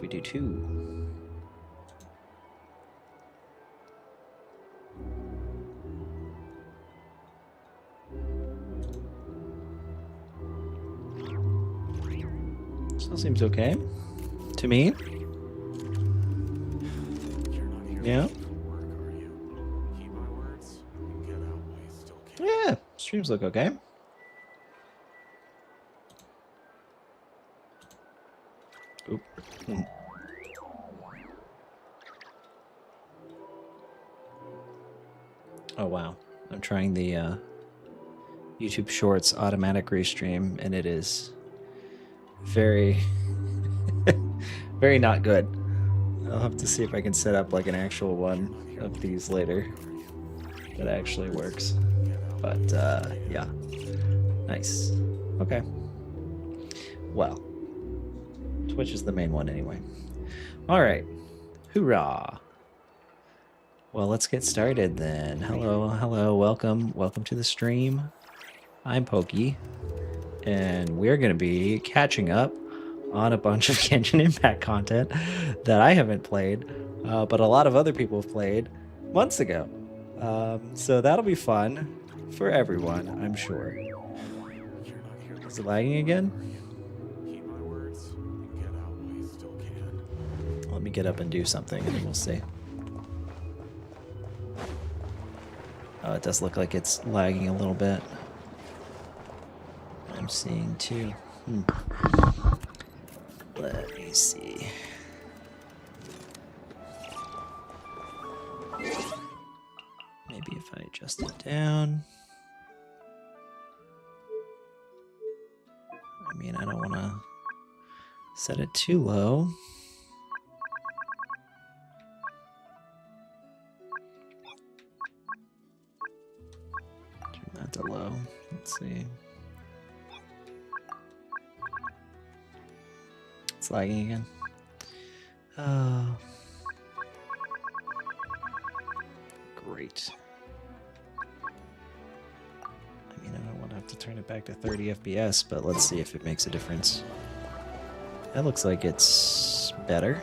if we do 2? Still seems okay to me. Yeah. Yeah, streams look okay. Oop. Oh wow, I'm trying the YouTube Shorts automatic restream, and it is very, very not good. I'll have to see if I can set up like an actual one of these later that actually works. But yeah, nice. Okay. Well, Twitch is the main one anyway. All right. Hoorah. Well, let's get started then. Hello, welcome to the stream. I'm Pokii, and we're going to be catching up on a bunch of Genshin Impact content that I haven't played, but a lot of other people have played months ago. So that'll be fun for everyone, I'm sure. Is it lagging again? Let me get up and do something, and then we'll see. Oh, it does look like it's lagging a little bit. I'm seeing too. Let me see. Maybe if I adjust it down. I mean, I don't want to set it too low. Turn that to low. Let's see. It's lagging again. Great. I mean, I don't want to have to turn it back to 30 FPS, but let's see if it makes a difference. That looks like it's better.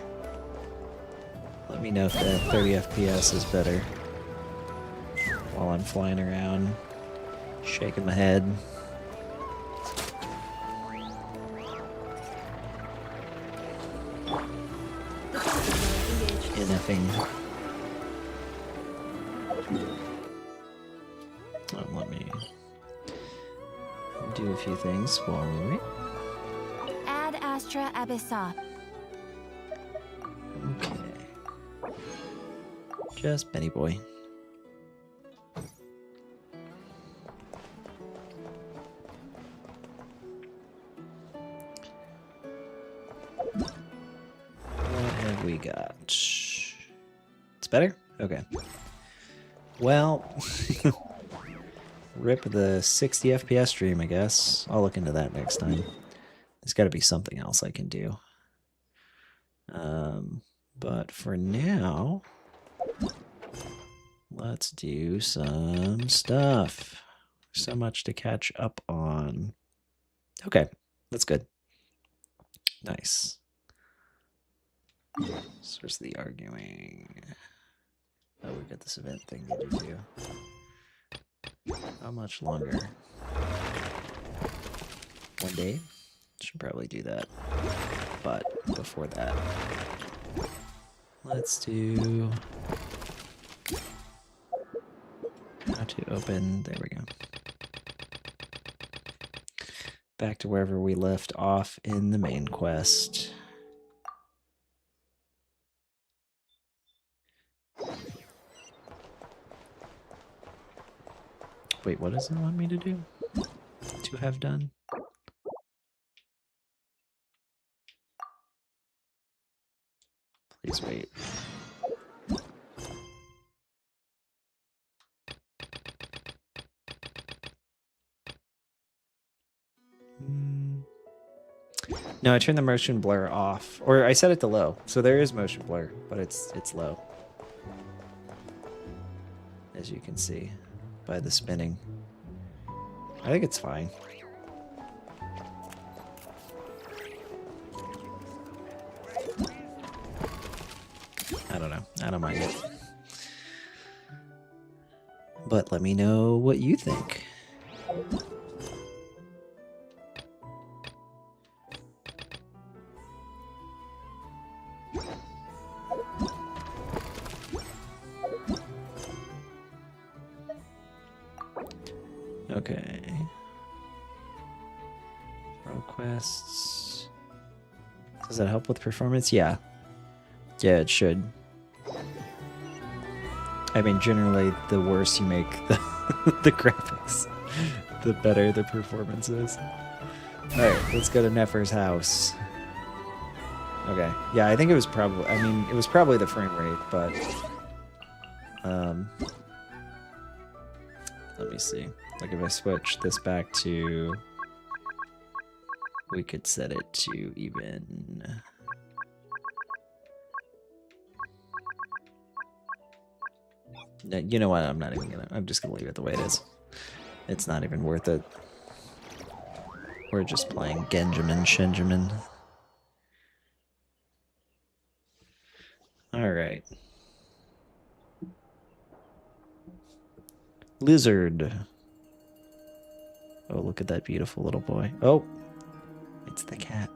Let me know if that 30 FPS is better while I'm flying around, shaking my head. NFing. Let me do a few things while we wait. Add Astra Abyssop. Okay. Just Benny Boy. What have we got? It's better? Okay. Well, rip the 60 FPS stream, I guess. I'll look into that next time. There's got to be something else I can do. But for now, let's do some stuff. So much to catch up on. Okay, that's good. Nice. So where's the arguing? Oh, we've got this event thing to do too. How much longer? One day? Should probably do that. But before that, let's do how to open. There we go. Back to wherever we left off in the main quest. Wait, what does it want me to do? To have done? Please wait. No, I turned the motion blur off, or I set it to low. So there is motion blur, but it's low, as you can see by the spinning. I think it's fine. I don't know. I don't mind it. But let me know what you think. Okay. Pro quests. Does that help with performance? Yeah. Yeah, it should. I mean, generally, the worse you make the graphics, the better the performance is. Alright, let's go to Nefer's house. Okay. Yeah, I think it was probably... I mean, it was probably the frame rate, but... let me see. Like, if I switch this back to... We could set it to even... You know what? I'm not even gonna... I'm just gonna leave it the way it is. It's not even worth it. We're just playing Genjamin Shenjamin. Alright. Lizard. Oh, look at that beautiful little boy. Oh! It's the cat.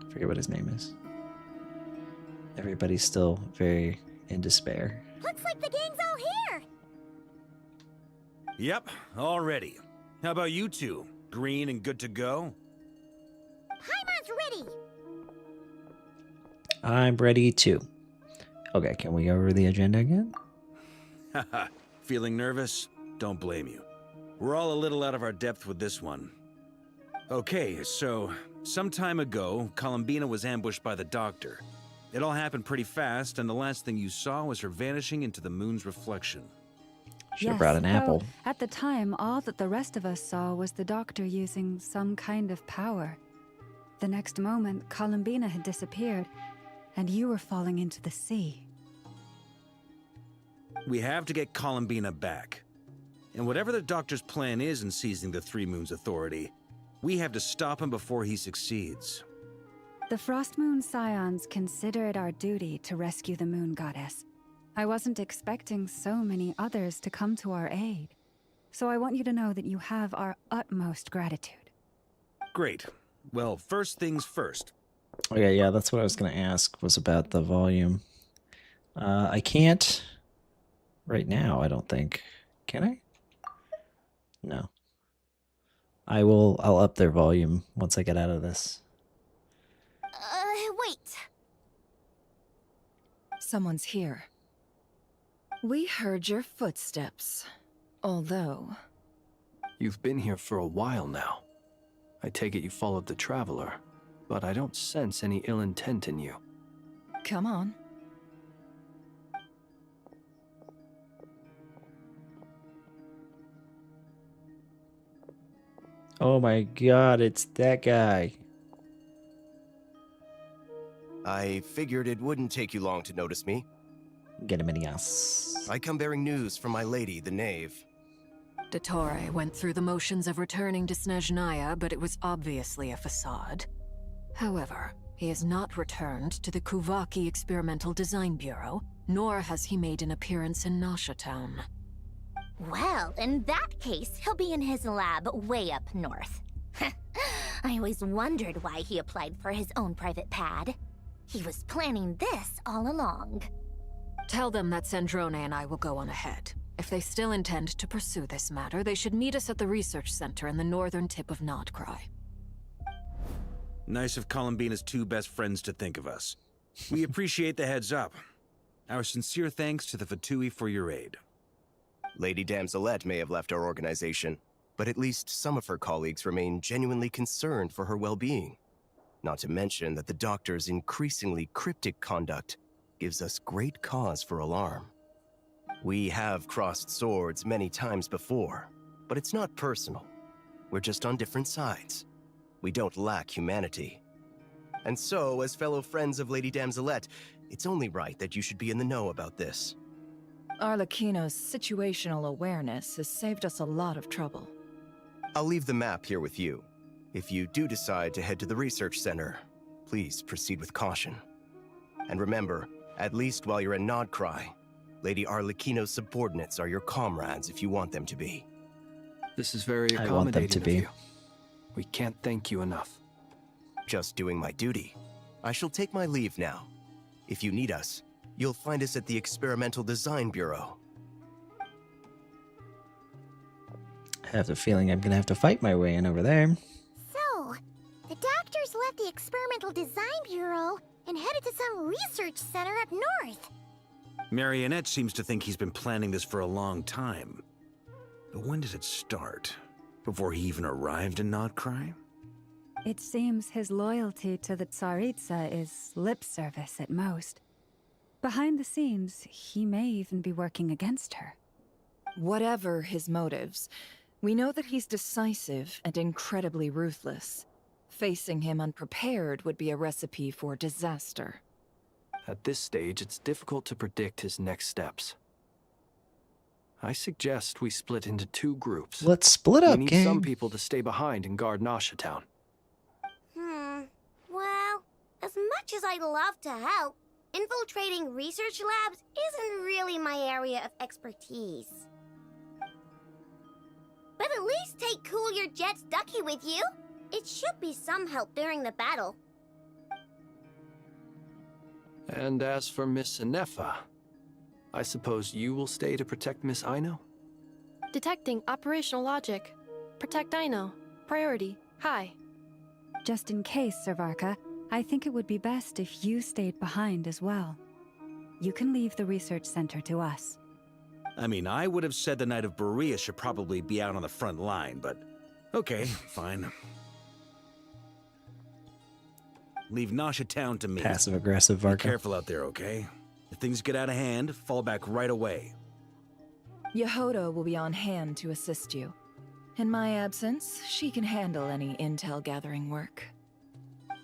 I forget what his name is. Everybody's still very in despair. Looks like the gang's all here. Yep, all ready. How about you two? Green and good to go? Paimon's ready. I'm ready too. Okay, can we go over the agenda again? Haha, feeling nervous? Don't blame you. We're all a little out of our depth with this one. Okay, so some time ago, Columbina was ambushed by the doctor. It all happened pretty fast, and the last thing you saw was her vanishing into the moon's reflection. Should have brought an apple. Though, at the time, all that the rest of us saw was the doctor using some kind of power. The next moment, Columbina had disappeared, and you were falling into the sea. We have to get Columbina back. And whatever the doctor's plan is in seizing the Three Moons Authority, we have to stop him before he succeeds. The Frost Moon Scions consider it our duty to rescue the Moon Goddess. I wasn't expecting so many others to come to our aid. So I want you to know that you have our utmost gratitude. Great. Well, first things first. Okay, yeah, that's what I was going to ask, was about the volume. I can't right now, I don't think. Can I? No. I'll up their volume once I get out of this. Wait. Someone's here. We heard your footsteps. Although... You've been here for a while now. I take it you followed the Traveler, but I don't sense any ill intent in you. Come on. Oh my god, it's that guy. I figured it wouldn't take you long to notice me. Get him in the ass. I come bearing news from my lady, the Knave. Dottore went through the motions of returning to Snezhnaya, but it was obviously a facade. However, he has not returned to the Kuvaki Experimental Design Bureau, nor has he made an appearance in Nasha Town. Well, in that case, he'll be in his lab way up north. I always wondered why he applied for his own private pad. He was planning this all along. Tell them that Sandrone and I will go on ahead. If they still intend to pursue this matter, they should meet us at the research center in the northern tip of Nod Krai. Nice of Columbina's two best friends to think of us. We appreciate the heads up. Our sincere thanks to the Fatui for your aid. Lady Damselette may have left our organization, but at least some of her colleagues remain genuinely concerned for her well-being. Not to mention that the doctor's increasingly cryptic conduct gives us great cause for alarm. We have crossed swords many times before, but it's not personal. We're just on different sides. We don't lack humanity. And so, as fellow friends of Lady Damselette, it's only right that you should be in the know about this. Arlecchino's situational awareness has saved us a lot of trouble. I'll leave the map here with you. If you do decide to head to the research center, please proceed with caution. And remember, At least while you're in Nod Krai, Lady Arlecchino's subordinates are your comrades if you want them to be. This is very I want them accommodating to of be. you. We can't thank you enough. Just doing my duty. I shall take my leave now. If you need us, you'll find us at the Experimental Design Bureau. I have the feeling I'm gonna have to fight my way in over there. So, the doctors left the Experimental Design Bureau and headed to some research center up north. Marionette seems to think he's been planning this for a long time. But when did it start? Before he even arrived in Nod Krai? It seems his loyalty to the Tsaritsa is lip service at most. Behind the scenes, he may even be working against her. Whatever his motives, we know that he's decisive and incredibly ruthless. Facing him unprepared would be a recipe for disaster. At this stage, it's difficult to predict his next steps. I suggest we split into 2 groups. Let's split We up, need gang. some people to stay behind and guard Nasha Town. Well, as much as I'd love to help, infiltrating research labs isn't really my area of expertise. But at least take Cool Your Jet's Ducky with you. It should be some help during the battle. And as for Miss Inefa, I suppose you will stay to protect Miss Aino? Detecting operational logic. Protect Aino. Priority. High. Just in case, Servarka, I think it would be best if you stayed behind as well. You can leave the research center to us. I mean, I would have said the Knight of Berea should probably be out on the front line, but okay, fine. Leave Nasha Town to me. Passive aggressive Be Varka. careful out there, okay? If things get out of hand, fall back right away. Yehoda will be on hand to assist you. In my absence, she can handle any intel gathering work.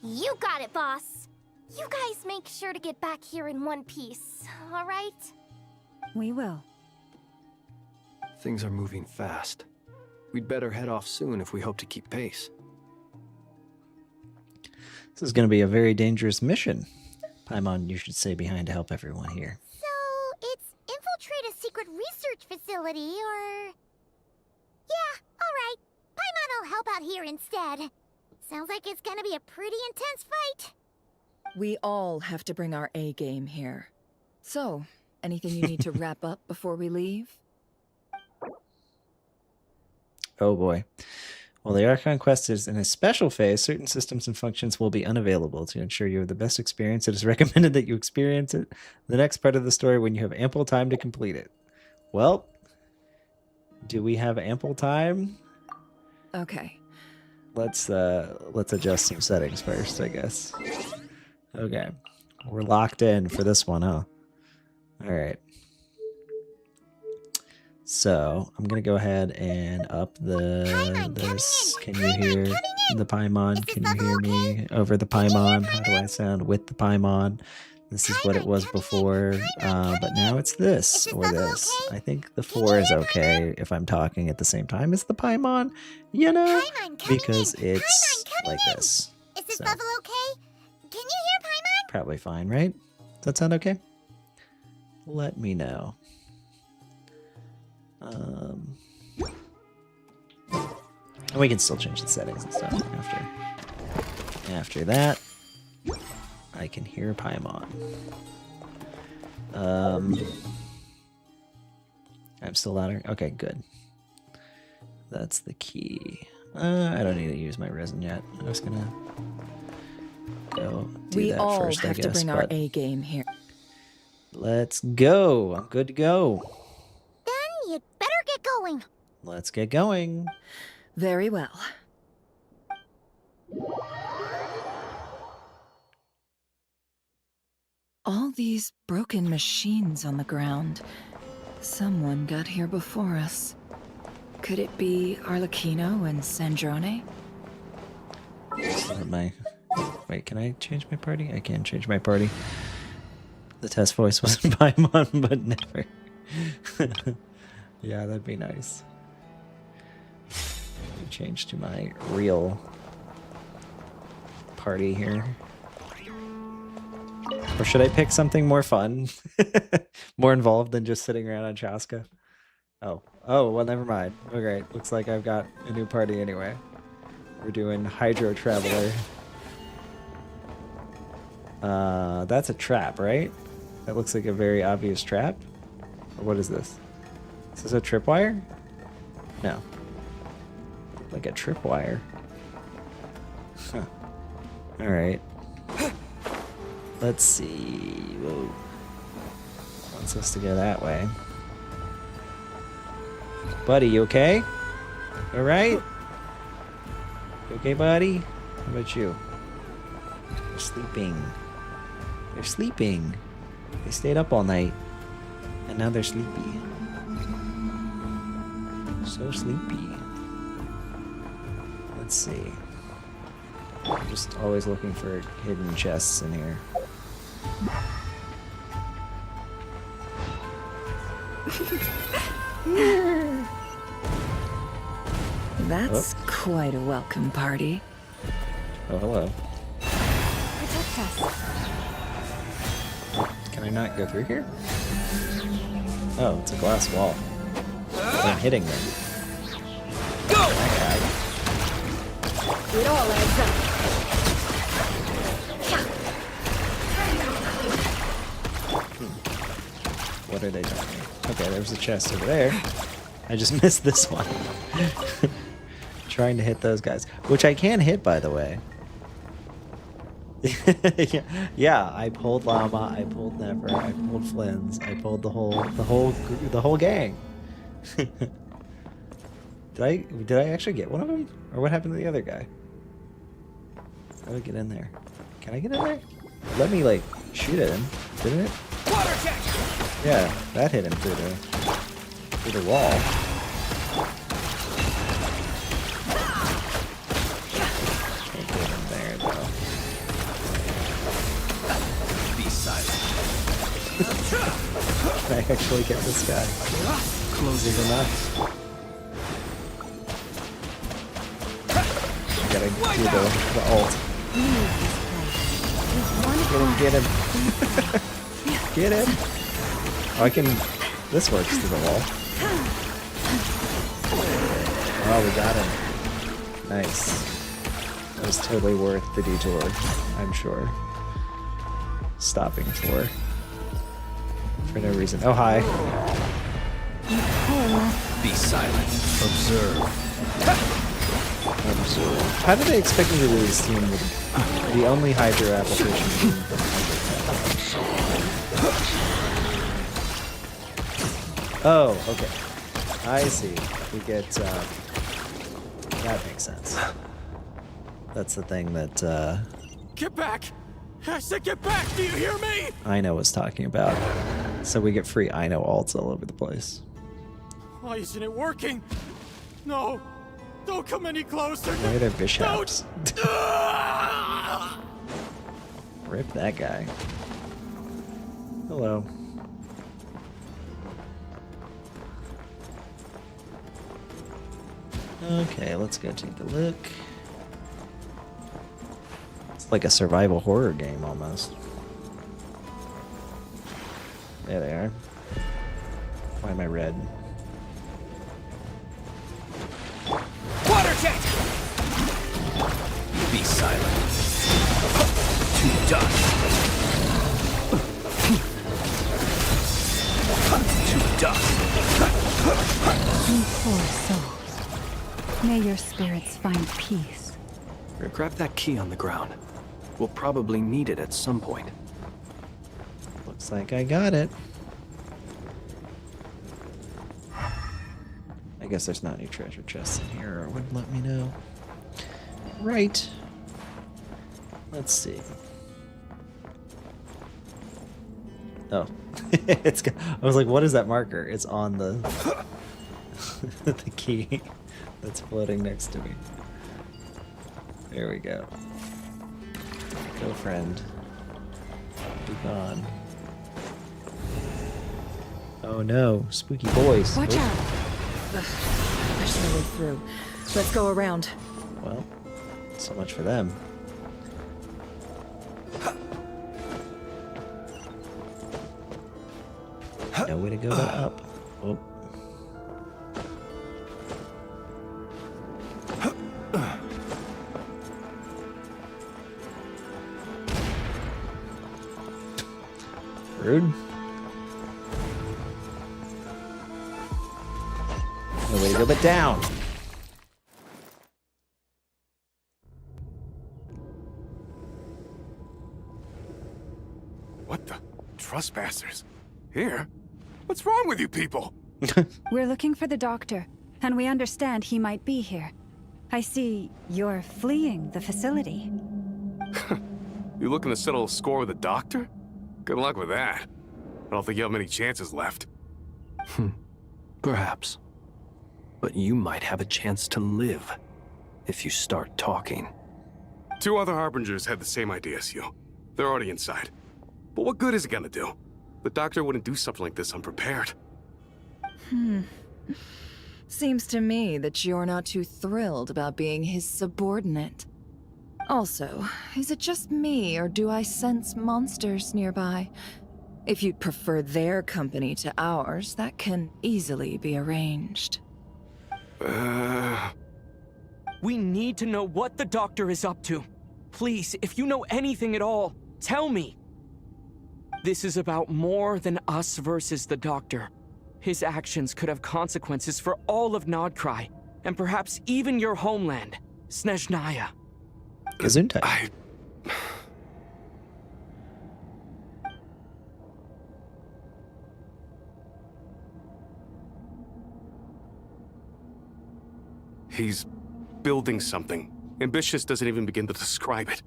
You got it, boss. You guys make sure to get back here in one piece, all right? We will. Things are moving fast. We'd better head off soon if we hope to keep pace. This is gonna be a very dangerous mission. Paimon, you should stay behind to help everyone here. So, it's infiltrate a secret research facility, or... Yeah, alright. Paimon will help out here instead. Sounds like it's gonna be a pretty intense fight. We all have to bring our A game here. So, anything you need to wrap up before we leave? Oh boy. While the Archon quest is in a special phase, certain systems and functions will be unavailable. To ensure you have the best experience, it is recommended that you experience it the next part of the story when you have ample time to complete it. Well, do we have ample time? Okay. Let's adjust some settings first, I guess. Okay. We're locked in for this one, huh? All right. So I'm gonna go ahead and up this. Can you hear the Paimon? Can you hear me over the Paimon? How do I sound with the Paimon? This is what it was before, but now it's this or this. I think the 4 is okay if I'm talking at the same time as the Paimon, you know, because it's like this. Is this So. level okay? Can you hear Paimon? Probably fine, right? Does that sound okay? Let me know. And we can still change the settings and stuff after that. I can hear Paimon. I'm still louder. Okay, good. That's the key. I don't need to use my resin yet. I was gonna go do We that all first, I have guess. to bring our but A game here. let's go. I'm good to go. Then you'd better get going. Let's get going. Very well. All these broken machines on the ground. Someone got here before us. Could it be Arlecchino and Snezhnaya? Wait, can I change my party? I can change my party. The test voice wasn't Paimon, but never. Yeah, that'd be nice. Change to my real party here. Or should I pick something more fun? More involved than just sitting around on Chaska? Oh. Oh, well, never mind. Okay, looks like I've got a new party anyway. We're doing Hydro Traveler. That's a trap, right? That looks like a very obvious trap. Or what is this? Is this a tripwire? No. Like a tripwire. Huh. Alright. Let's see. Whoa. Wants us to go that way. Buddy, you okay? Alright? You okay, buddy? How about you? They're sleeping. They're sleeping. They stayed up all night. And now they're sleepy. So sleepy. Let's see. I'm just always looking for hidden chests in here. That's quite a welcome party. Oh, hello. Protect us. Can I not go through here? Oh, it's a glass wall. I'm hitting them. Go! It all adds up. What are they doing? Okay, there was a chest over there. I just missed this one. Trying to hit those guys, which I can hit, by the way. Yeah, I pulled Llama, I pulled Never, I pulled Flynn's, I pulled the whole gang. Did I actually get one of them, or what happened to the other guy? How do I get in there? Can I get in there? Let me like shoot at him, didn't it? Yeah, that hit him through the wall. Can't get him there though. Be silent. Can I actually get this guy? Closing enough. I gotta do the ult. Get him. Get him. Oh, I can... This works through the wall. Oh, we got him. Nice. That was totally worth the detour, I'm sure. Stopping for no reason. Oh, hi. Be silent. Observe. How did they expect me to do this team with the only Hydro application being from Oh, okay. I see. We get, that makes sense. That's the thing that, Get back! I said get back! Do you hear me? Ino was talking about. So we get free Ino ults all over the place. Why isn't it working? No! Don't come any closer! Why are there bishops? Rip that guy. Hello. Okay, let's go take a look. It's like a survival horror game almost. There they are. Why am I red? Water jet! Be silent. To dust. To dust. You poor souls. May your spirits find peace. Grab that key on the ground. We'll probably need it at some point. Looks like I got it. I guess there's not any treasure chests in here, or it wouldn't let me know. Right. Let's see. Oh. It's. I was like, what is that marker? It's on the the key that's floating next to me. There we go. Go, friend. Be gone. Oh no, spooky boys. Watch Oh. out! Ugh, push my way through. Let's go around. Well, so much for them. No way to go but up. Oh. Rude. No way to go but down. What the? Trespassers? Here? What's wrong with you people? We're looking for the doctor, and we understand he might be here. I see you're fleeing the facility. You looking to settle a score with the doctor? Good luck with that. I don't think you have many chances left. Perhaps. But you might have a chance to live if you start talking. 2 other Harbingers had the same idea as you. They're already inside. But what good is it gonna do? The doctor wouldn't do something like this unprepared. Seems to me that you're not too thrilled about being his subordinate. Also, is it just me, or do I sense monsters nearby? If you'd prefer their company to ours, that can easily be arranged. We need to know what the doctor is up to. Please, if you know anything at all, tell me. This is about more than us versus the doctor. His actions could have consequences for all of Nod Krai, and perhaps even your homeland, Snezhnaya. Gesundheit. He's building something. Ambitious doesn't even begin to describe it.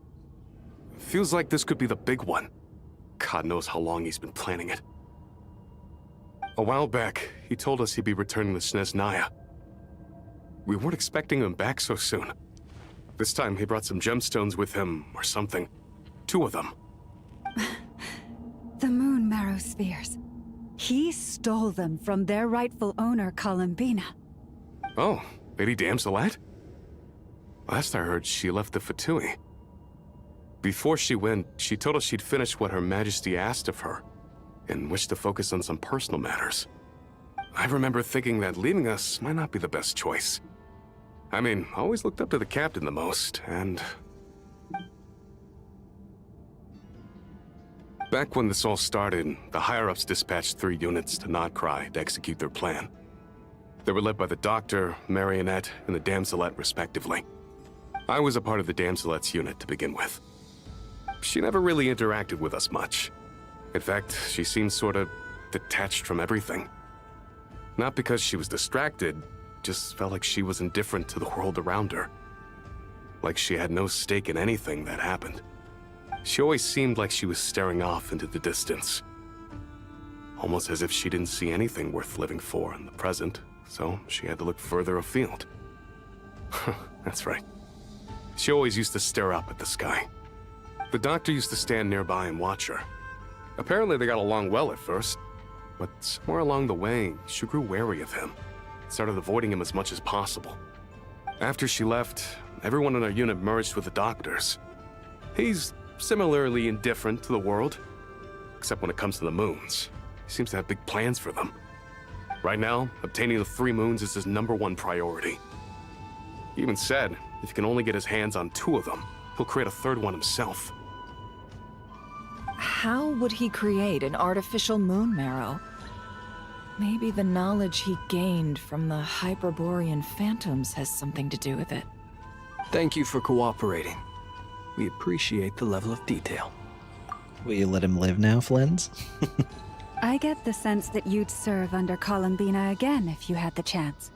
Feels like this could be the big one. God knows how long he's been planning it. A while back, he told us he'd be returning to Snezhnaya. We weren't expecting him back so soon. This time he brought some gemstones with him, or something. 2 of them. The moon marrow spheres. He stole them from their rightful owner, Columbina. Oh, Lady Damselat? Last I heard, she left the Fatui. Before she went, she told us she'd finished what Her Majesty asked of her, and wished to focus on some personal matters. I remember thinking that leaving us might not be the best choice. I mean, I always looked up to the captain the most, and... Back when this all started, the higher-ups dispatched 3 units to Nod Krai to execute their plan. They were led by the Doctor, Marionette, and the Damselet, respectively. I was a part of the Damselet's unit to begin with. She never really interacted with us much. In fact, she seemed sort of detached from everything. Not because she was distracted, just felt like she was indifferent to the world around her. Like she had no stake in anything that happened. She always seemed like she was staring off into the distance. Almost as if she didn't see anything worth living for in the present, so she had to look further afield. That's right. She always used to stare up at the sky. The Doctor used to stand nearby and watch her. Apparently they got along well at first, but somewhere along the way, she grew wary of him. Started avoiding him as much as possible. After she left, everyone in our unit merged with the Doctor's. He's similarly indifferent to the world, except when it comes to the moons. He seems to have big plans for them. Right now, obtaining the 3 moons is his #1 priority. He even said, if he can only get his hands on 2 of them, he'll create a 3rd one himself. How would he create an artificial moon marrow? Maybe the knowledge he gained from the Hyperborean phantoms has something to do with it. Thank you for cooperating. We appreciate the level of detail. Will you let him live now, Flins? I get the sense that you'd serve under Columbina again if you had the chance.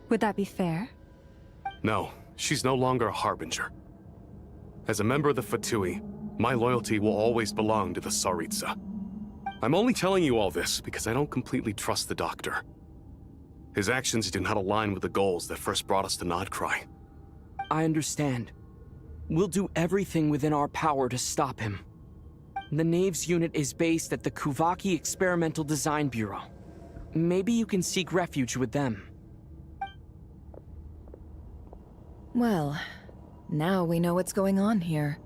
Would that be fair? No, she's no longer a Harbinger. As a member of the Fatui, my loyalty will always belong to the Tsaritsa. I'm only telling you all this because I don't completely trust the Doctor. His actions do not align with the goals that first brought us to Nod Krai. I understand. We'll do everything within our power to stop him. The Knaves unit is based at the Kuvaki Experimental Design Bureau. Maybe you can seek refuge with them. Well, now we know what's going on here.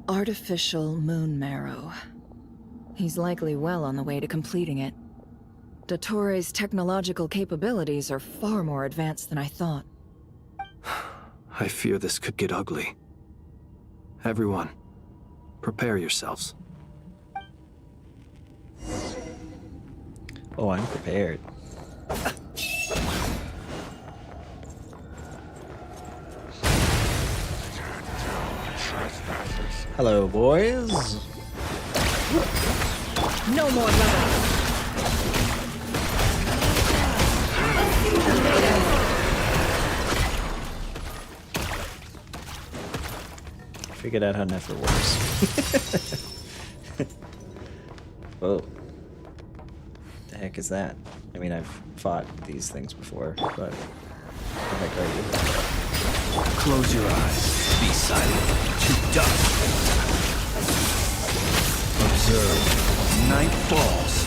Artificial moon marrow. He's likely well on the way to completing it. Dr. Torre's technological capabilities are far more advanced than I thought. I fear this could get ugly. Everyone, prepare yourselves. Oh, I'm prepared. Hello, boys. No more love. Figured out how Nefer works. Whoa. The heck is that? I mean, I've fought these things before, but what the heck are you? Close your eyes. Be silent. To dust. Observe. Night falls.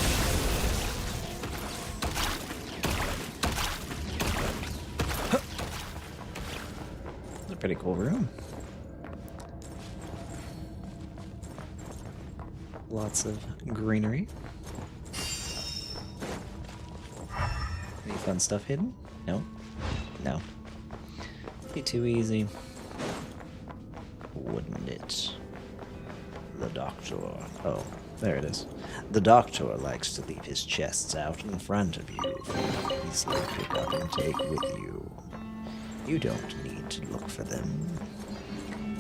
It's a pretty cool room. Lots of greenery. Any fun stuff hidden? No? No. Be too easy. Wouldn't it? The doctor. Oh, there it is. The doctor likes to leave his chests out in front of you for you to easily pick up and take with you. You don't need to look for them.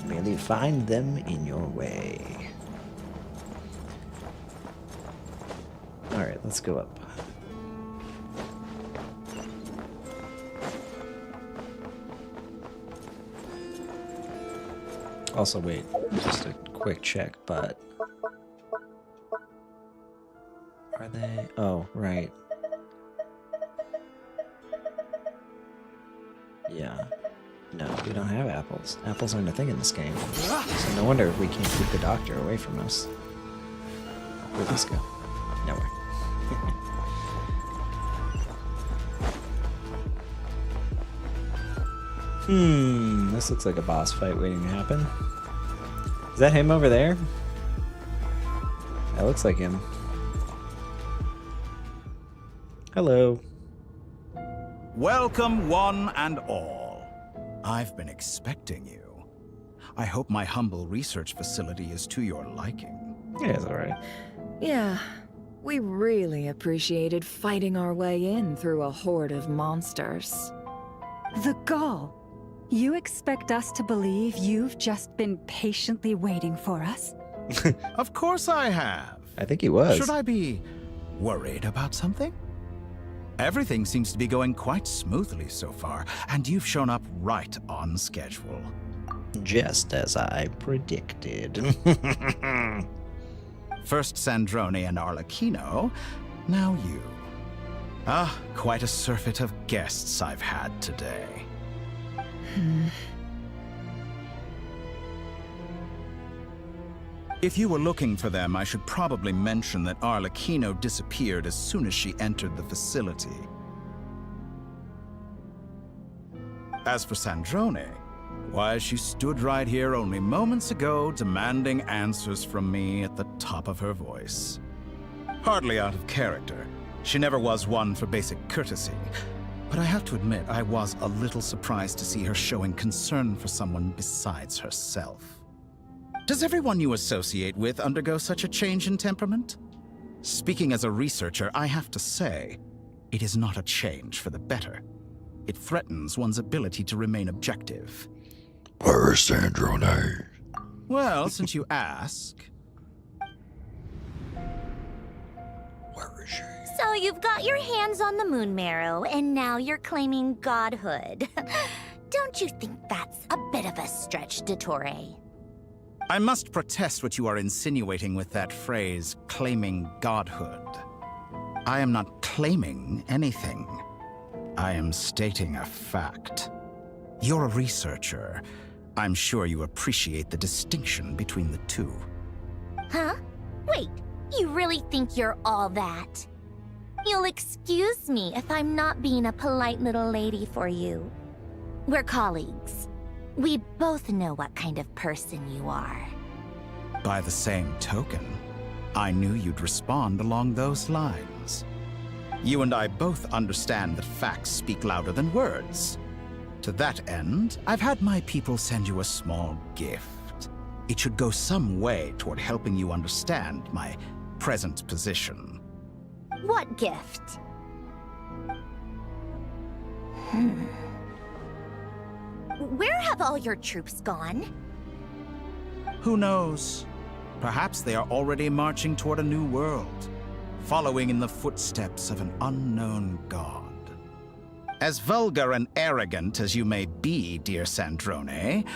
Merely find them in your way. Alright, let's go up. Also, wait, just a quick check, but... Are they... Oh, right. Yeah. No, we don't have apples. Apples aren't a thing in this game. So no wonder we can't keep the doctor away from us. Where'd this go? Nowhere. This looks like a boss fight waiting to happen. Is that him over there? That looks like him. Hello. Welcome, one and all. I've been expecting you. I hope my humble research facility is to your liking. Yeah, it's alright. Yeah, we really appreciated fighting our way in through a horde of monsters. The gall! You expect us to believe you've just been patiently waiting for us? Of course I have. I think he was. Should I be worried about something? Everything seems to be going quite smoothly so far, and you've shown up right on schedule. Just as I predicted. First Sandrone and Arlecchino, now you. Ah, quite a surfeit of guests I've had today. If you were looking for them, I should probably mention that Arlecchino disappeared as soon as she entered the facility. As for Sandrone, why, she stood right here only moments ago demanding answers from me at the top of her voice. Hardly out of character. She never was one for basic courtesy. But I have to admit, I was a little surprised to see her showing concern for someone besides herself. Does everyone you associate with undergo such a change in temperament? Speaking as a researcher, I have to say, it is not a change for the better. It threatens one's ability to remain objective. Where's Sandrone? Well, since you ask... Where is she? So you've got your hands on the moon marrow, and now you're claiming godhood. Don't you think that's a bit of a stretch, Dottore? I must protest what you are insinuating with that phrase, claiming godhood. I am not claiming anything. I am stating a fact. You're a researcher. I'm sure you appreciate the distinction between the two. Huh? Wait, you really think you're all that? You'll excuse me if I'm not being a polite little lady for you. We're colleagues. We both know what kind of person you are. By the same token, I knew you'd respond along those lines. You and I both understand that facts speak louder than words. To that end, I've had my people send you a small gift. It should go some way toward helping you understand my present position. What gift? Where have all your troops gone? Who knows? Perhaps they are already marching toward a new world, following in the footsteps of an unknown god. As vulgar and arrogant as you may be, dear Snezhnaya,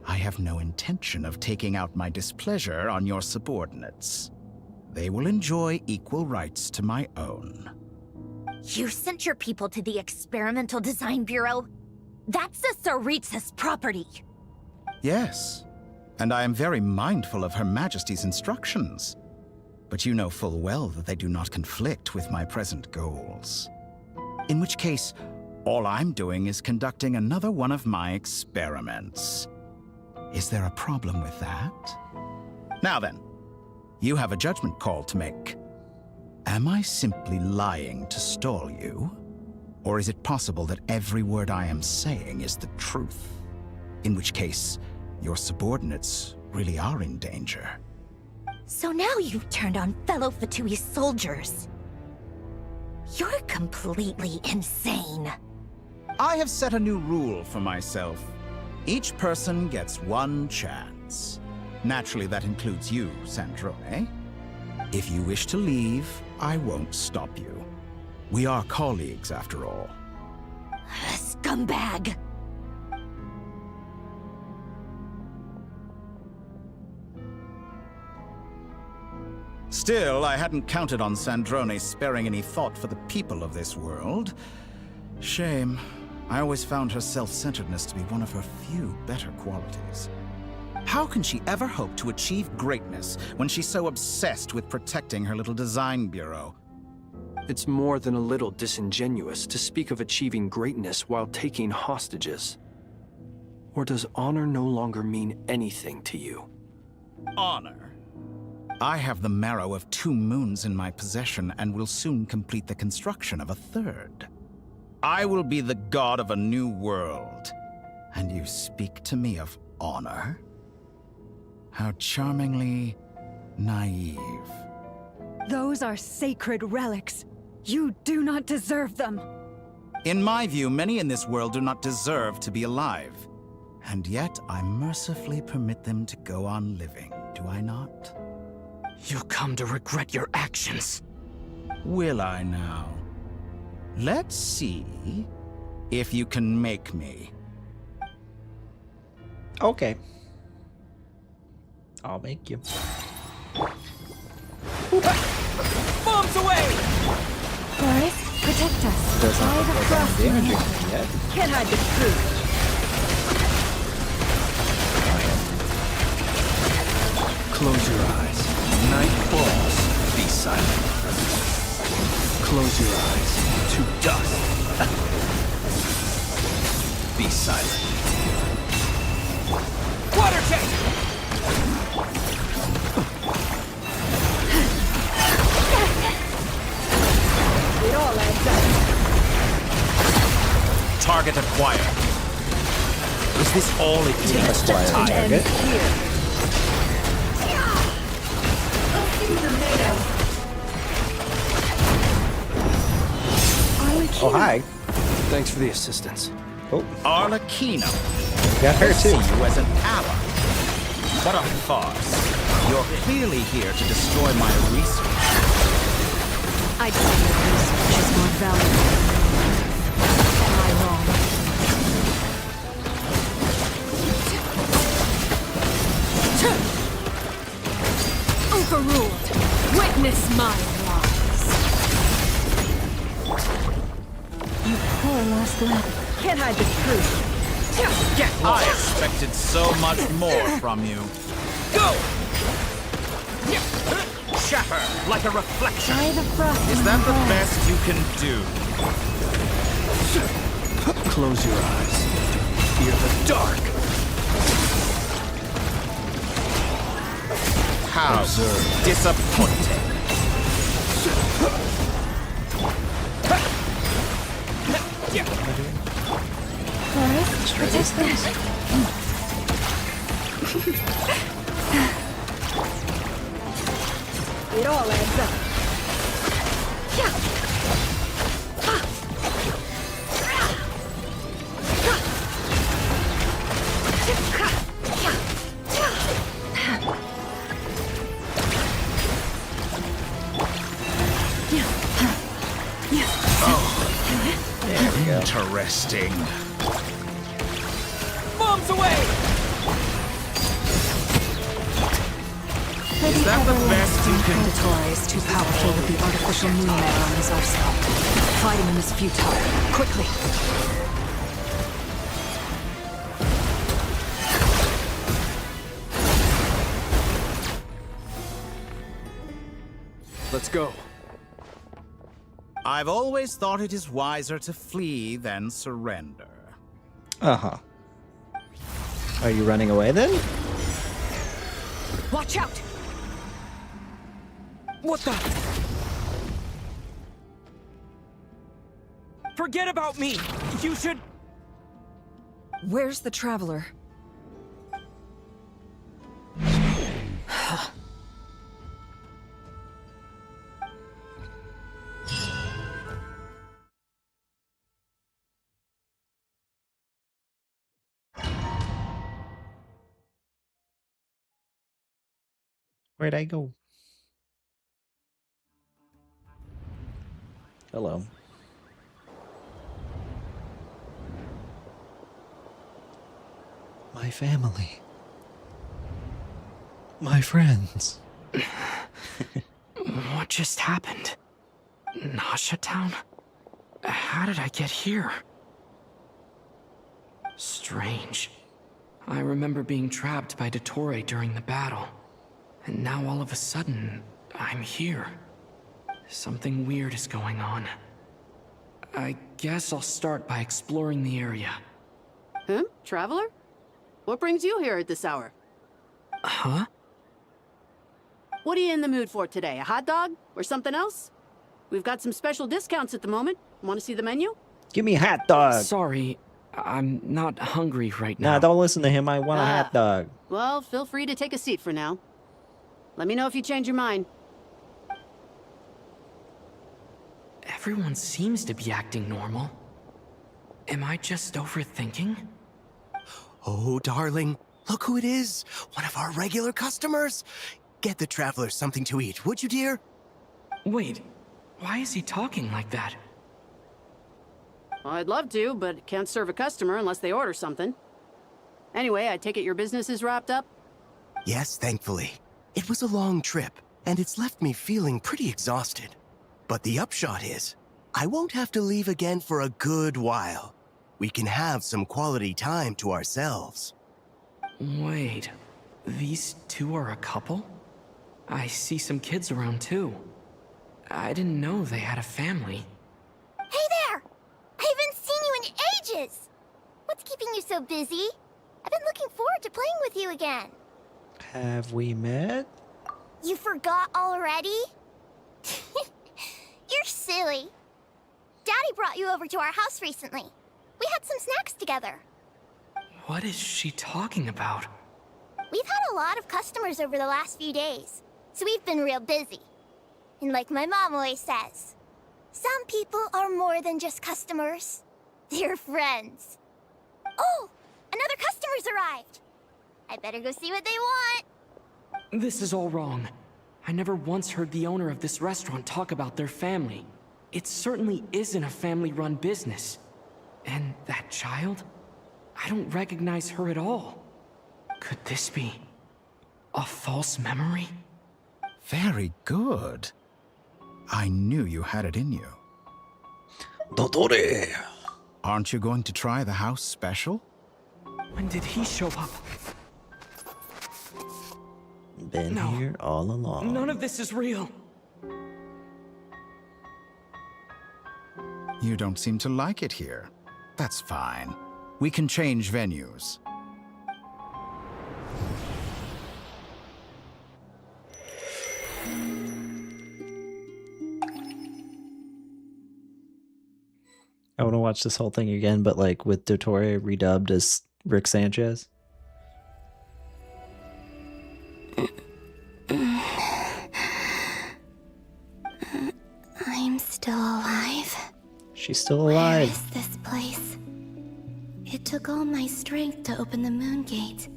I have no intention of taking out my displeasure on your subordinates. They will enjoy equal rights to my own. You sent your people to the Experimental Design Bureau? That's the Tsaritsa's property. Yes, and I am very mindful of Her Majesty's instructions. But you know full well that they do not conflict with my present goals. In which case, all I'm doing is conducting another one of my experiments. Is there a problem with that? Now then, you have a judgment call to make. Am I simply lying to stall you? Or is it possible that every word I am saying is the truth? In which case, your subordinates really are in danger. So now you've turned on fellow Fatui soldiers. You're completely insane. I have set a new rule for myself. Each person gets one chance. Naturally, that includes you, Snezhnaya. If you wish to leave, I won't stop you. We are colleagues, after all. Scumbag! Still, I hadn't counted on Snezhnaya sparing any thought for the people of this world. Shame. I always found her self-centeredness to be one of her few better qualities. How can she ever hope to achieve greatness when she's so obsessed with protecting her little design bureau? It's more than a little disingenuous to speak of achieving greatness while taking hostages. Or does honor no longer mean anything to you? Honor? I have the marrow of 2 moons in my possession and will soon complete the construction of a 3rd. I will be the god of a new world. And you speak to me of honor? How charmingly naive. Those are sacred relics. You do not deserve them. In my view, many in this world do not deserve to be alive. And yet, I mercifully permit them to go on living, do I not? You'll come to regret your actions. Will I now? Let's see if you can make me. Okay. I'll make you. Bombs away! Boris, protect us. Does not By look the like I'm frost damaging moon. them yet. Can't hide the truth. Close your eyes. Night falls. Be silent. Close your eyes. To dust. Be silent. Water check! It all adds up. Target acquired. Is this all it takes to Acquired tie? target. Here. Oh, hi. Thanks for the assistance. Oh, Arlecchino. got her I see too. you as an ally. What a farce. You're clearly here to destroy my research. I'd say your research is more valuable. Am I wrong? Overruled. Witness my lies. You poor lost lamb. Can't hide the truth. Get I expected so much more from you. Go! Shatter like a reflection. By the frost Is moon that the falls. best you can do? Close your eyes. Fear the dark. How disappointing. destroy these things? It all adds up. There we go. Interesting. Bombs away! Is that the best you can do? Torai is too powerful with the artificial moon man on his arsenal. Fighting him is futile. Quickly! Let's go. I've always thought it is wiser to flee than surrender. Uh-huh. Are you running away then? Watch out! What the? Forget about me! You should... Where's the traveler? Where'd I go? Hello. My family. My friends. What just happened? Nasha Town? How did I get here? Strange. I remember being trapped by Dottore during the battle. And now all of a sudden, I'm here. Something weird is going on. I guess I'll start by exploring the area. Huh? Traveler? What brings you here at this hour? Huh? What are you in the mood for today? A hot dog? Or something else? We've got some special discounts at the moment. Want to see the menu? Give me a hot dog. Sorry, I'm not hungry right now. Nah, don't listen to him. I want a hot dog. Well, feel free to take a seat for now. Let me know if you change your mind. Everyone seems to be acting normal. Am I just overthinking? Oh, darling, look who it is. One of our regular customers. Get the traveler something to eat, would you, dear? Wait, why is he talking like that? Well, I'd love to, but can't serve a customer unless they order something. Anyway, I take it your business is wrapped up? Yes, thankfully. It was a long trip, and it's left me feeling pretty exhausted. But the upshot is, I won't have to leave again for a good while. We can have some quality time to ourselves. Wait, these two are a couple? I see some kids around too. I didn't know they had a family. Hey there! I haven't seen you in ages! What's keeping you so busy? I've been looking forward to playing with you again. Have we met? You forgot already? You're silly. Daddy brought you over to our house recently. We had some snacks together. What is she talking about? We've had a lot of customers over the last few days, so we've been real busy. And like my mom always says, some people are more than just customers. They're friends. Oh, another customer's arrived. I better go see what they want. This is all wrong. I never once heard the owner of this restaurant talk about their family. It certainly isn't a family-run business. And that child? I don't recognize her at all. Could this be a false memory? Very good. I knew you had it in you. Dottore! Aren't you going to try the house special? When did he show up? Been No. here all along. None of this is real. You don't seem to like it here. That's fine. We can change venues. I want to watch this whole thing again, but like with Dottore redubbed as Rick Sanchez. I'm still alive. She's still alive. Where is this place? It took all my strength to open the moon gate,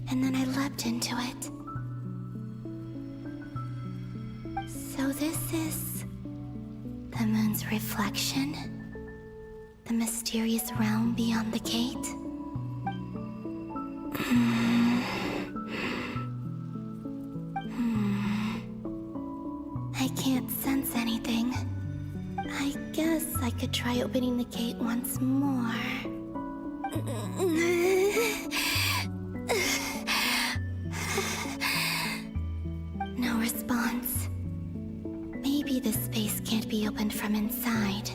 and then I leapt into it. So this is the moon's reflection? The mysterious realm beyond the gate? I can't sense anything. I guess I could try opening the gate once more. No response. Maybe this space can't be opened from inside.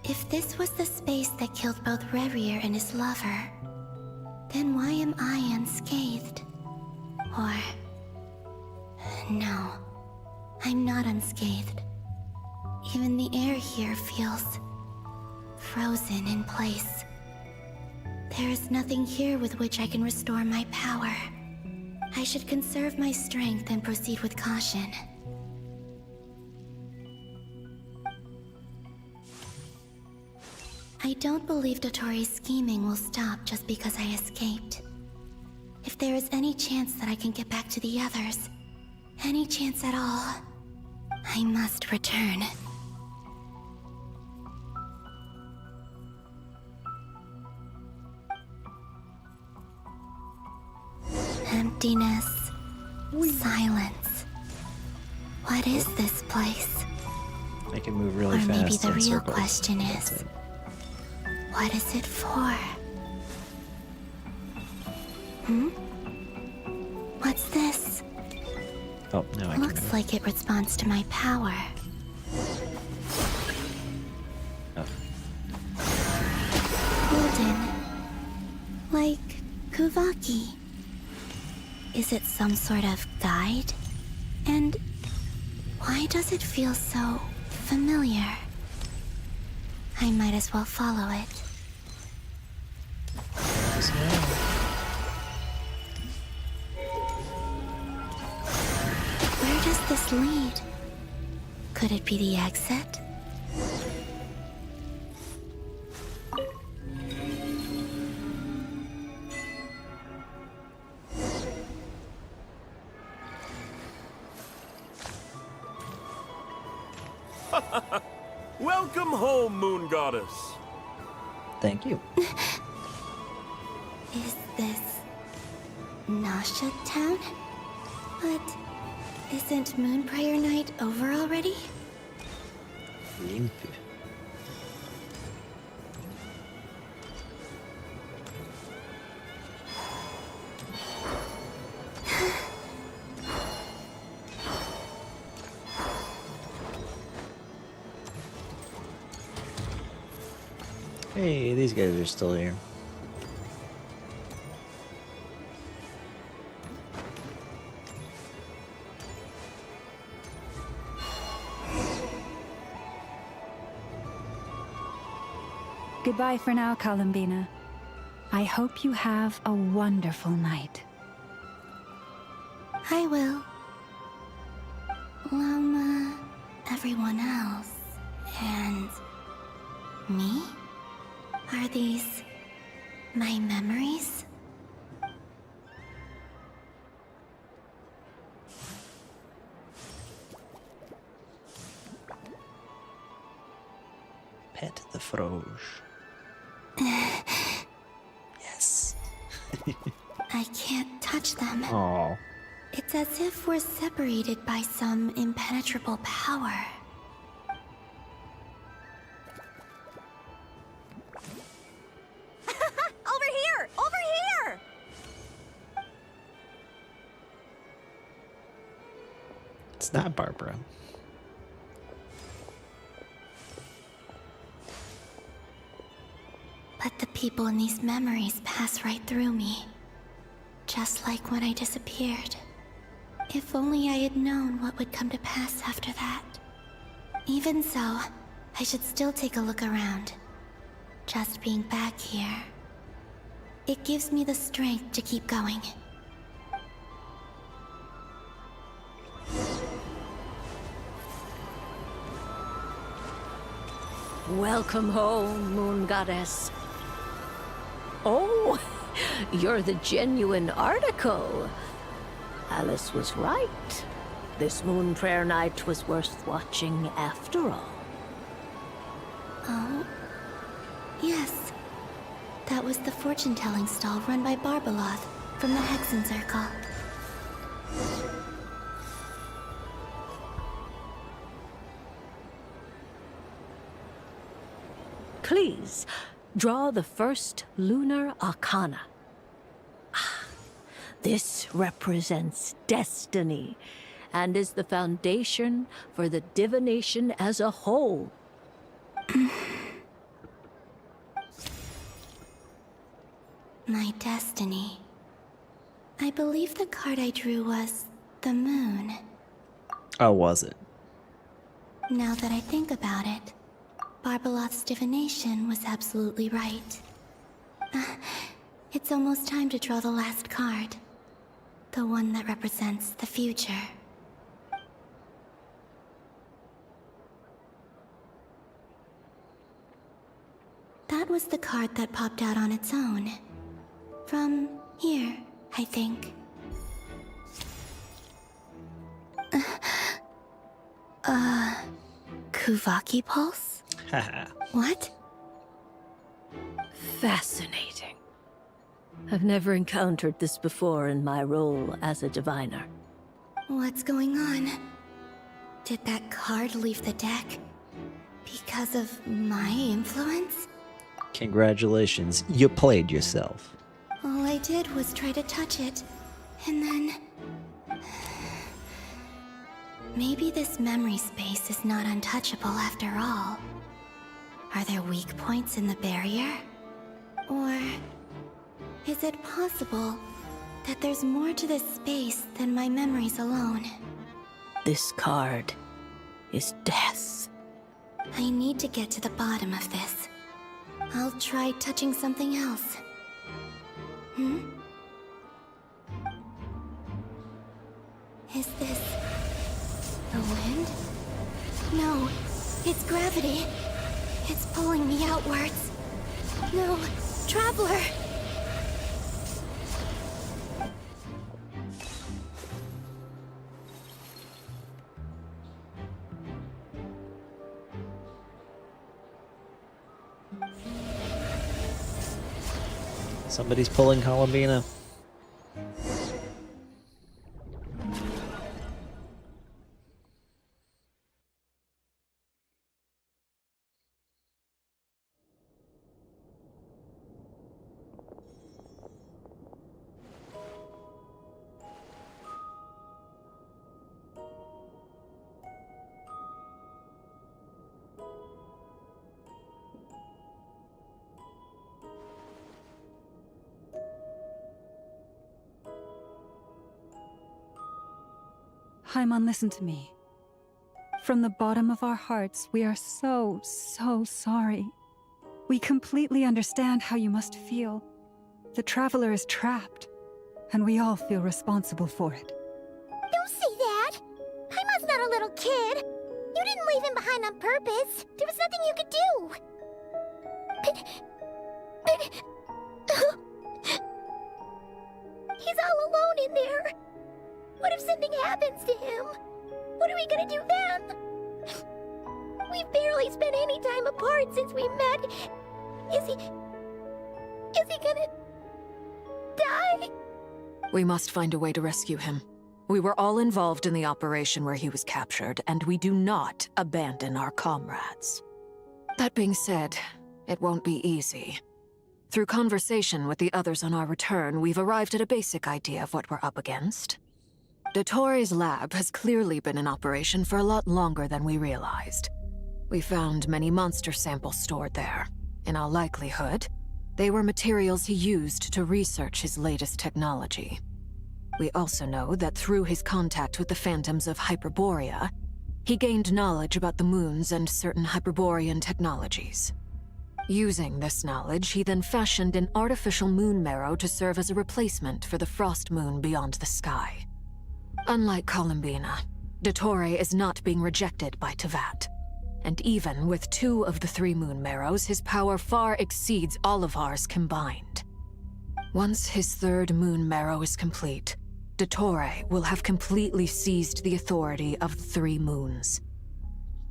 If this was the space that killed both Rerir and his lover, then why am I unscathed? Or... no, I'm not unscathed. Even the air here feels... frozen in place. There is nothing here with which I can restore my power. I should conserve my strength and proceed with caution. I don't believe Dottori's scheming will stop just because I escaped. If there is any chance that I can get back to the others, any chance at all, I must return. Emptiness. Silence. What is this place? I can move really fast. Or maybe the in real circles. question That's is, it. what is it for? What's this? Oh, now I can Looks move. like it responds to my power. Oh. Golden. Like Kuvaki. Is it some sort of guide? And why does it feel so familiar? I might as well follow it. Where does this lead? Could it be the exit? Welcome home, Moon Goddess. Thank you. Is this Nasha Town? But isn't Moonbriar Night over already? Limpio. Hey, these guys are still here. Goodbye for now, Columbina. I hope you have a wonderful night. I will. Everyone else. And... me? Are these... my memories? Pet the Froge. Yes. I can't touch them. Oh. It's as if we're separated by some impenetrable power. Over here! Over here! It's not Barbara. But the people in these memories pass right through me. Just like when I disappeared. If only I had known what would come to pass after that. Even so, I should still take a look around. Just being back here, it gives me the strength to keep going. Welcome home, Moon Goddess. Oh, you're the genuine article. Alice was right. This Moon Prayer Night was worth watching after all. Oh, yes. That was the fortune-telling stall run by Barbeloth from the Hexen Circle. Please, draw the first lunar arcana. This represents destiny and is the foundation for the divination as a whole. My destiny. I believe the card I drew was the moon. Oh, was it? Now that I think about it, Barbeloth's divination was absolutely right. It's almost time to draw the last card. The one that represents the future. That was the card that popped out on its own. From here, I think. Kuvaki Pulse? What? Fascinating. I've never encountered this before in my role as a diviner. What's going on? Did that card leave the deck? Because of my influence? Congratulations, you played yourself. All I did was try to touch it, and then... Maybe this memory space is not untouchable after all. Are there weak points in the barrier? Or... is it possible that there's more to this space than my memories alone? This card is death. I need to get to the bottom of this. I'll try touching something else. Is this... the wind? No, it's gravity. It's pulling me outwards. No, Traveler! Somebody's pulling Columbina. Haimon, listen to me. From the bottom of our hearts, we are so sorry. We completely understand how you must feel. The Traveler is trapped, and we all feel responsible for it. Don't say that! Haimon's not a little kid! You didn't leave him behind on purpose! There was nothing you could do! He's all alone in there! What if something happens to him? What are we gonna do then? We've barely spent any time apart since we met. Is he gonna... die? We must find a way to rescue him. We were all involved in the operation where he was captured, and we do not abandon our comrades. That being said, it won't be easy. Through conversation with the others on our return, we've arrived at a basic idea of what we're up against. Dottore lab has clearly been in operation for a lot longer than we realized. We found many monster samples stored there. In all likelihood, they were materials he used to research his latest technology. We also know that through his contact with the phantoms of Hyperborea, he gained knowledge about the moons and certain Hyperborean technologies. Using this knowledge, he then fashioned an artificial moon marrow to serve as a replacement for the frost moon beyond the sky. Unlike Columbina, Dottore is not being rejected by Teyvat. And even with 2 of the 3 moon marrows, his power far exceeds all of ours combined. Once his 3rd moon marrow is complete, Dottore will have completely seized the authority of the 3 moons.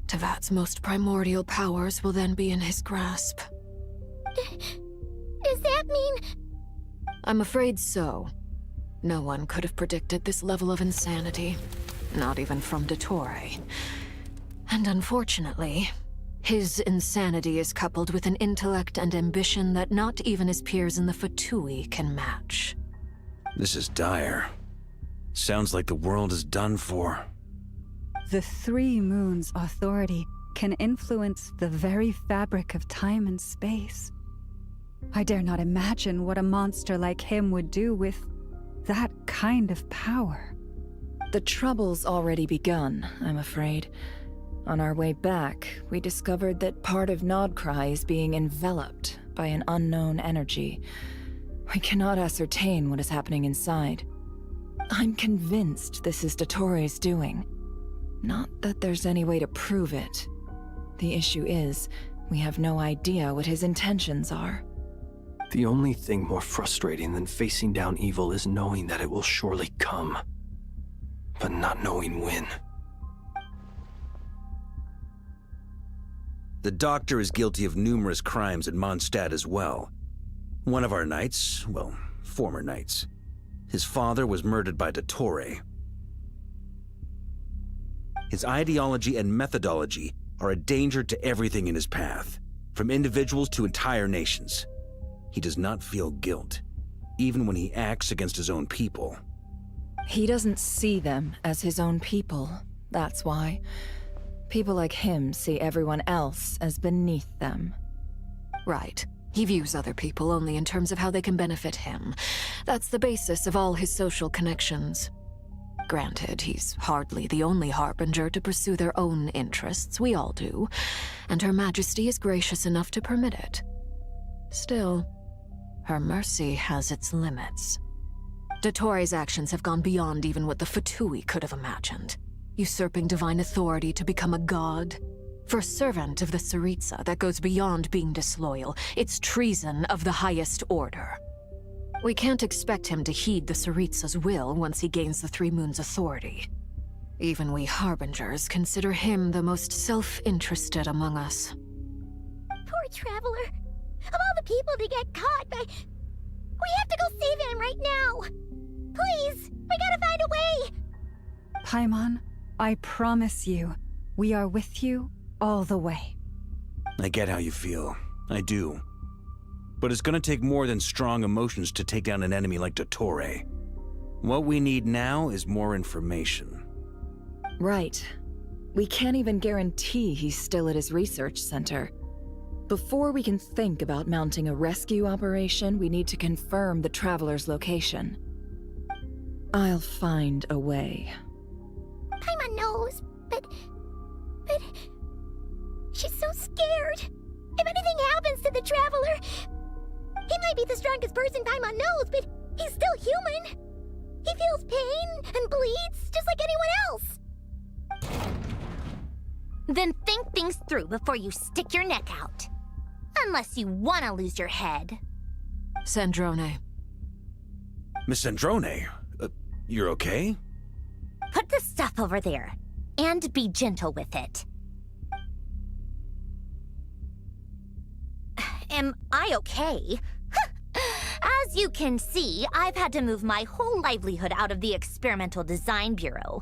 Teyvat's most primordial powers will then be in his grasp. Does that mean... I'm afraid so. No one could have predicted this level of insanity. Not even from Dottore. And unfortunately, his insanity is coupled with an intellect and ambition that not even his peers in the Fatui can match. This is dire. Sounds like the world is done for. The 3 moons' authority can influence the very fabric of time and space. I dare not imagine what a monster like him would do with that kind of power. The trouble's already begun, I'm afraid. On our way back, we discovered that part of Nod Krai is being enveloped by an unknown energy. We cannot ascertain what is happening inside. I'm convinced this is Dottore's doing. Not that there's any way to prove it. The issue is, we have no idea what his intentions are. The only thing more frustrating than facing down evil is knowing that it will surely come, but not knowing when. The Doctor is guilty of numerous crimes at Mondstadt as well. One of our knights, well, former knights, his father was murdered by Dottore. His ideology and methodology are a danger to everything in his path, from individuals to entire nations. He does not feel guilt, even when he acts against his own people. He doesn't see them as his own people, that's why. People like him see everyone else as beneath them. Right. He views other people only in terms of how they can benefit him. That's the basis of all his social connections. Granted, he's hardly the only harbinger to pursue their own interests. We all do. And Her Majesty is gracious enough to permit it. Still, her mercy has its limits. Dottore's actions have gone beyond even what the Fatui could have imagined. Usurping divine authority to become a god. For a servant of the Tsaritsa, that goes beyond being disloyal. It's treason of the highest order. We can't expect him to heed the Tsaritsa's will once he gains the 3 moons' authority. Even we harbingers consider him the most self-interested among us. Poor Traveler. Of all the people to get caught by... We have to go save him right now! Please! We gotta find a way! Paimon, I promise you, we are with you all the way. I get how you feel. I do. But it's gonna take more than strong emotions to take down an enemy like Dottore. What we need now is more information. Right. We can't even guarantee he's still at his research center. Before we can think about mounting a rescue operation, we need to confirm the Traveler's location. I'll find a way. Paimon knows, but... She's so scared. If anything happens to the Traveler... He might be the strongest person Paimon knows, but he's still human. He feels pain and bleeds just like anyone else. Then think things through before you stick your neck out. Unless you want to lose your head. Snezhnaya. Miss Snezhnaya, you're okay? Put the stuff over there, and be gentle with it. Am I okay? As you can see, I've had to move my whole livelihood out of the Experimental Design Bureau.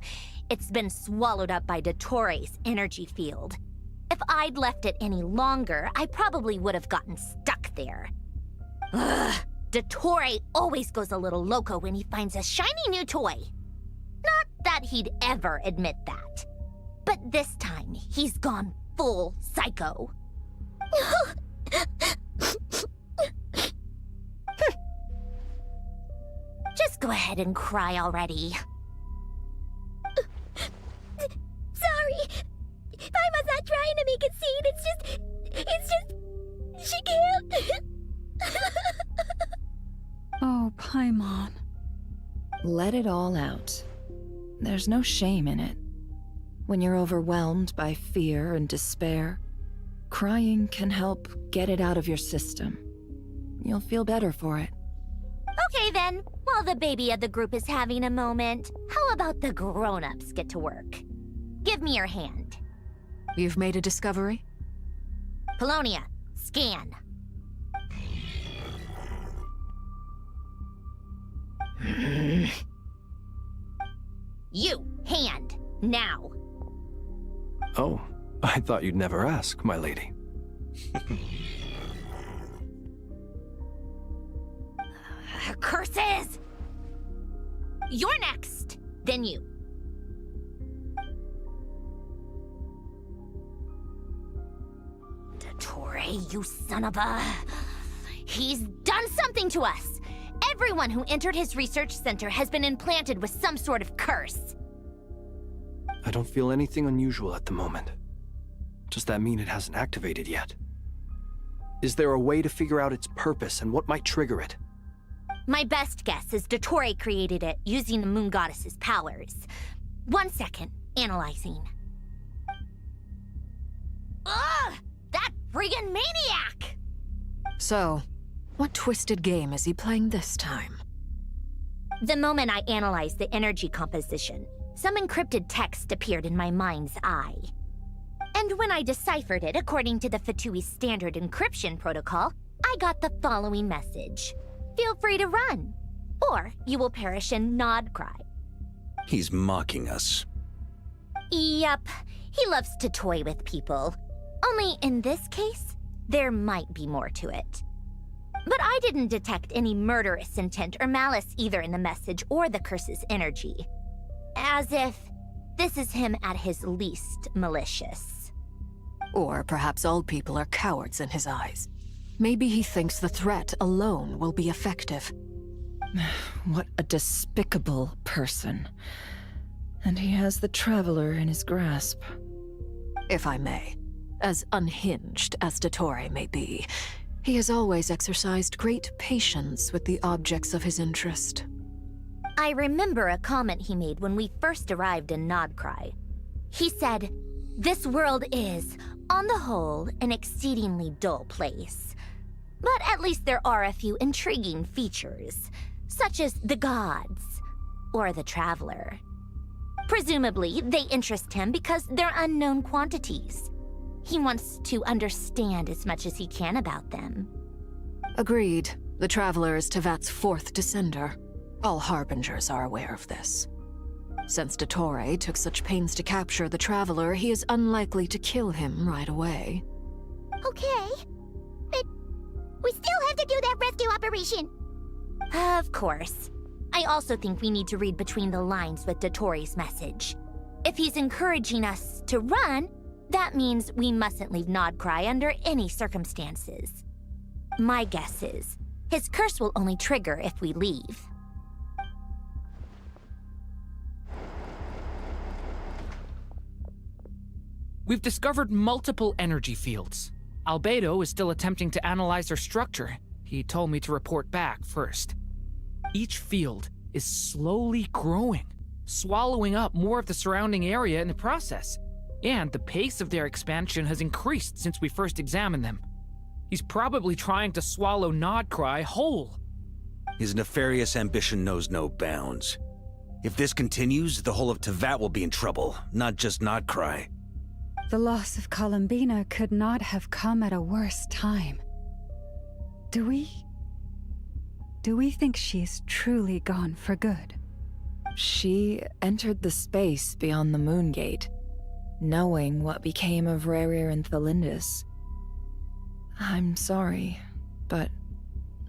It's been swallowed up by Dottore's energy field. If I'd left it any longer, I probably would have gotten stuck there. Ugh, Dottore always goes a little loco when he finds a shiny new toy. Not that he'd ever admit that. But this time, he's gone full psycho. Just go ahead and cry already. Sorry. Let it all out. There's no shame in it. When you're overwhelmed by fear and despair, crying can help get it out of your system. You'll feel better for it. Okay then, while the baby of the group is having a moment, how about the grown-ups get to work? Give me your hand. You've made a discovery? Polonia, scan. You, hand, now. Oh, I thought you'd never ask, my lady. Curses! You're next, then you. Dottore, you son of a... He's done something to us! Everyone who entered his research center has been implanted with some sort of curse. I don't feel anything unusual at the moment. Does that mean it hasn't activated yet? Is there a way to figure out its purpose and what might trigger it? My best guess is Dottore created it using the Moon Goddess's powers. 1 second, analyzing. Ugh! That friggin' maniac! So, what twisted game is he playing this time? The moment I analyzed the energy composition, some encrypted text appeared in my mind's eye. And when I deciphered it according to the Fatui standard encryption protocol, I got the following message. Feel free to run, or you will perish in Nod Krai. He's mocking us. Yup, he loves to toy with people. Only in this case, there might be more to it. But I didn't detect any murderous intent or malice either in the message or the curse's energy. As if this is him at his least malicious. Or perhaps all people are cowards in his eyes. Maybe he thinks the threat alone will be effective. What a despicable person. And he has the Traveler in his grasp. If I may, as unhinged as Dottore may be, he has always exercised great patience with the objects of his interest. I remember a comment he made when we first arrived in Nod Krai. He said, "This world is, on the whole, an exceedingly dull place. But at least there are a few intriguing features, such as the gods, or the Traveler. Presumably, they interest him because they're unknown quantities. He wants to understand as much as he can about them." Agreed. The Traveler is Tevat's fourth descender. All Harbingers are aware of this. Since Dottore took such pains to capture the Traveler, he is unlikely to kill him right away. Okay. But we still have to do that rescue operation. Of course. I also think we need to read between the lines with Dottore's message. If he's encouraging us to run, that means we mustn't leave Nod Krai under any circumstances. My guess is, his curse will only trigger if we leave. We've discovered multiple energy fields. Albedo is still attempting to analyze their structure. He told me to report back first. Each field is slowly growing, swallowing up more of the surrounding area in the process. And the pace of their expansion has increased since we first examined them. He's probably trying to swallow Nod Krai whole. His nefarious ambition knows no bounds. If this continues, the whole of Tevat will be in trouble, not just Nod Krai. The loss of Columbina could not have come at a worse time. Do we think she's truly gone for good? She entered the space beyond the Moon Gate, knowing what became of Rerir and Thalindus. I'm sorry, but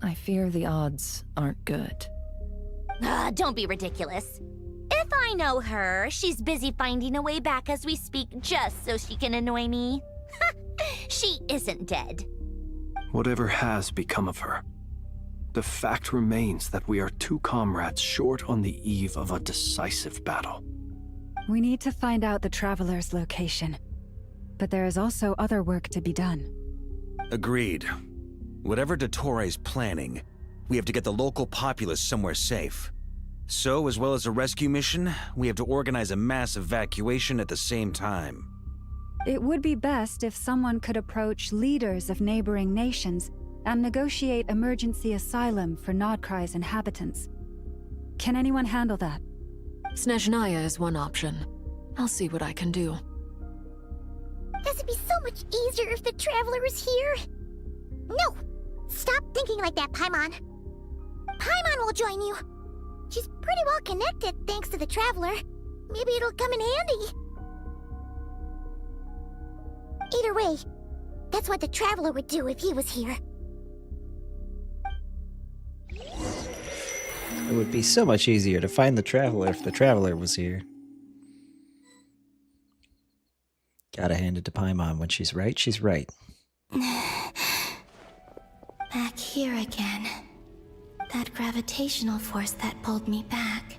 I fear the odds aren't good. Don't be ridiculous. If I know her, she's busy finding a way back as we speak just so she can annoy me. She isn't dead. Whatever has become of her, the fact remains that we are two comrades short on the eve of a decisive battle. We need to find out the Traveler's location. But there is also other work to be done. Agreed. Whatever Dottore's planning, we have to get the local populace somewhere safe. So, as well as a rescue mission, we have to organize a mass evacuation at the same time. It would be best if someone could approach leaders of neighboring nations and negotiate emergency asylum for Nod Krai's inhabitants. Can anyone handle that? Snezhnaya is one option. I'll see what I can do. This would be so much easier if the Traveler was here. No! Stop thinking like that, Paimon. Paimon will join you. She's pretty well connected thanks to the Traveler. Maybe it'll come in handy. Either way, that's what the Traveler would do if he was here. It would be so much easier to find the Traveler if the Traveler was here. Gotta hand it to Paimon. When she's right, she's right. Back here again. That gravitational force that pulled me back.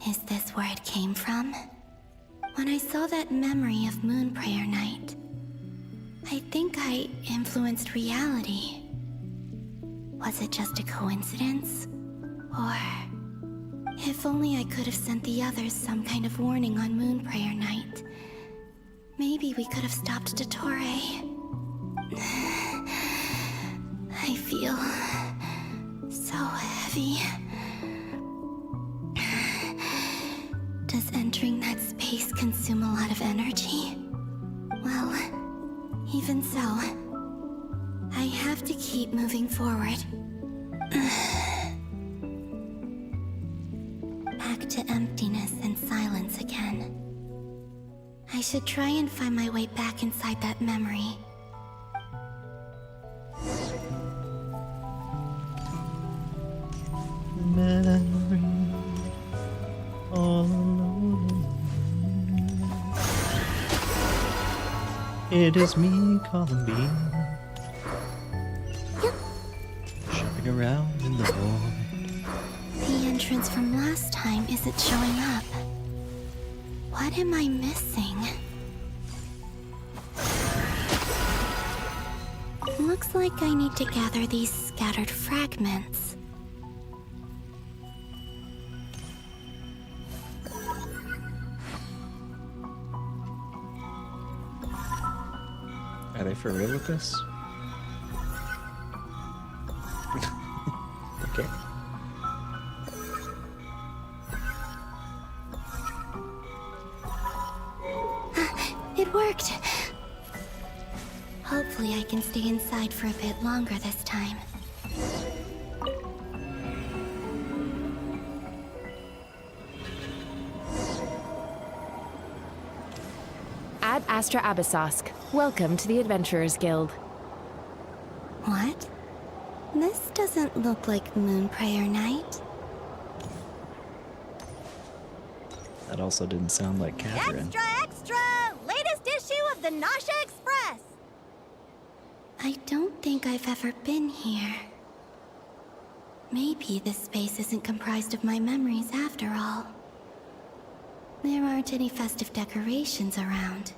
Is this where it came from? When I saw that memory of Moon Prayer Night, I think I influenced reality. Was it just a coincidence? Or... if only I could have sent the others some kind of warning on Moon Prayer Night. Maybe we could have stopped Dottore. I feel... so heavy. Does entering that space consume a lot of energy? Well, even so, I have to keep moving forward. Back to emptiness and silence again. I should try and find my way back inside that memory. Memory all alone. It is me, Columbine, jumping around in the void. The entrance from last time isn't showing up. What am I missing? Looks like I need to gather these scattered fragments. Are they for real with this? Okay. It worked! Hopefully I can stay inside for a bit longer this time. Ad Astra Abyssosk. Welcome to the Adventurers Guild. What? This doesn't look like Moon Prayer Night. That also didn't sound like Catherine. Extra, extra! Latest issue of the Nausea Express! I don't think I've ever been here. Maybe this space isn't comprised of my memories after all. There aren't any festive decorations around.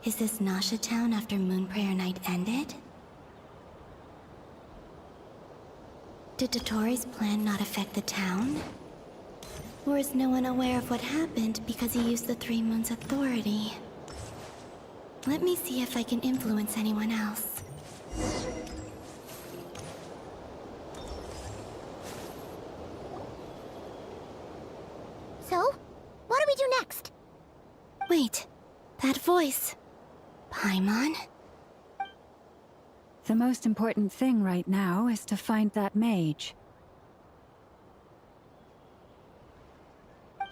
Is this Nausea Town after Moon Prayer Night ended? Did Dottore's plan not affect the town? Or is no one aware of what happened because he used the Three Moons' authority? Let me see if I can influence anyone else. So, what do we do next? Wait, that voice. Paimon? The most important thing right now is to find that mage.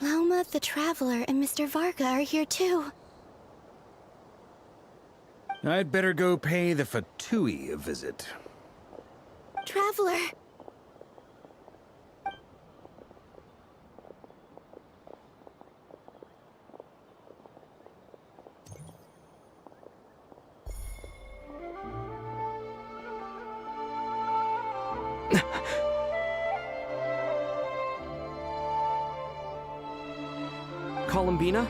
Lauma the Traveler and Mr. Varga are here too. I'd better go pay the Fatui a visit. Traveler! Columbina?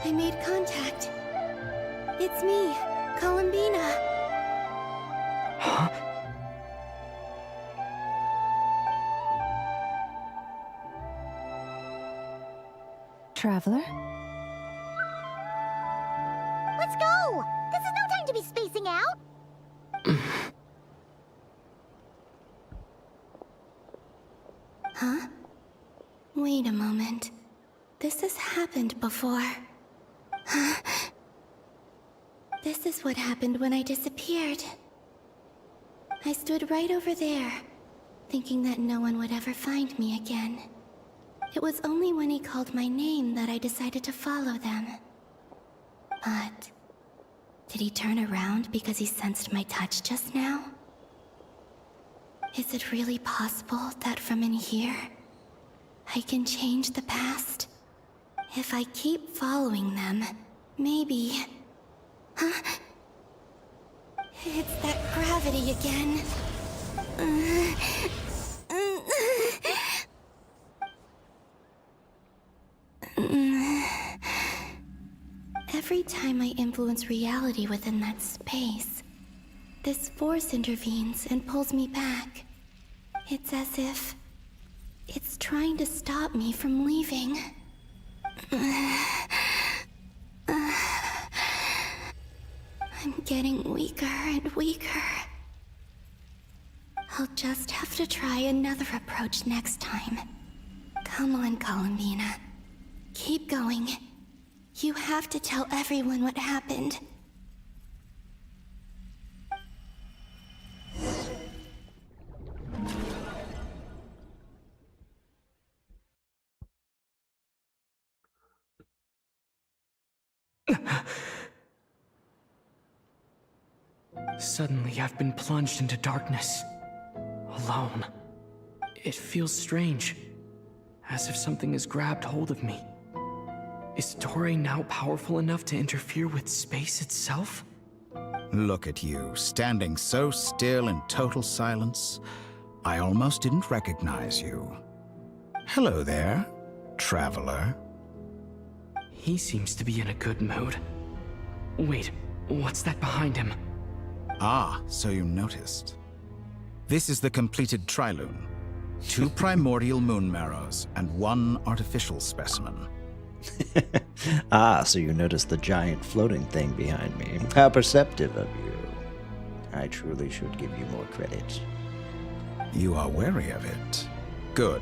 I made contact. It's me, Columbina. Huh? Traveler? Let's go! This is no time to be spacing out! Huh? Wait a moment. This has happened before. Huh? This is what happened when I disappeared. I stood right over there, thinking that no one would ever find me again. It was only when he called my name that I decided to follow them. But did he turn around because he sensed my touch just now? Is it really possible that from in here, I can change the past? If I keep following them, maybe... Huh? It's that gravity again. Every time I influence reality within that space, this force intervenes and pulls me back. It's as if it's trying to stop me from leaving. I'm getting weaker and weaker. I'll just have to try another approach next time. Come on, Columbina. Keep going. You have to tell everyone what happened. Suddenly, I've been plunged into darkness. Alone. It feels strange. As if something has grabbed hold of me. Is Toray now powerful enough to interfere with space itself? Look at you, standing so still in total silence. I almost didn't recognize you. Hello there, traveler. He seems to be in a good mood. Wait, what's that behind him? Ah, so you noticed. This is the completed Trilune. 2 primordial moon marrows and 1 artificial specimen. Ah, so you noticed the giant floating thing behind me. How perceptive of you. I truly should give you more credit. You are wary of it. Good.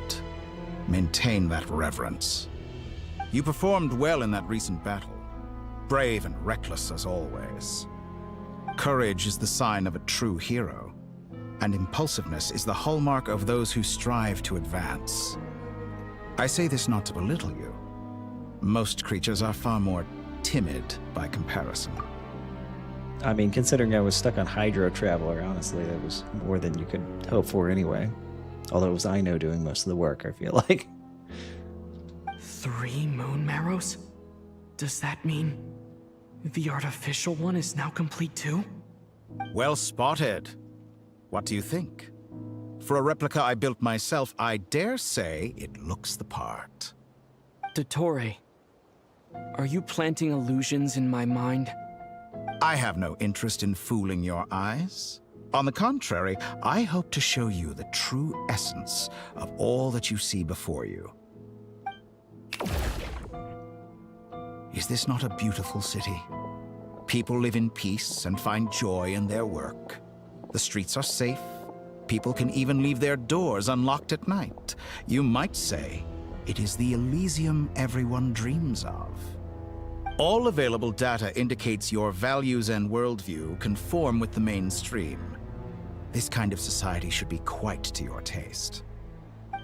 Maintain that reverence. You performed well in that recent battle. Brave and reckless as always. Courage is the sign of a true hero, and impulsiveness is the hallmark of those who strive to advance. I say this not to belittle you. Most creatures are far more timid by comparison. I mean, considering I was stuck on Hydro Traveler, honestly, that was more than you could hope for anyway. Although it was Ino doing most of the work, I feel like. 3 moon marrows? Does that mean the artificial one is now complete too? Well spotted. What do you think? For a replica I built myself, I dare say it looks the part. Dottore, are you planting illusions in my mind? I have no interest in fooling your eyes. On the contrary, I hope to show you the true essence of all that you see before you. Is this not a beautiful city? People live in peace and find joy in their work. The streets are safe. People can even leave their doors unlocked at night. You might say it is the Elysium everyone dreams of. All available data indicates your values and worldview conform with the mainstream. This kind of society should be quite to your taste.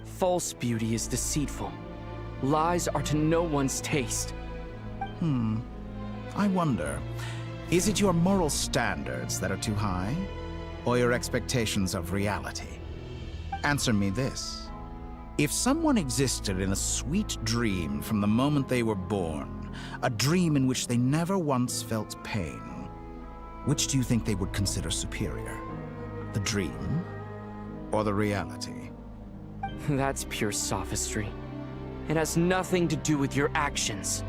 False beauty is deceitful. Lies are to no one's taste. I wonder, is it your moral standards that are too high? Or your expectations of reality? Answer me this. If someone existed in a sweet dream from the moment they were born, a dream in which they never once felt pain, which do you think they would consider superior? The dream or the reality? That's pure sophistry. It has nothing to do with your actions.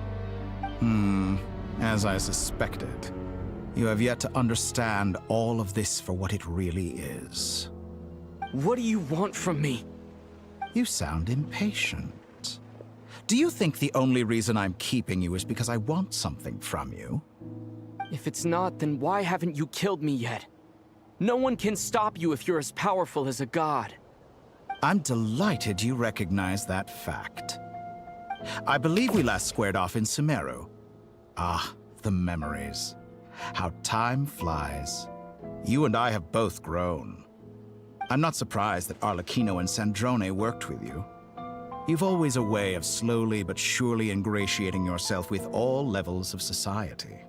As I suspected. You have yet to understand all of this for what it really is. What do you want from me? You sound impatient. Do you think the only reason I'm keeping you is because I want something from you? If it's not, then why haven't you killed me yet? No one can stop you if you're as powerful as a god. I'm delighted you recognize that fact. I believe we last squared off in Sumeru. Ah, the memories. How time flies. You and I have both grown. I'm not surprised that Arlecchino and Sandrone worked with you. You've always a way of slowly but surely ingratiating yourself with all levels of society.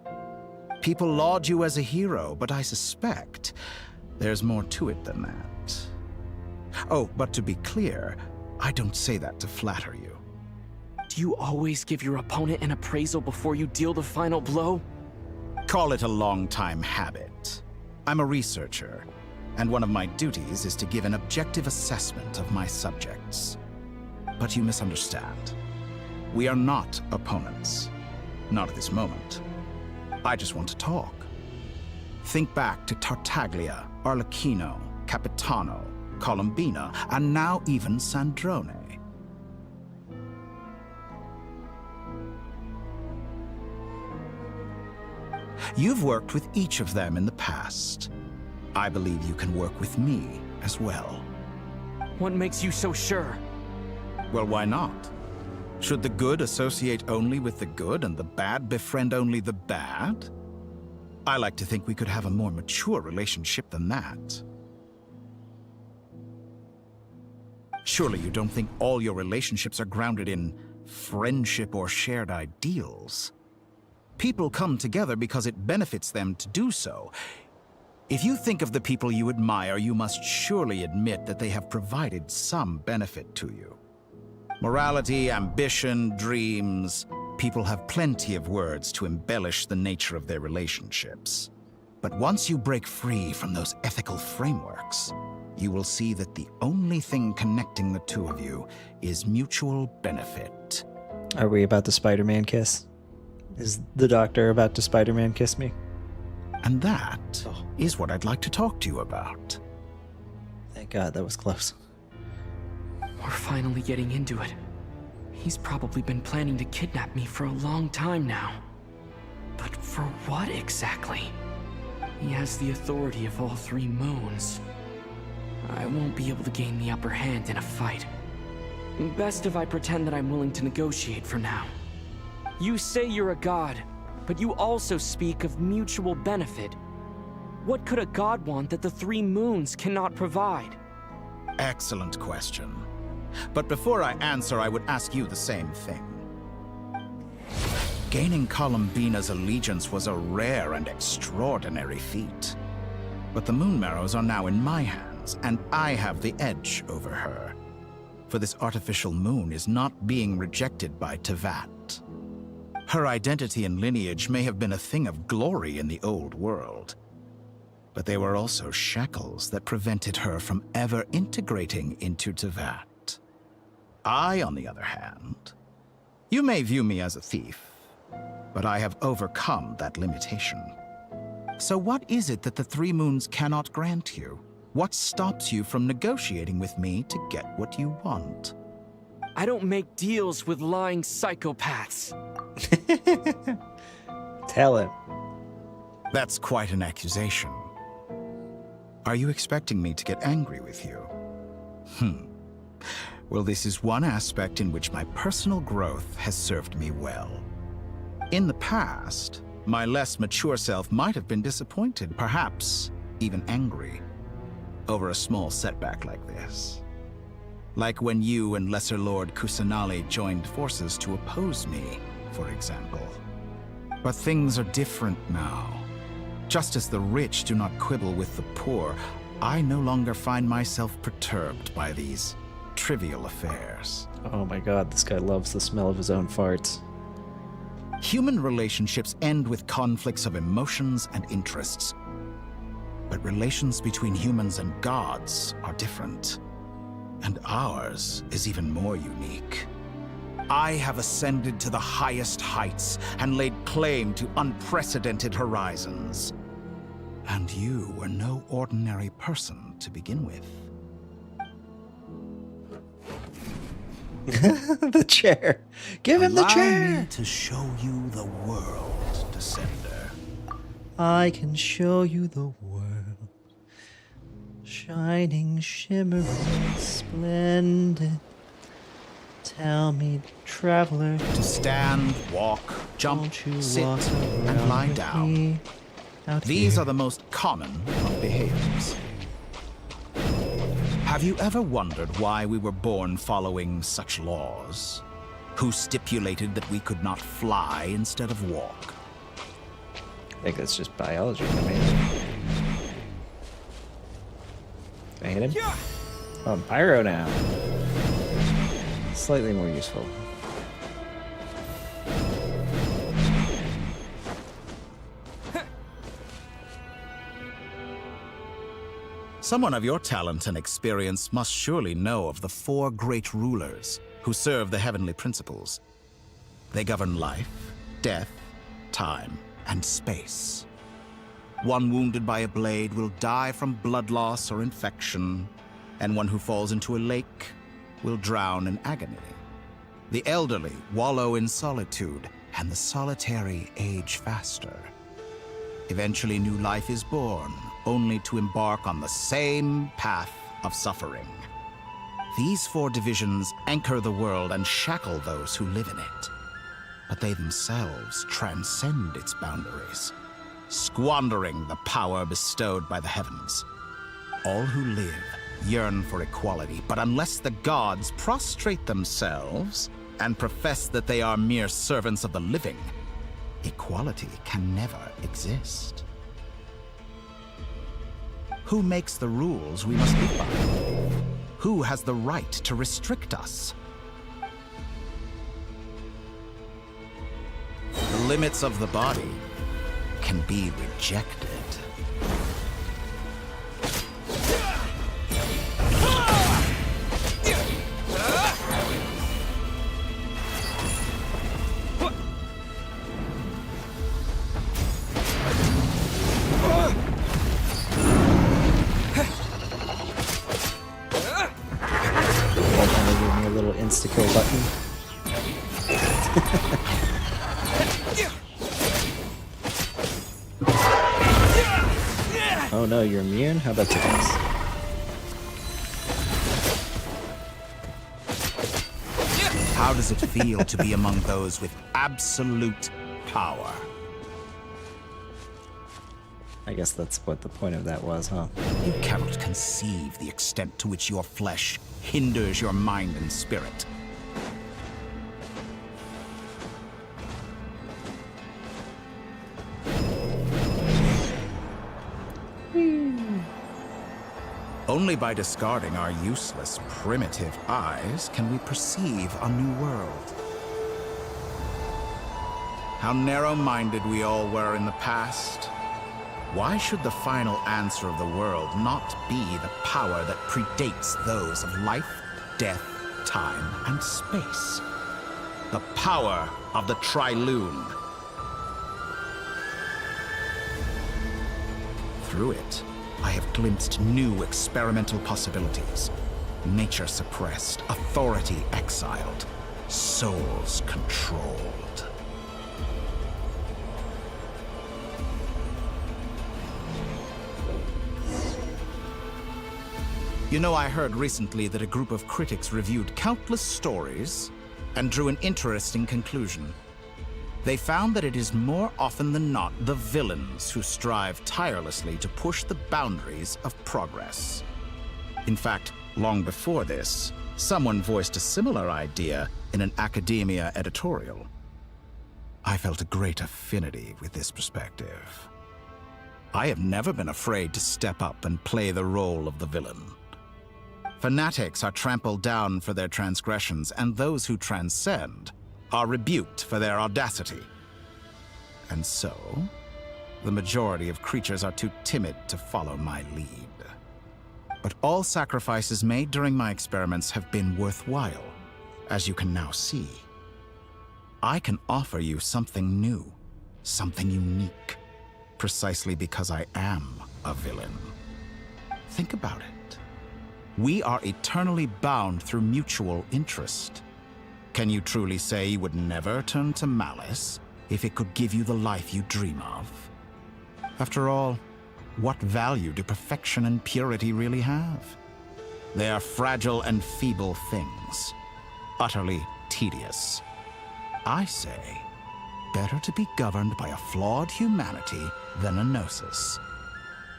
People laud you as a hero, but I suspect there's more to it than that. Oh, but to be clear, I don't say that to flatter you. Do you always give your opponent an appraisal before you deal the final blow? Call it a long-time habit. I'm a researcher, and one of my duties is to give an objective assessment of my subjects. But you misunderstand. We are not opponents. Not at this moment. I just want to talk. Think back to Tartaglia, Arlecchino, Capitano, Colombina, and now even Sandrone. You've worked with each of them in the past. I believe you can work with me as well. What makes you so sure? Well, why not? Should the good associate only with the good and the bad befriend only the bad? I like to think we could have a more mature relationship than that. Surely you don't think all your relationships are grounded in friendship or shared ideals. People come together because it benefits them to do so. If you think of the people you admire, you must surely admit that they have provided some benefit to you. Morality, ambition, dreams. People have plenty of words to embellish the nature of their relationships. But once you break free from those ethical frameworks, you will see that the only thing connecting the two of you is mutual benefit. Are we about to Spider-Man kiss? Is the doctor about to Spider-Man kiss me? And that is what I'd like to talk to you about. Thank God, that was close. We're finally getting into it. He's probably been planning to kidnap me for a long time now. But for what exactly? He has the authority of all three moons. I won't be able to gain the upper hand in a fight. Best if I pretend that I'm willing to negotiate for now. You say you're a god, but you also speak of mutual benefit. What could a god want that the three moons cannot provide? Excellent question. But before I answer, I would ask you the same thing. Gaining Colombina's allegiance was a rare and extraordinary feat. But the Moon Marrows are now in my hands, and I have the edge over her. For this artificial moon is not being rejected by Tevat. Her identity and lineage may have been a thing of glory in the old world, but they were also shackles that prevented her from ever integrating into Tevat. I, on the other hand, you may view me as a thief, but I have overcome that limitation. So what is it that the Three Moons cannot grant you? What stops you from negotiating with me to get what you want? I don't make deals with lying psychopaths. Tell him. That's quite an accusation. Are you expecting me to get angry with you? Well, this is one aspect in which my personal growth has served me well. In the past, my less mature self might have been disappointed, perhaps even angry, over a small setback like this. Like when you and Lesser Lord Kusanali joined forces to oppose me, for example. But things are different now. Just as the rich do not quibble with the poor, I no longer find myself perturbed by these trivial affairs. Oh my God, this guy loves the smell of his own farts. Human relationships end with conflicts of emotions and interests. But relations between humans and gods are different. And ours is even more unique. I have ascended to the highest heights and laid claim to unprecedented horizons. And you were no ordinary person to begin with. The chair. Give him the Allow chair. me to show you the world, Descender. I can show you the world. Shining, shimmering, splendid. Tell me, traveler. To stand, walk, jump, sit, and lie down. These are the most common of behaviors. Have you ever wondered why we were born following such laws? Who stipulated that we could not fly instead of walk? I think that's just biology for me. Can I hit him? Oh, I'm pyro now. Slightly more useful. Someone of your talent and experience must surely know of the 4 great rulers who serve the heavenly principles. They govern life, death, time, and space. One wounded by a blade will die from blood loss or infection, and one who falls into a lake will drown in agony. The elderly wallow in solitude, and the solitary age faster. Eventually, new life is born, only to embark on the same path of suffering. These 4 divisions anchor the world and shackle those who live in it. But they themselves transcend its boundaries, squandering the power bestowed by the heavens. All who live yearn for equality, but unless the gods prostrate themselves and profess that they are mere servants of the living, equality can never exist. Who makes the rules we must live by? Who has the right to restrict us? The limits of the body can be rejected. Insta-kill button. Oh no, you're immune? How about this? How does it feel to be among those with absolute power? I guess that's what the point of that was, huh? You cannot conceive the extent to which your flesh hinders your mind and spirit. Only by discarding our useless, primitive eyes can we perceive a new world. How narrow-minded we all were in the past. Why should the final answer of the world not be the power that predates those of life, death, time, and space? The power of the Trilune. Through it, I have glimpsed new experimental possibilities. Nature suppressed, authority exiled, souls controlled. You know, I heard recently that a group of critics reviewed countless stories and drew an interesting conclusion. They found that it is more often than not the villains who strive tirelessly to push the boundaries of progress. In fact, long before this, someone voiced a similar idea in an academia editorial. I felt a great affinity with this perspective. I have never been afraid to step up and play the role of the villain. Fanatics are trampled down for their transgressions, and those who transcend are rebuked for their audacity. And so, the majority of creatures are too timid to follow my lead. But all sacrifices made during my experiments have been worthwhile, as you can now see. I can offer you something new, something unique, precisely because I am a villain. Think about it. We are eternally bound through mutual interest. Can you truly say you would never turn to malice if it could give you the life you dream of? After all, what value do perfection and purity really have? They are fragile and feeble things, utterly tedious. I say, better to be governed by a flawed humanity than a gnosis.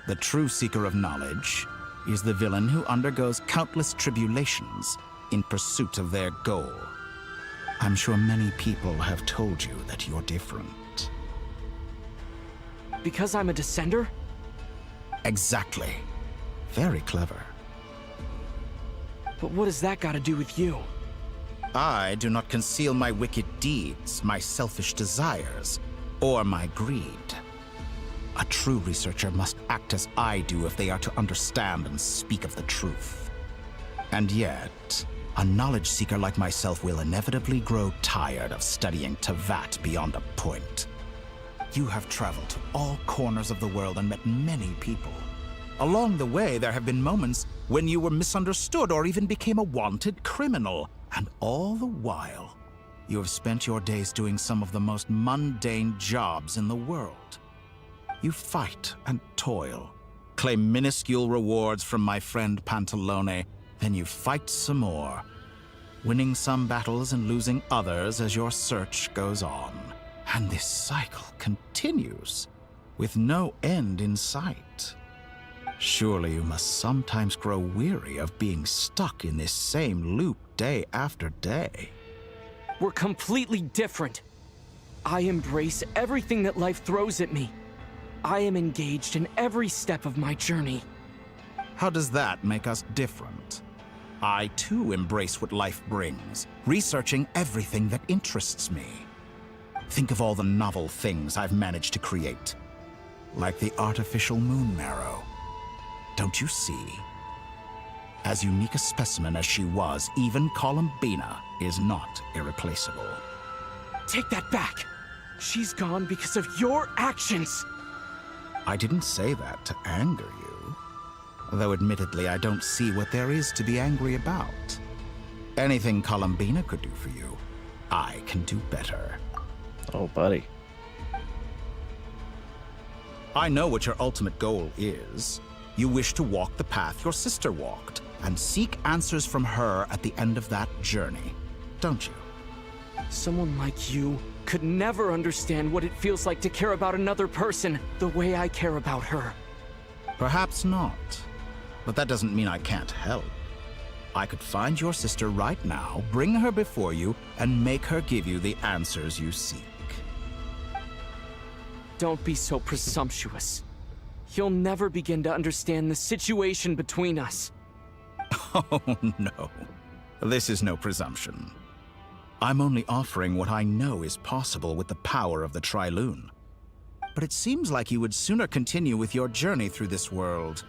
The true seeker of knowledge is the villain who undergoes countless tribulations in pursuit of their goal. I'm sure many people have told you that you're different. Because I'm a descender? Exactly. Very clever. But what does that got to do with you? I do not conceal my wicked deeds, my selfish desires, or my greed. A true researcher must act as I do if they are to understand and speak of the truth. And yet, a knowledge seeker like myself will inevitably grow tired of studying Tevat beyond a point. You have traveled to all corners of the world and met many people. Along the way, there have been moments when you were misunderstood or even became a wanted criminal. And all the while, you have spent your days doing some of the most mundane jobs in the world. You fight and toil, claim minuscule rewards from my friend Pantalone, then you fight some more, winning some battles and losing others as your search goes on. And this cycle continues, with no end in sight. Surely you must sometimes grow weary of being stuck in this same loop day after day. We're completely different. I embrace everything that life throws at me. I am engaged in every step of my journey. How does that make us different? I too embrace what life brings, researching everything that interests me. Think of all the novel things I've managed to create, like the artificial moon marrow. Don't you see? As unique a specimen as she was, even Columbina is not irreplaceable. Take that back! She's gone because of your actions! I didn't say that to anger you. Though admittedly, I don't see what there is to be angry about. Anything Columbina could do for you, I can do better. Oh, buddy. I know what your ultimate goal is. You wish to walk the path your sister walked, and seek answers from her at the end of that journey, don't you? Someone like you could never understand what it feels like to care about another person the way I care about her. Perhaps not, but that doesn't mean I can't help. I could find your sister right now, bring her before you, and make her give you the answers you seek. Don't be so presumptuous. You'll never begin to understand the situation between us. Oh, no. This is no presumption. I'm only offering what I know is possible with the power of the Trilune. But it seems like you would sooner continue with your journey through this world.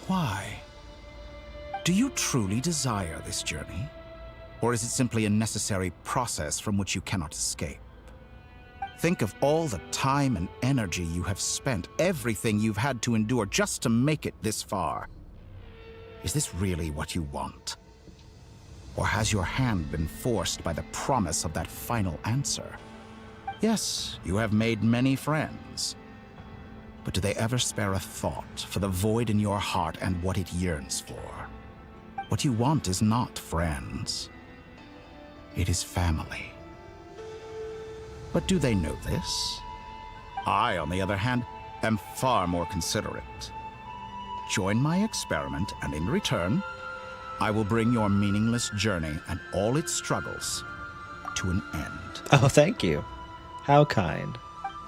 Why? Do you truly desire this journey? Or is it simply a necessary process from which you cannot escape? Think of all the time and energy you have spent, everything you've had to endure just to make it this far. Is this really what you want? Or has your hand been forced by the promise of that final answer? Yes, you have made many friends. But do they ever spare a thought for the void in your heart and what it yearns for? What you want is not friends. It is family. But do they know this? I, on the other hand, am far more considerate. Join my experiment, and in return, I will bring your meaningless journey and all its struggles to an end. Oh, thank you. How kind.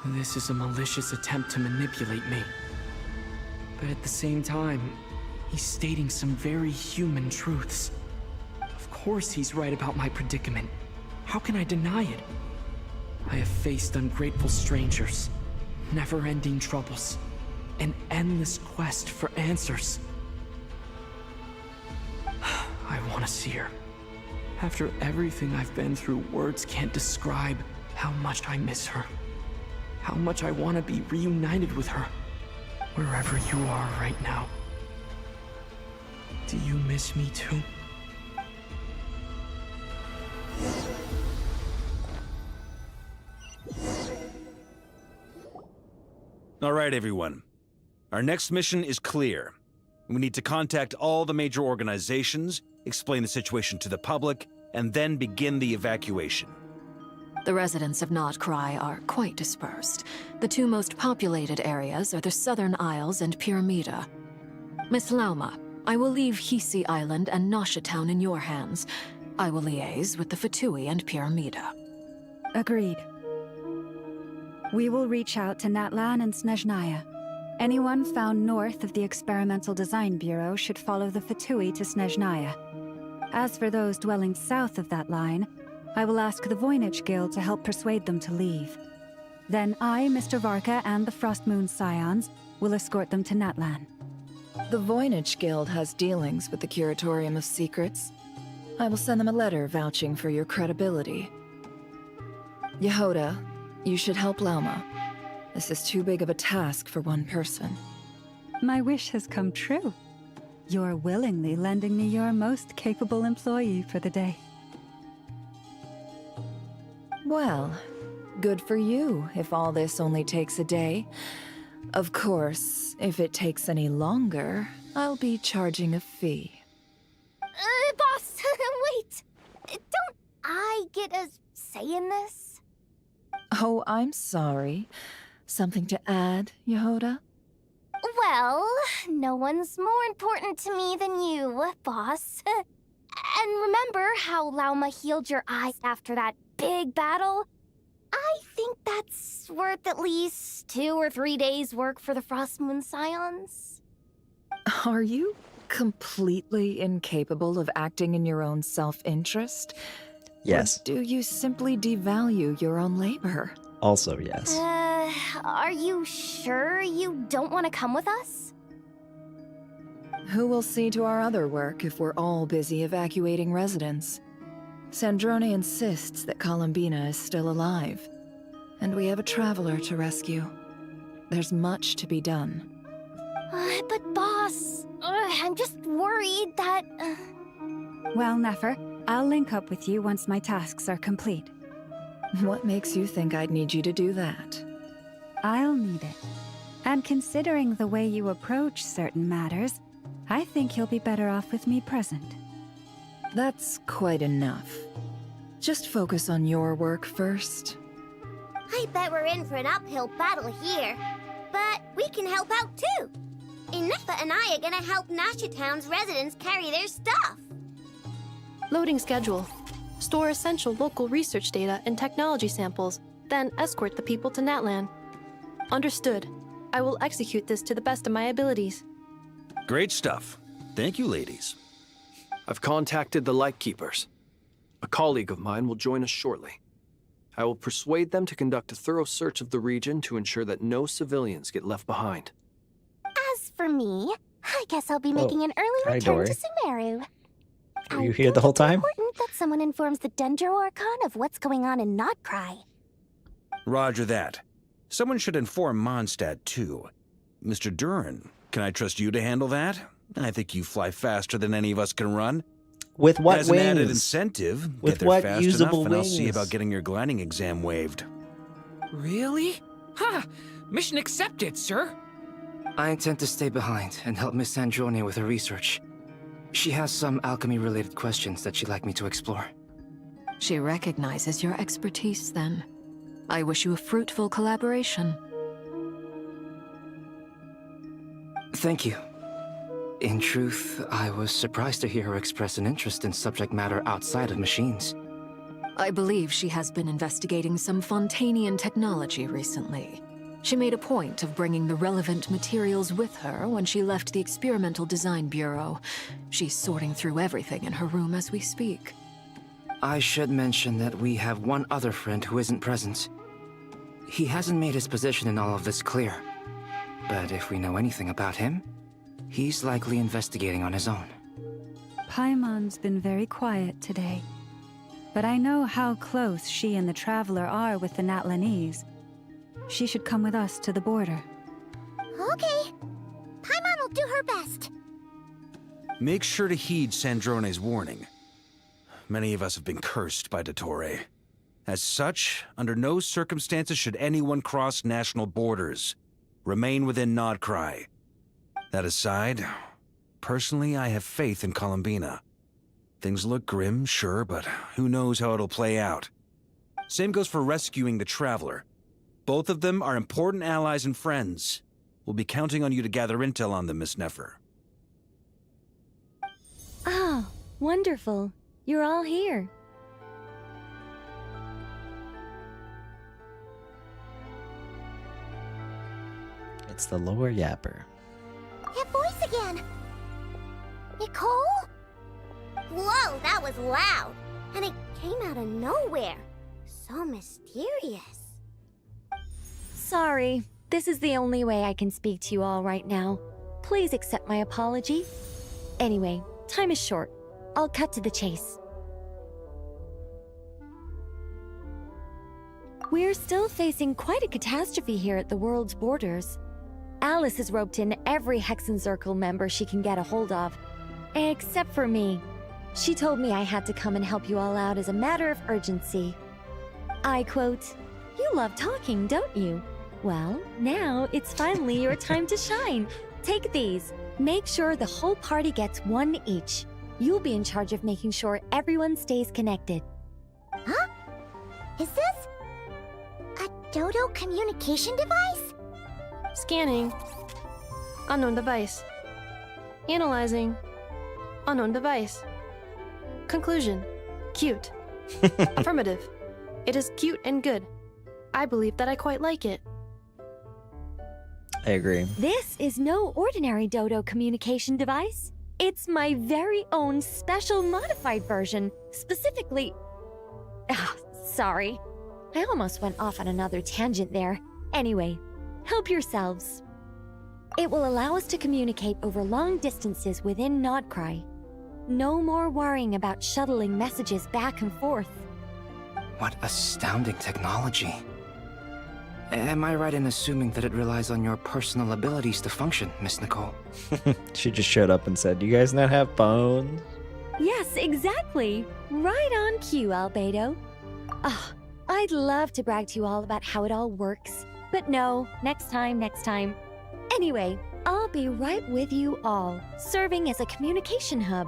This is a malicious attempt to manipulate me. But at the same time, he's stating some very human truths. Of course he's right about my predicament. How can I deny it? I have faced ungrateful strangers, never-ending troubles, an endless quest for answers. I want to see her. After everything I've been through, words can't describe how much I miss her. How much I want to be reunited with her, wherever you are right now. Do you miss me too? All right, everyone. Our next mission is clear. We need to contact all the major organizations, explain the situation to the public, and then begin the evacuation. The residents of Nod Krai are quite dispersed. The two most populated areas are the Southern Isles and Pyramida. Miss Lauma, I will leave Hisi Island and Nasha Town in your hands. I will liaise with the Fatui and Pyramida. Agreed. We will reach out to Natlan and Snezhnaya. Anyone found north of the Experimental Design Bureau should follow the Fatui to Snezhnaya. As for those dwelling south of that line, I will ask the Voynich Guild to help persuade them to leave. Then I, Mr. Varka, and the Frostmoon Scions will escort them to Natlan. The Voynich Guild has dealings with the Curatorium of Secrets. I will send them a letter vouching for your credibility. Yehoda, you should help Lauma. This is too big of a task for one person. My wish has come true. You're willingly lending me your most capable employee for the day. Well, good for you if all this only takes a day. Of course, if it takes any longer, I'll be charging a fee. Boss, wait! Don't I get a say in this? Oh, I'm sorry. Something to add, Yehoda? Well, no one's more important to me than you, boss. And remember how Lauma healed your eyes after that big battle? I think that's worth at least 2 or 3 days' work for the Frostmoon Scions. Are you completely incapable of acting in your own self-interest? Yes. Or do you simply devalue your own labor? Also, yes. Are you sure you don't want to come with us? Who will see to our other work if we're all busy evacuating residents? Sandrone insists that Columbina is still alive, and we have a traveler to rescue. There's much to be done. But boss, I'm just worried that... Well, Nefer, I'll link up with you once my tasks are complete. What makes you think I'd need you to do that? I'll need it. And considering the way you approach certain matters, I think you'll be better off with me present. That's quite enough. Just focus on your work first. I bet we're in for an uphill battle here. But we can help out too. Inefa and I are gonna help Nasha Town's residents carry their stuff. Loading schedule. Store essential local research data and technology samples, then escort the people to Natlan. Understood. I will execute this to the best of my abilities. Great stuff. Thank you, ladies. I've contacted the Lightkeepers. A colleague of mine will join us shortly. I will persuade them to conduct a thorough search of the region to ensure that no civilians get left behind. As for me, I guess I'll be making an early Hi, return Dory. to Sumeru. Were you here the whole time? Important that someone informs the Dendro Archon of what's going on in Nod Krai. Roger that. Someone should inform Mondstadt, too. Mr. Duran, can I trust you to handle that? I think you fly faster than any of us can run. With what As wings? an added incentive, With get there what fast usable enough and I'll see wings? about getting your gliding exam waived. Really? Ha! Mission accepted, sir. I intend to stay behind and help Miss Sandrone with her research. She has some alchemy-related questions that she'd like me to explore. She recognizes your expertise, then. I wish you a fruitful collaboration. Thank you. In truth, I was surprised to hear her express an interest in subject matter outside of machines. I believe she has been investigating some Fontanian technology recently. She made a point of bringing the relevant materials with her when she left the Experimental Design Bureau. She's sorting through everything in her room as we speak. I should mention that we have one other friend who isn't present. He hasn't made his position in all of this clear. But if we know anything about him, he's likely investigating on his own. Paimon's been very quiet today. But I know how close she and the Traveler are with the Natlanese. She should come with us to the border. Okay. Paimon will do her best. Make sure to heed Sandrone's warning. Many of us have been cursed by Dottore. As such, under no circumstances should anyone cross national borders. Remain within Nod Krai. That aside, personally, I have faith in Columbina. Things look grim, sure, but who knows how it'll play out. Same goes for rescuing the Traveler. Both of them are important allies and friends. We'll be counting on you to gather intel on them, Miss Nefer. Oh, wonderful. You're all here. It's the lower yapper. That voice again! Nicole? Whoa, that was loud! And it came out of nowhere. So mysterious. Sorry, this is the only way I can speak to you all right now. Please accept my apology. Anyway, time is short. I'll cut to the chase. We're still facing quite a catastrophe here at the world's borders. Alice has roped in every Hexenzirkel member she can get a hold of. Except for me. She told me I had to come and help you all out as a matter of urgency. I quote, "You love talking, don't you? Well, now it's finally your time to shine. Take these. Make sure the whole party gets one each. You'll be in charge of making sure everyone stays connected." Huh? Is this a Dodo communication device? Scanning. Unknown device. Analyzing. Unknown device. Conclusion. Cute. Affirmative. It is cute and good. I believe that I quite like it. I agree. This is no ordinary Dodo communication device. It's my very own special modified version, specifically... sorry. I almost went off on another tangent there. Anyway, help yourselves. It will allow us to communicate over long distances within Nod Krai. No more worrying about shuttling messages back and forth. What astounding technology. Am I right in assuming that it relies on your personal abilities to function, Miss Nicole? She just showed up and said, "Do you guys not have phones?" Yes, exactly. Right on cue, Albedo. Ah, I'd love to brag to you all about how it all works. But no, next time. Anyway, I'll be right with you all, serving as a communication hub.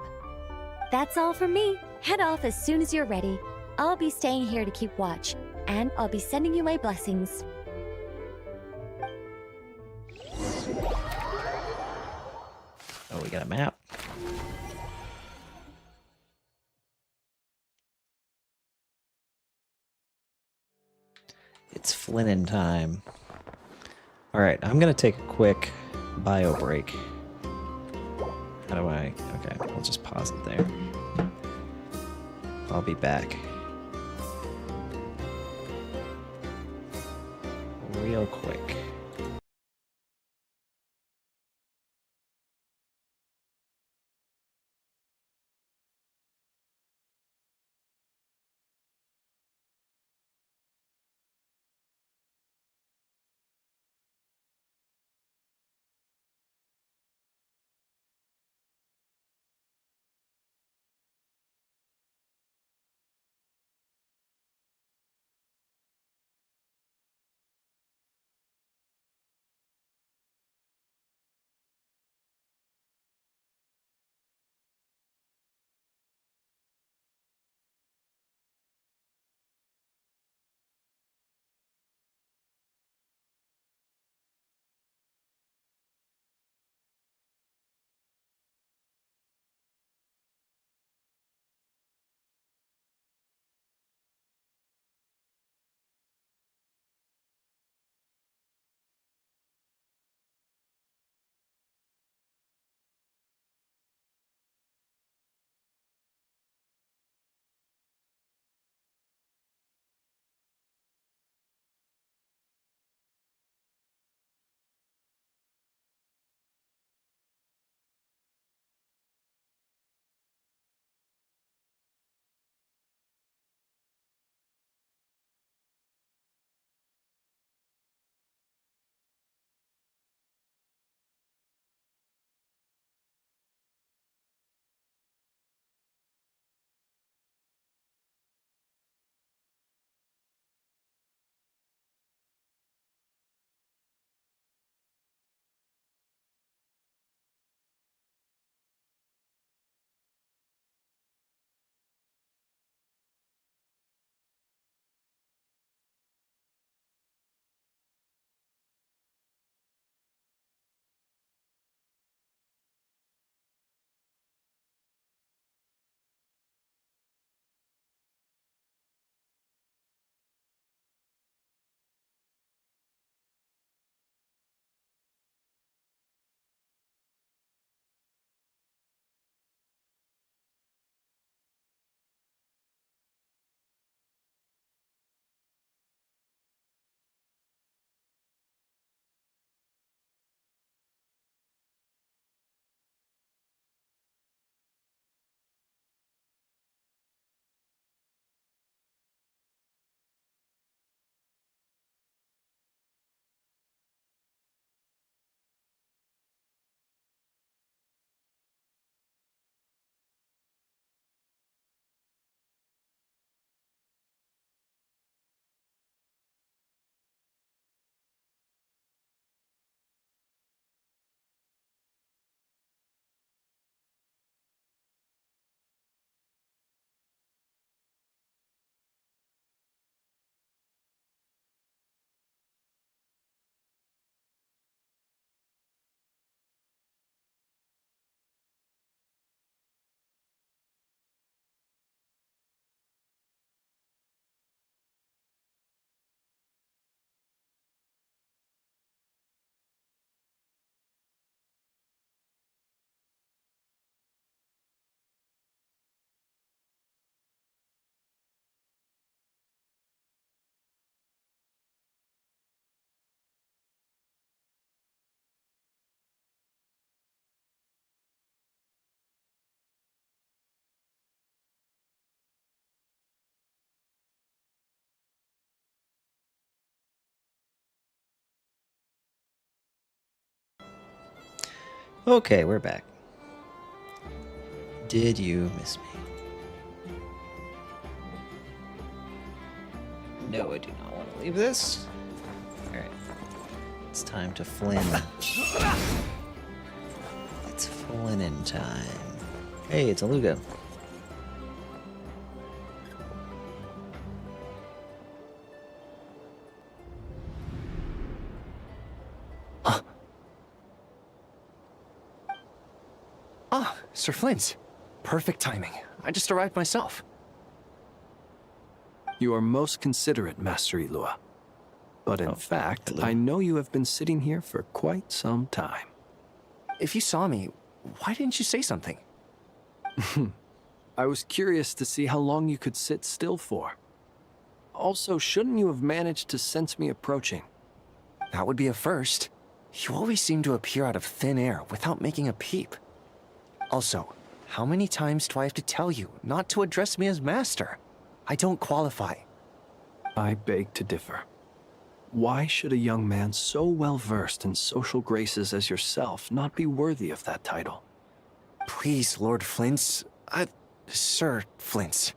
That's all from me. Head off as soon as you're ready. I'll be staying here to keep watch, and I'll be sending you my blessings. Oh, we got a map. It's Flynn time. Alright, I'm gonna take a quick bio break. How do I... Okay, we'll just pause it there. I'll be back. Real quick. Okay, we're back. Did you miss me? No, I do not want to leave this. Alright. It's time to Flynn. It's Flynnin' time. Hey, it's a Lugo. Ah, Sir Flint. Perfect timing. I just arrived myself. You are most considerate, Master Ilua. But in fact, hello. I know you have been sitting here for quite some time. If you saw me, why didn't you say something? I was curious to see how long you could sit still for. Also, shouldn't you have managed to sense me approaching? That would be a first. You always seem to appear out of thin air without making a peep. Also, how many times do I have to tell you not to address me as master? I don't qualify. I beg to differ. Why should a young man so well versed in social graces as yourself not be worthy of that title? Please, Lord Flint's... Sir Flint's.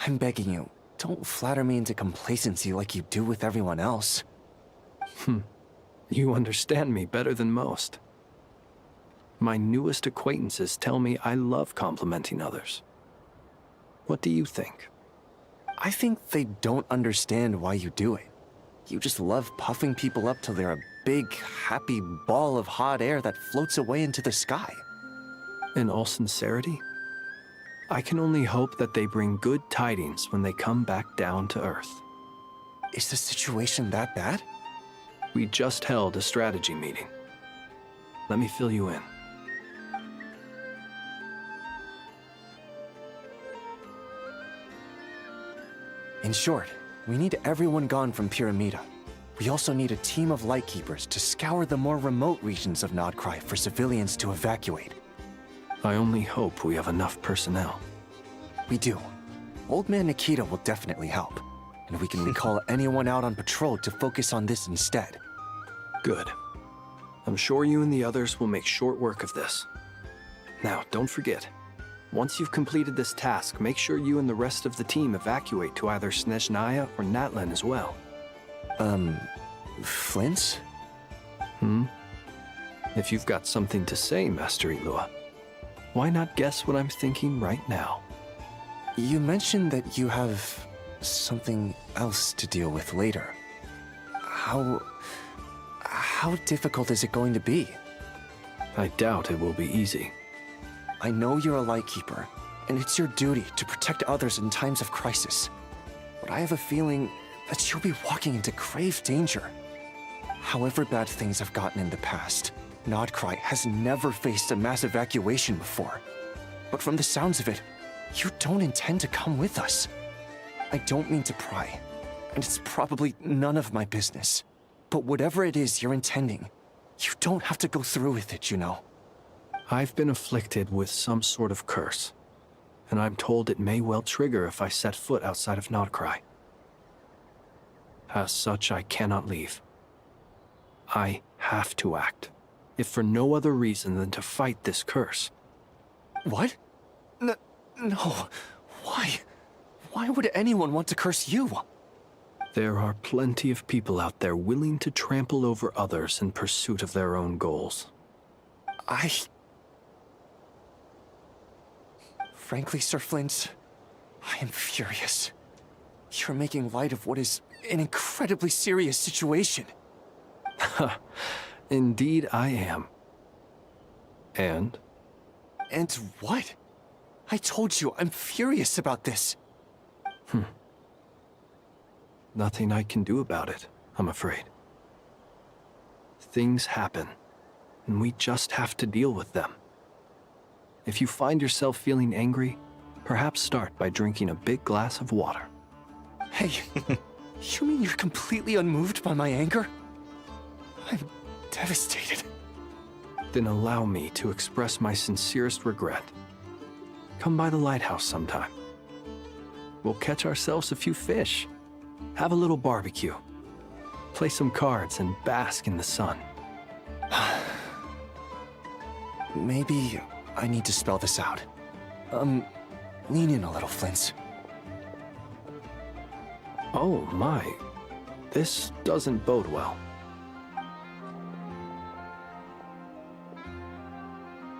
I'm begging you, don't flatter me into complacency like you do with everyone else. You understand me better than most. My newest acquaintances tell me I love complimenting others. What do you think? I think they don't understand why you do it. You just love puffing people up till they're a big, happy ball of hot air that floats away into the sky. In all sincerity, I can only hope that they bring good tidings when they come back down to Earth. Is the situation that bad? We just held a strategy meeting. Let me fill you in. In short, we need everyone gone from Pyramida. We also need a team of Lightkeepers to scour the more remote regions of Nod Krai for civilians to evacuate. I only hope we have enough personnel. We do. Old Man Nikita will definitely help, and we can recall anyone out on patrol to focus on this instead. Good. I'm sure you and the others will make short work of this. Now, don't forget, once you've completed this task, make sure you and the rest of the team evacuate to either Snezhnaya or Natlan as well. Flint's? If you've got something to say, Master Ilua, why not guess what I'm thinking right now? You mentioned that you have something else to deal with later. How difficult is it going to be? I doubt it will be easy. I know you're a Lightkeeper, and it's your duty to protect others in times of crisis. But I have a feeling that you'll be walking into grave danger. However bad things have gotten in the past, Nod Krai has never faced a mass evacuation before. But from the sounds of it, you don't intend to come with us. I don't mean to pry, and it's probably none of my business. But whatever it is you're intending, you don't have to go through with it, you know. I've been afflicted with some sort of curse, and I'm told it may well trigger if I set foot outside of Nod Krai. As such, I cannot leave. I have to act, if for no other reason than to fight this curse. What? No. Why? Why would anyone want to curse you? There are plenty of people out there willing to trample over others in pursuit of their own goals. Frankly, Sir Flint, I am furious. You're making light of what is an incredibly serious situation. Indeed I am. And? And what? I told you, I'm furious about this. Nothing I can do about it, I'm afraid. Things happen, and we just have to deal with them. If you find yourself feeling angry, perhaps start by drinking a big glass of water. Hey, you mean you're completely unmoved by my anger? I'm devastated. Then allow me to express my sincerest regret. Come by the lighthouse sometime. We'll catch ourselves a few fish, have a little barbecue, play some cards, and bask in the sun. maybe I need to spell this out. Lean in a little, Flint's. Oh my. This doesn't bode well.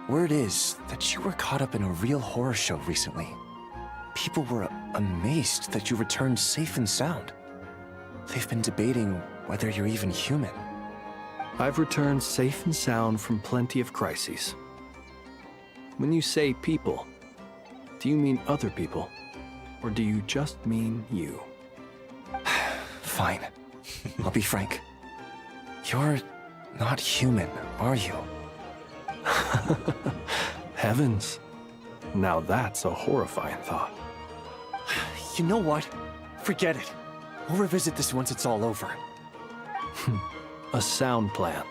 Word is that you were caught up in a real horror show recently. People were amazed that you returned safe and sound. They've been debating whether you're even human. I've returned safe and sound from plenty of crises. When you say people, do you mean other people? Or do you just mean you? Fine. I'll be frank. You're not human, are you? Heavens. Now that's a horrifying thought. You know what? Forget it. We'll revisit this once it's all over. A sound plan.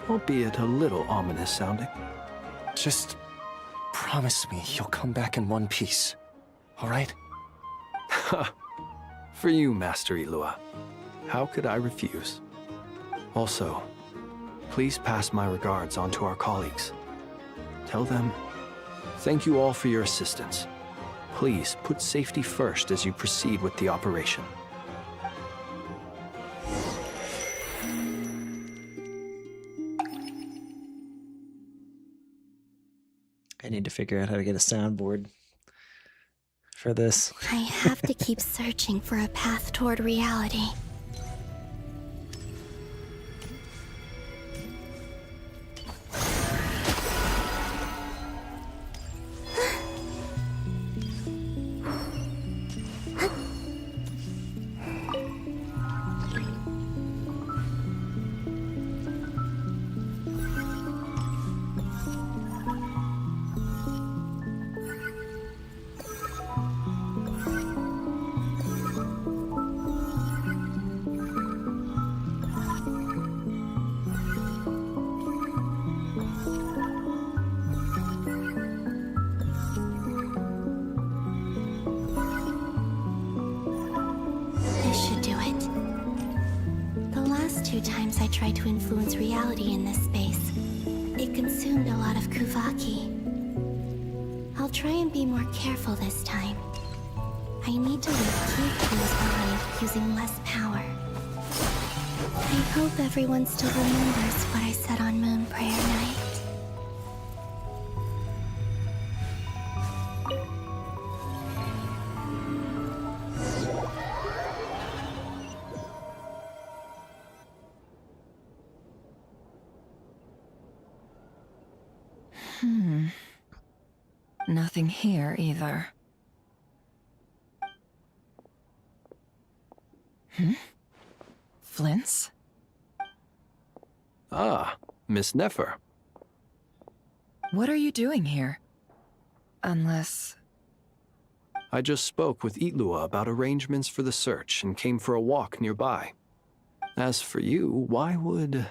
Albeit a little ominous sounding. Just promise me you'll come back in one piece. All right? For you, Master Ilua. How could I refuse? Also, please pass my regards on to our colleagues. Tell them, thank you all for your assistance. Please put safety first as you proceed with the operation. I need to figure out how to get a soundboard for this. I have to keep searching for a path toward reality. Tried to influence reality in this space. It consumed a lot of Kuvaki. I'll try and be more careful this time. I need to leave key clues behind using less power. I hope everyone still remembers what I said on Moon Prayer Night. Nothing here either. Flint's? Ah, Miss Nefer. What are you doing here? Unless... I just spoke with Ilua about arrangements for the search and came for a walk nearby. As for you, why would...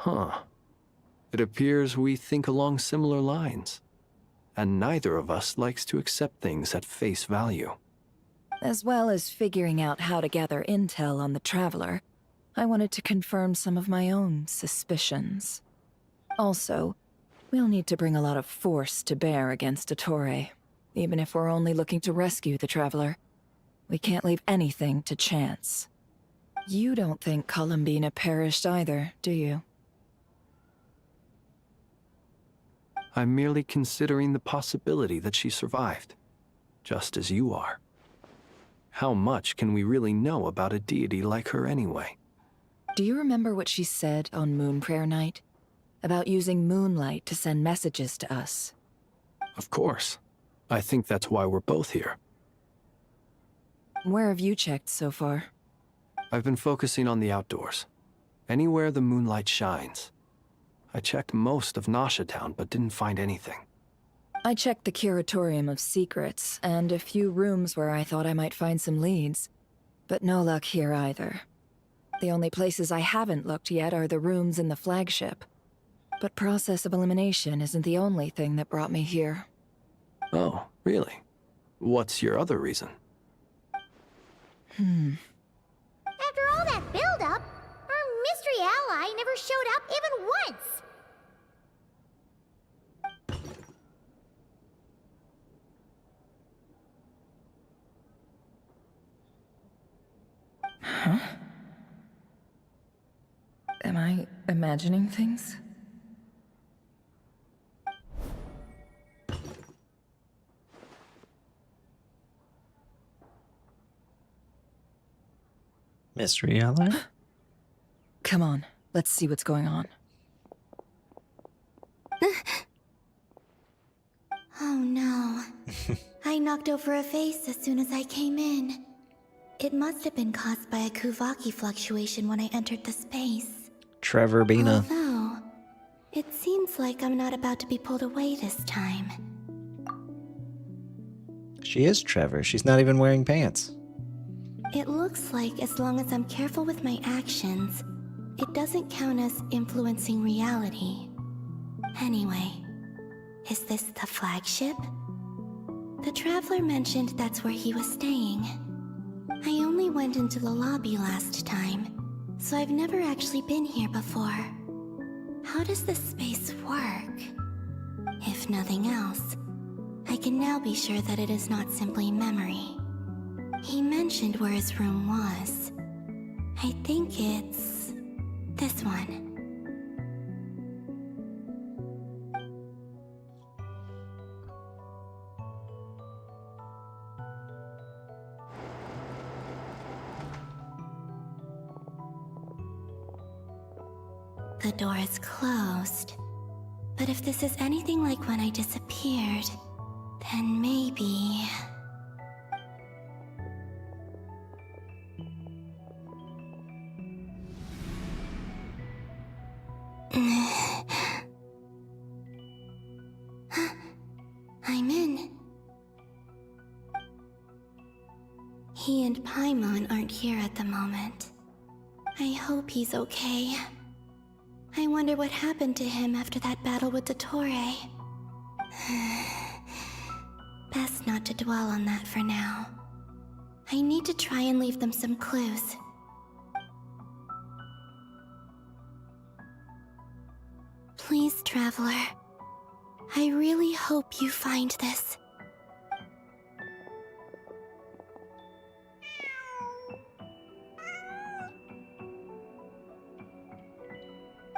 It appears we think along similar lines. And neither of us likes to accept things at face value. As well as figuring out how to gather intel on the Traveler, I wanted to confirm some of my own suspicions. Also, we'll need to bring a lot of force to bear against Ettore, even if we're only looking to rescue the Traveler. We can't leave anything to chance. You don't think Columbina perished either, do you? I'm merely considering the possibility that she survived, just as you are. How much can we really know about a deity like her anyway? Do you remember what she said on Moon Prayer Night? About using moonlight to send messages to us? Of course. I think that's why we're both here. Where have you checked so far? I've been focusing on the outdoors. Anywhere the moonlight shines. I checked most of Nasha Town, but didn't find anything. I checked the Curatorium of Secrets, and a few rooms where I thought I might find some leads. But no luck here either. The only places I haven't looked yet are the rooms in the flagship. But process of elimination isn't the only thing that brought me here. Oh, really? What's your other reason? After all that build-up, our mystery ally never showed up even once. Huh? Am I imagining things? Mystery ally? Come on, let's see what's going on. Oh no. I knocked over a vase as soon as I came in. It must have been caused by a Kuvaki fluctuation when I entered the space. Trevor Bina. Although, it seems like I'm not about to be pulled away this time. She is Trevor. She's not even wearing pants. It looks like as long as I'm careful with my actions, it doesn't count as influencing reality. Anyway, is this the flagship? The Traveler mentioned that's where he was staying. I only went into the lobby last time, so I've never actually been here before. How does this space work? If nothing else, I can now be sure that it is not simply memory. He mentioned where his room was. I think it's this one. The door is closed. But if this is anything like when I disappeared, then maybe... I'm in. He and Paimon aren't here at the moment. I hope he's okay. I wonder what happened to him after that battle with Dottore. Best not to dwell on that for now. I need to try and leave them some clues. Please, Traveler. I really hope you find this.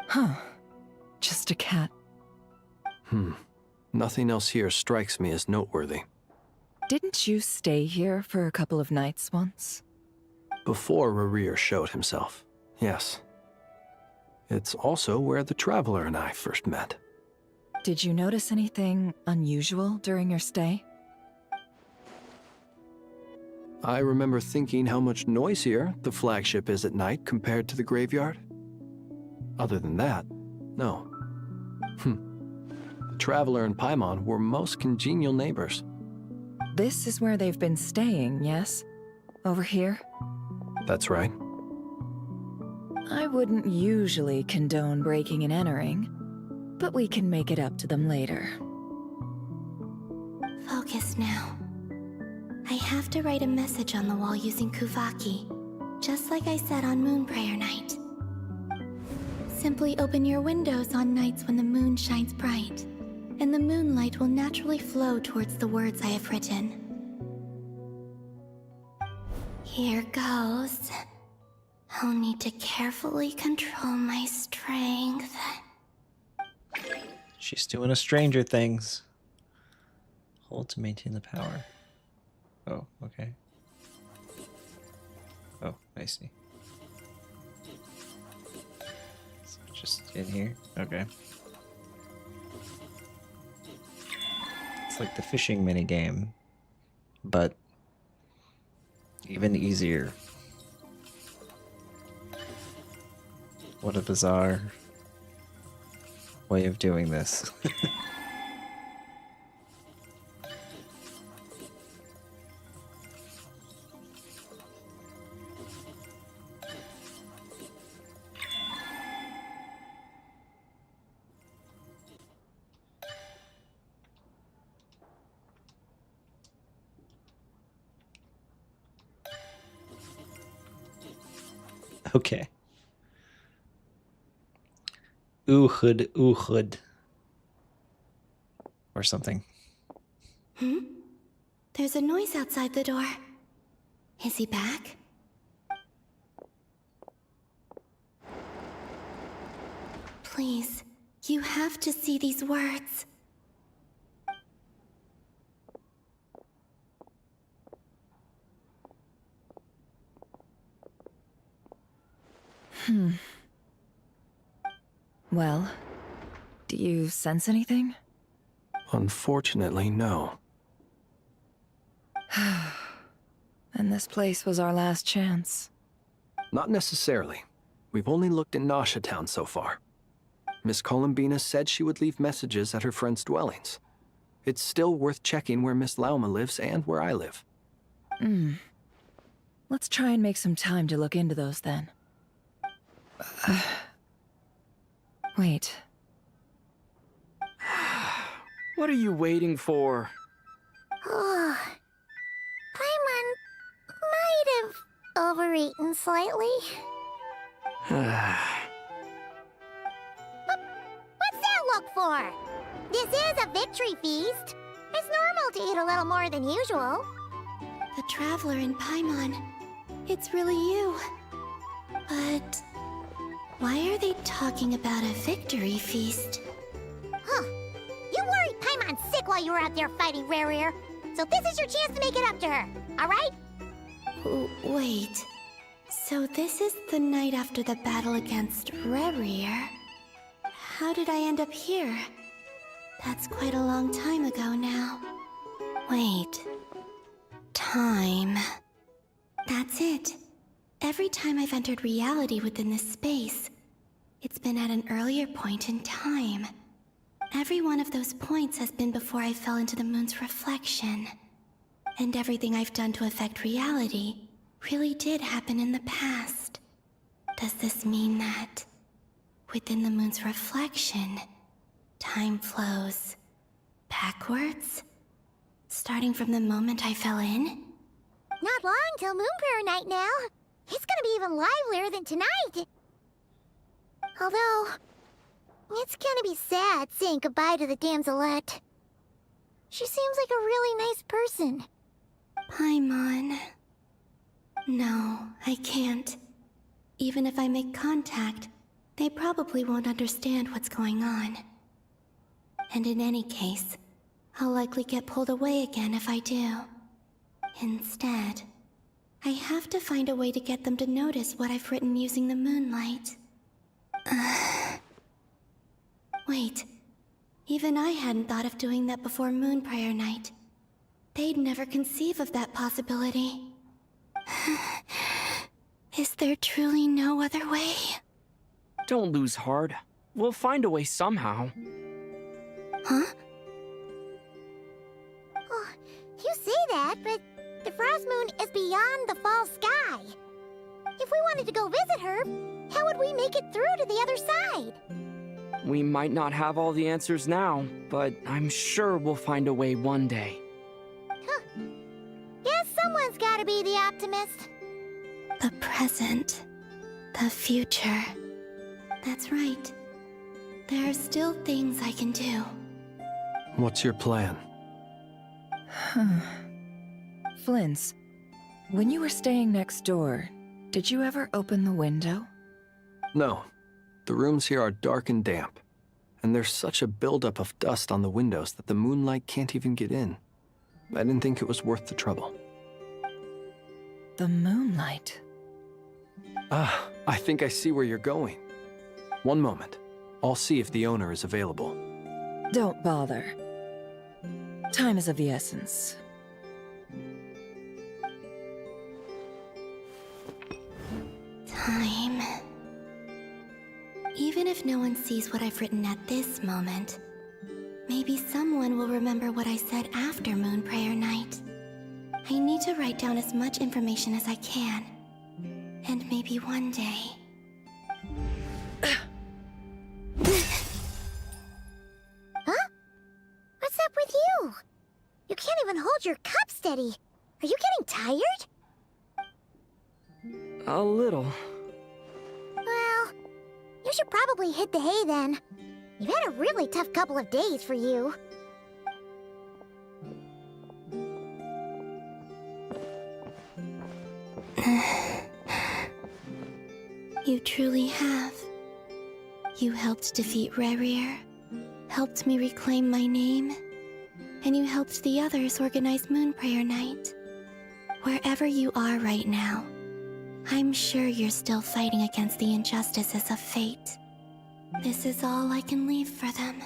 Huh. Just a cat. Nothing else here strikes me as noteworthy. Didn't you stay here for a couple of nights once? Before Rerir showed himself, yes. It's also where the Traveler and I first met. Did you notice anything unusual during your stay? I remember thinking how much noisier the flagship is at night compared to the graveyard. Other than that, no. The Traveler and Paimon were most congenial neighbors. This is where they've been staying, yes? Over here? That's right. I wouldn't usually condone breaking and entering, but we can make it up to them later. Focus now. I have to write a message on the wall using Kuvaki, just like I said on Moon Prayer Night. Simply open your windows on nights when the moon shines bright, and the moonlight will naturally flow towards the words I have written. Here goes. I'll need to carefully control my strength. She's doing a Stranger Things. Hold to maintain the power. Oh, okay. Oh, I see. So just in here? Okay. It's like the fishing minigame, but even easier. What a bizarre way of doing this. Okay. Uhud. Or something. There's a noise outside the door. Is he back? Please, you have to see these words. Well, do you sense anything? Unfortunately, no. And this place was our last chance. Not necessarily. We've only looked in Nasha Town so far. Miss Columbina said she would leave messages at her friends' dwellings. It's still worth checking where Miss Lauma lives and where I live. Let's try and make some time to look into those then. Wait. What are you waiting for? Oh, Paimon might have overeaten slightly. What's that look for? This is a victory feast. It's normal to eat a little more than usual. The Traveler in Paimon. It's really you. But why are they talking about a victory feast? Huh. You worried Paimon sick while you were out there fighting Rerir. So this is your chance to make it up to her, alright? Wait. So this is the night after the battle against Rerir. How did I end up here? That's quite a long time ago now. Wait. Time. That's it. Every time I've entered reality within this space, it's been at an earlier point in time. Every one of those points has been before I fell into the moon's reflection. And everything I've done to affect reality really did happen in the past. Does this mean that within the moon's reflection, time flows backwards? Starting from the moment I fell in? Not long till Moon Prayer Night now. It's gonna be even livelier than tonight. Although, it's gonna be sad saying goodbye to the damselette. She seems like a really nice person. Paimon. No, I can't. Even if I make contact, they probably won't understand what's going on. And in any case, I'll likely get pulled away again if I do. Instead, I have to find a way to get them to notice what I've written using the moonlight. Wait, even I hadn't thought of doing that before Moon Prayer Night. They'd never conceive of that possibility. Is there truly no other way? Don't lose heart. We'll find a way somehow. Huh? Oh, you say that, but the Frost Moon is beyond the fall sky. If we wanted to go visit her, how would we make it through to the other side? We might not have all the answers now, but I'm sure we'll find a way one day. Huh. Guess someone's gotta be the optimist. The present. The future. That's right. There are still things I can do. What's your plan? Flint's, when you were staying next door, did you ever open the window? No. The rooms here are dark and damp, and there's such a buildup of dust on the windows that the moonlight can't even get in. I didn't think it was worth the trouble. The moonlight? Ah, I think I see where you're going. One moment. I'll see if the owner is available. Don't bother. Time is of the essence. Time. Even if no one sees what I've written at this moment, maybe someone will remember what I said after Moon Prayer Night. I need to write down as much information as I can. And maybe one day... Huh? What's up with you? You can't even hold your cup steady. Are you getting tired? A little. Well, you should probably hit the hay then. You've had a really tough couple of days for you. You truly have. You helped defeat Rerir, helped me reclaim my name, and you helped the others organize Moon Prayer Night. Wherever you are right now, I'm sure you're still fighting against the injustices of fate. This is all I can leave for them.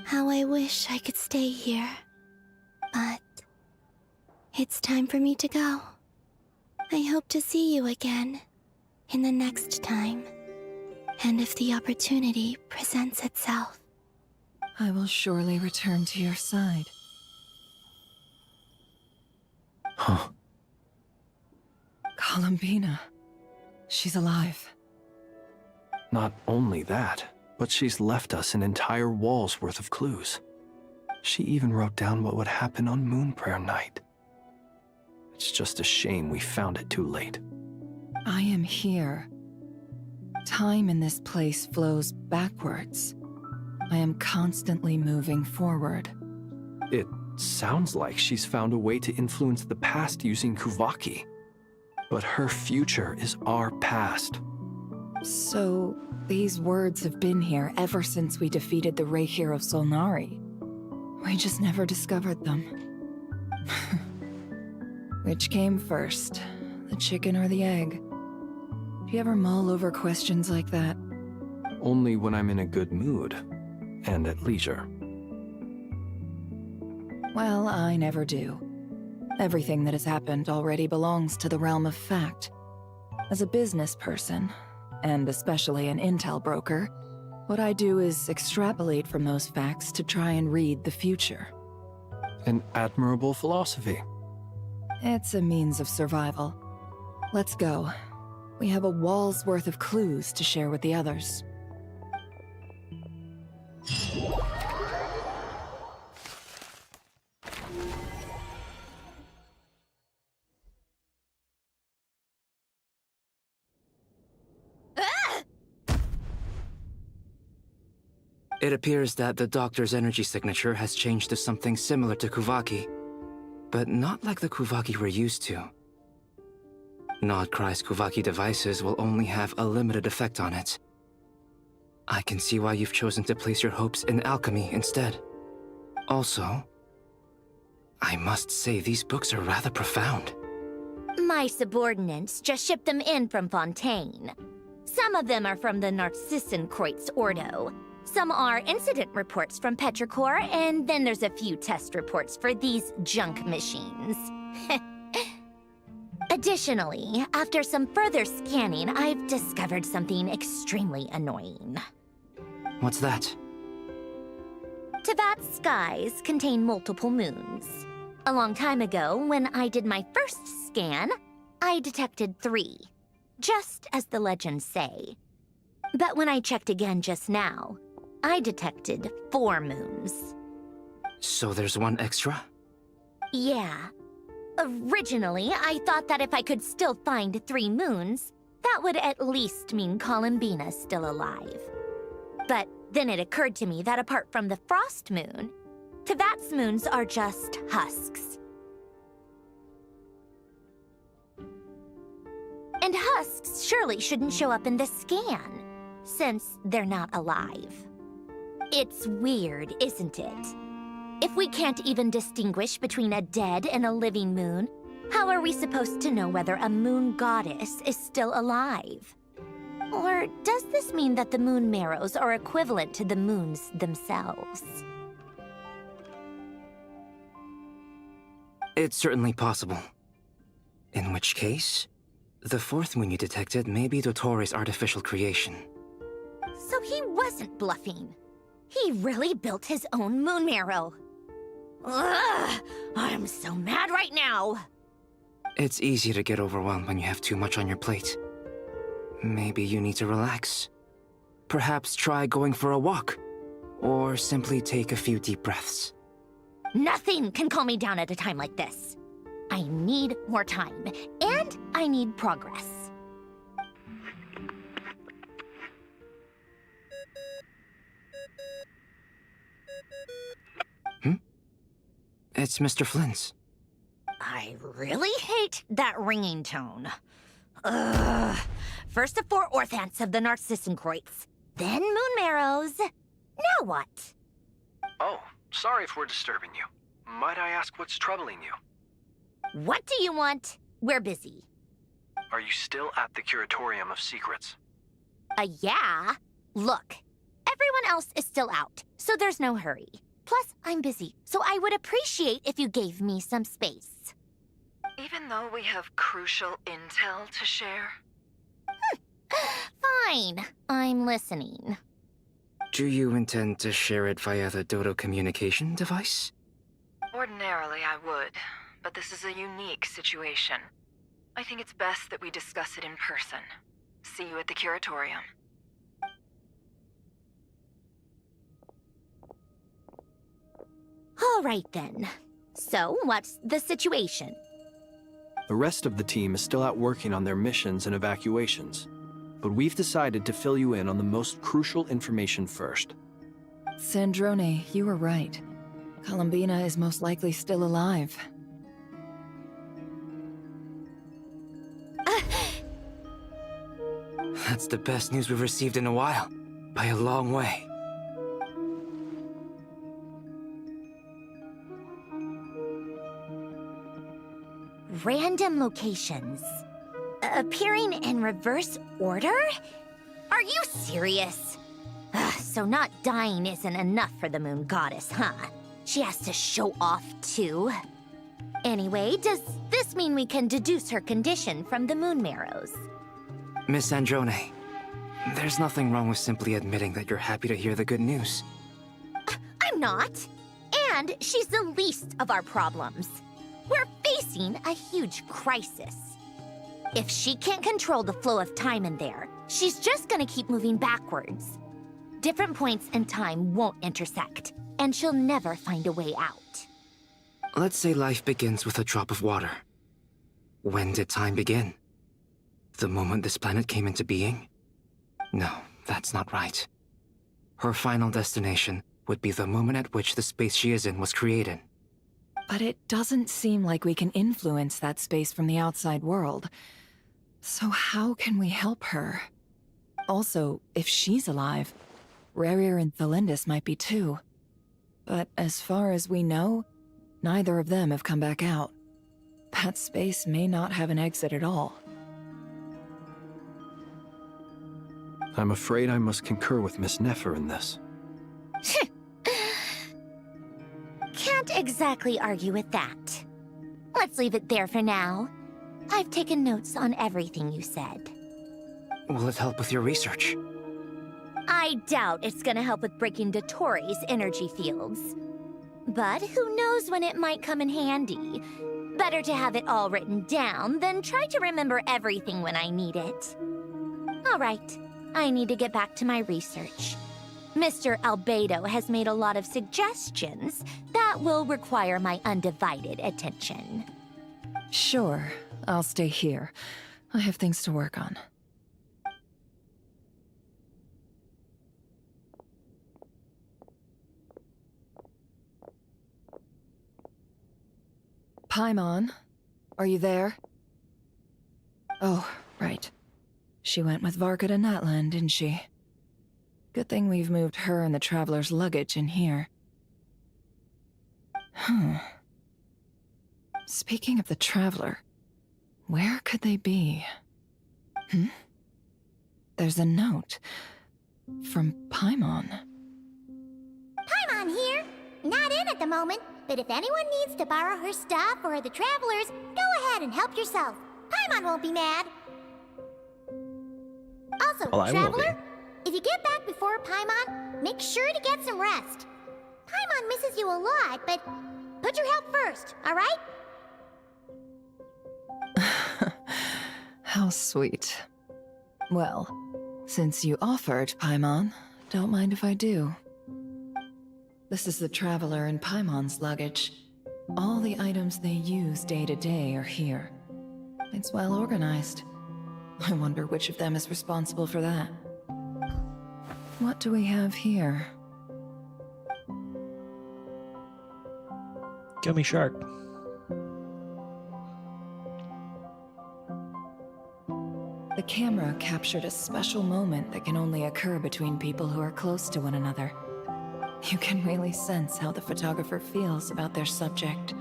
How I wish I could stay here. But it's time for me to go. I hope to see you again in the next time. And if the opportunity presents itself. I will surely return to your side. Huh. Columbina. She's alive. Not only that, but she's left us an entire wall's worth of clues. She even wrote down what would happen on Moon Prayer Night. It's just a shame we found it too late. I am here. Time in this place flows backwards. I am constantly moving forward. It sounds like she's found a way to influence the past using Kuvaki. But her future is our past. So, these words have been here ever since we defeated the Ray Hero Solnari. We just never discovered them. Which came first, the chicken or the egg? Do you ever mull over questions like that? Only when I'm in a good mood, and at leisure. Well, I never do. Everything that has happened already belongs to the realm of fact. As a business person, and especially an intel broker, what I do is extrapolate from those facts to try and read the future. An admirable philosophy. It's a means of survival. Let's go. We have a wall's worth of clues to share with the others. It appears that the doctor's energy signature has changed to something similar to Kuvaki, but not like the Kuvaki we're used to. Nod Krai's Kuvaki devices will only have a limited effect on it. I can see why you've chosen to place your hopes in alchemy instead. Also, I must say these books are rather profound. My subordinates just shipped them in from Fontaine. Some of them are from the Narcissenkreuz Ordo. Some are incident reports from Petrichor, and then there's a few test reports for these junk machines. Additionally, after some further scanning, I've discovered something extremely annoying. What's that? Teyvat's skies contain multiple moons. A long time ago, when I did my first scan, I detected 3, just as the legends say. But when I checked again just now, I detected 4 moons. So there's one extra? Yeah. Originally, I thought that if I could still find 3 moons, that would at least mean Columbina's still alive. But then it occurred to me that apart from the Frost Moon, Teyvat's moons are just husks. And husks surely shouldn't show up in the scan, since they're not alive. It's weird, isn't it? If we can't even distinguish between a dead and a living moon, how are we supposed to know whether a moon goddess is still alive? Or does this mean that the moon marrows are equivalent to the moons themselves? It's certainly possible. In which case, the 4th moon you detected may be Dottore artificial creation. So he wasn't bluffing. He really built his own moon marrow. Ugh! I'm so mad right now! It's easy to get overwhelmed when you have too much on your plate. Maybe you need to relax. Perhaps try going for a walk. Or simply take a few deep breaths. Nothing can calm me down at a time like this. I need more time, and I need progress. It's Mr. Flynn's. I really hate that ringing tone. Ugh. First the 4 orthants of the Narcissenkreuz, then moon marrows. Now what? Oh, sorry if we're disturbing you. Might I ask what's troubling you? What do you want? We're busy. Are you still at the Curatorium of Secrets? Yeah. Look, everyone else is still out, so there's no hurry. Plus, I'm busy, so I would appreciate if you gave me some space. Even though we have crucial intel to share? Fine. I'm listening. Do you intend to share it via the Dodo communication device? Ordinarily, I would, but this is a unique situation. I think it's best that we discuss it in person. See you at the Curatorium. All right, then. So, what's the situation? The rest of the team is still out working on their missions and evacuations, but we've decided to fill you in on the most crucial information first. Sandrone, you were right. Columbina is most likely still alive. That's the best news we've received in a while, by a long way. Random locations. Appearing in reverse order? Are you serious? So not dying isn't enough for the moon goddess, huh? She has to show off too. Anyway, does this mean we can deduce her condition from the moon marrows? Miss Androne, there's nothing wrong with simply admitting that you're happy to hear the good news. I'm not. And she's the least of our problems. We're facing a huge crisis. If she can't control the flow of time in there, she's just gonna keep moving backwards. Different points in time won't intersect, and she'll never find a way out. Let's say life begins with a drop of water. When did time begin? The moment this planet came into being? No, that's not right. Her final destination would be the moment at which the space she is in was created. But it doesn't seem like we can influence that space from the outside world. So how can we help her? Also, if she's alive, Rerir and Thalindis might be too. But as far as we know, neither of them have come back out. That space may not have an exit at all. I'm afraid I must concur with Miss Nefer in this. Can't exactly argue with that. Let's leave it there for now. I've taken notes on everything you said. Will it help with your research? I doubt it's gonna help with breaking Dottoro's energy fields. But who knows when it might come in handy. Better to have it all written down than try to remember everything when I need it. All right, I need to get back to my research. Mr. Albedo has made a lot of suggestions that will require my undivided attention. Sure, I'll stay here. I have things to work on. Paimon, are you there? Oh, right. She went with Varka to Natlan, didn't she? Good thing we've moved her and the Traveler's luggage in here. Speaking of the Traveler, where could they be? There's a note. From Paimon. Paimon here. Not in at the moment, but if anyone needs to borrow her stuff or the Travelers, go ahead and help yourself. Paimon won't be mad. Also, Well, I will Traveler, if you get back before Paimon, make sure to get some rest. Paimon misses you a lot, but put your health first, all right? How sweet. Well, since you offered, Paimon, don't mind if I do. This is the Traveler and Paimon's luggage. All the items they use day to day are here. It's well organized. I wonder which of them is responsible for that. What do we have here? Gummy shark. The camera captured a special moment that can only occur between people who are close to one another. You can really sense how the photographer feels about their subject.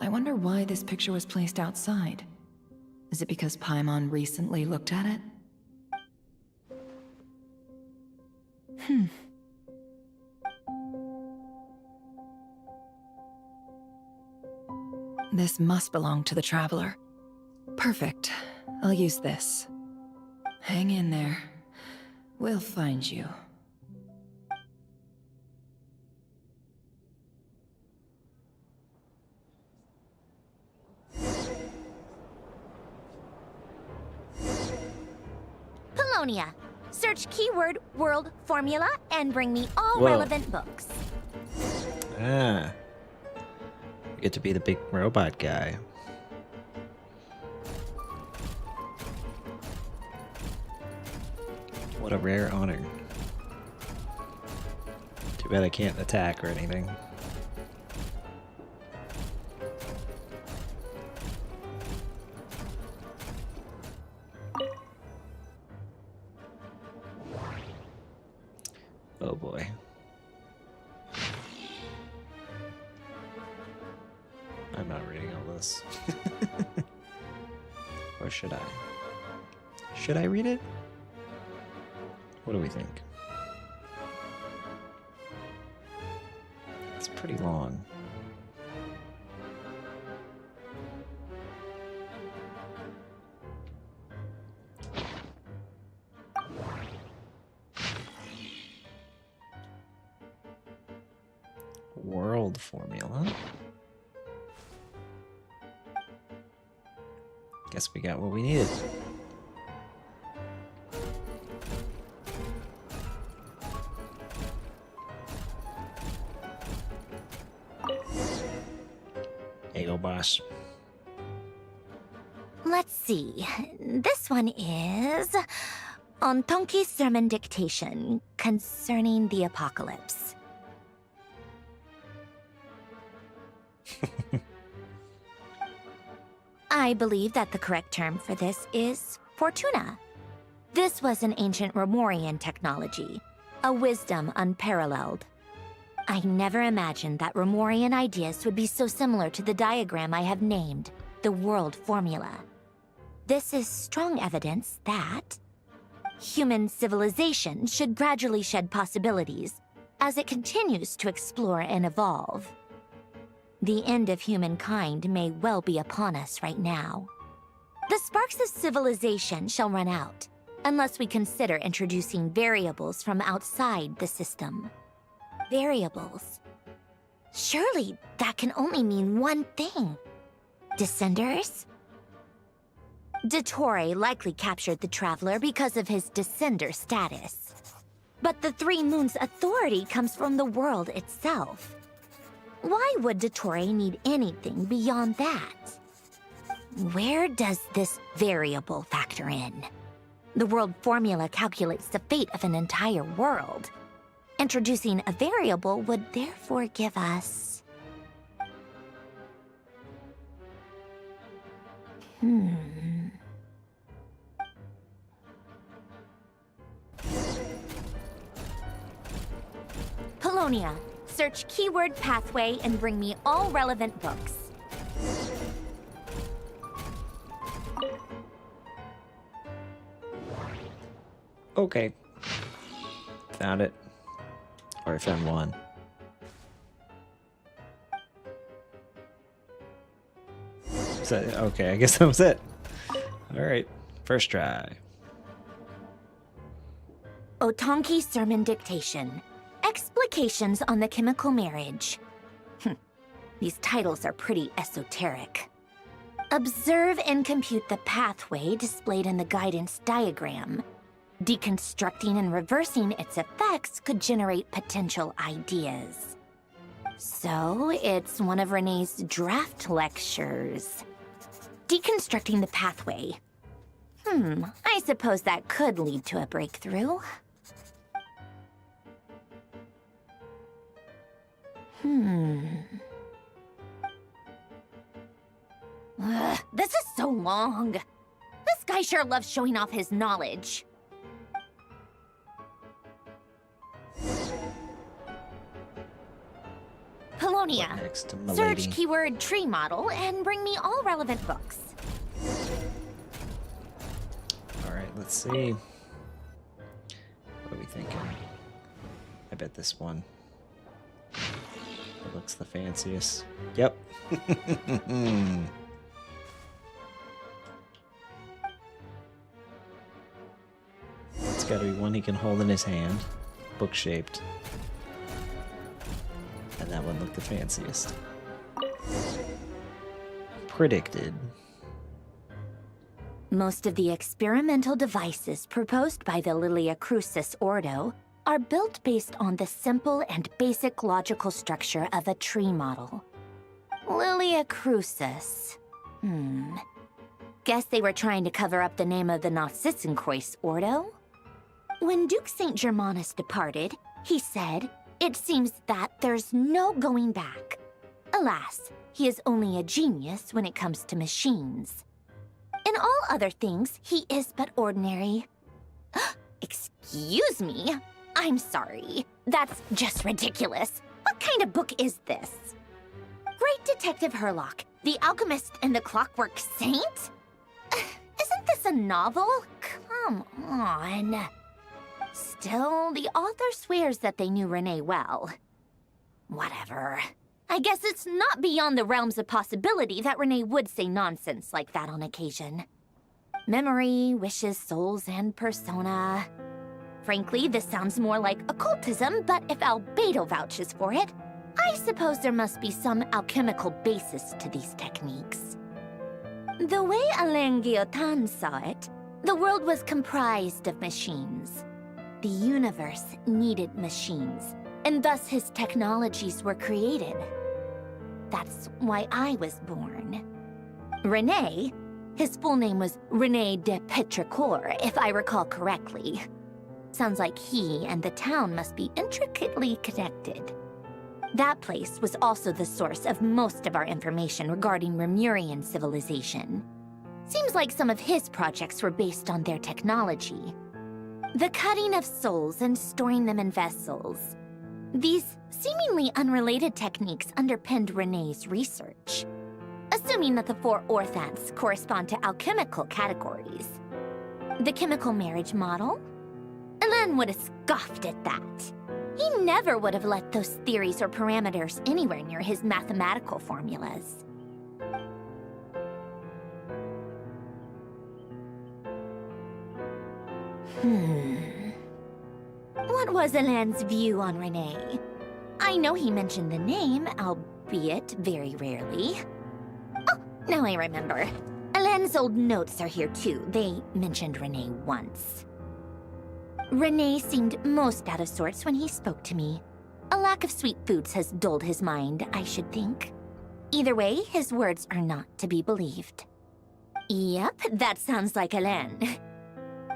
I wonder why this picture was placed outside. Is it because Paimon recently looked at it? This must belong to the Traveler. Perfect. I'll use this. Hang in there. We'll find you. Polonia. Search keyword world formula and bring me all Whoa. relevant books. Ah. I get to be the big robot guy. What a rare honor. Too bad I can't attack or anything. Oh boy. I'm not reading all this. Or should I? Should I read it? What do we think? It's pretty long. World formula. Guess we got what we needed. Hey, go boss. Let's see. This one is on Tonki's sermon dictation concerning the apocalypse. I believe that the correct term for this is Fortuna. This was an ancient Romorian technology, a wisdom unparalleled. I never imagined that Romorian ideas would be so similar to the diagram I have named, the world formula. This is strong evidence that human civilization should gradually shed possibilities as it continues to explore and evolve. The end of humankind may well be upon us right now. The sparks of civilization shall run out, unless we consider introducing variables from outside the system. Variables. Surely that can only mean one thing. Descenders? Dottore likely captured the Traveler because of his descender status. But the Three Moons' authority comes from the world itself. Why would Dottore need anything beyond that? Where does this variable factor in? The world formula calculates the fate of an entire world. Introducing a variable would therefore give us... Polonia. Search keyword pathway and bring me all relevant books. Okay. Found it. Or I found one. So, okay, I guess that was it. Alright, first try. Otonki Sermon Dictation. Explications on the Chemical Marriage. These titles are pretty esoteric. Observe and compute the pathway displayed in the guidance diagram. Deconstructing and reversing its effects could generate potential ideas. So, it's one of Renee's draft lectures. Deconstructing the pathway. I suppose that could lead to a breakthrough. This is so long. This guy sure loves showing off his knowledge. Polonia, Next to search Milady. keyword tree model and bring me all relevant books. Alright, let's see. What are we thinking? I bet this one. It looks the fanciest. Yep. It's gotta be one he can hold in his hand. Book-shaped. And that one looked the fanciest. Predicted. Most of the experimental devices proposed by the Lilia Crucis Ordo are built based on the simple and basic logical structure of a tree model. Lilia Crucis. Guess they were trying to cover up the name of the Narcissenkreuz Ordo? When Duke St. Germanus departed, he said, "It seems that there's no going back." Alas, he is only a genius when it comes to machines. In all other things, he is but ordinary. Excuse me? I'm sorry. That's just ridiculous. What kind of book is this? Great Detective Herlock, the Alchemist and the Clockwork Saint? Isn't this a novel? Come on. Still, the author swears that they knew Renee well. Whatever. I guess it's not beyond the realms of possibility that Renee would say nonsense like that on occasion. Memory, wishes, souls, and persona. Frankly, this sounds more like occultism, but if Albedo vouches for it, I suppose there must be some alchemical basis to these techniques. The way Alain Guillotin saw it, the world was comprised of machines. The universe needed machines, and thus his technologies were created. That's why I was born. Renee, his full name was Renee de Petrichor, if I recall correctly. Sounds like he and the town must be intricately connected. That place was also the source of most of our information regarding Remurian civilization. Seems like some of his projects were based on their technology. The cutting of souls and storing them in vessels. These seemingly unrelated techniques underpinned Renee's research. Assuming that the 4 orthants correspond to alchemical categories. The chemical marriage model? Alain would have scoffed at that. He never would have let those theories or parameters anywhere near his mathematical formulas. What was Alain's view on Renee? I know he mentioned the name, albeit very rarely. Oh, now I remember. Alain's old notes are here too. They mentioned Renee once. Renee seemed most out of sorts when he spoke to me. A lack of sweet foods has dulled his mind, I should think. Either way, his words are not to be believed. Yep, that sounds like Alain.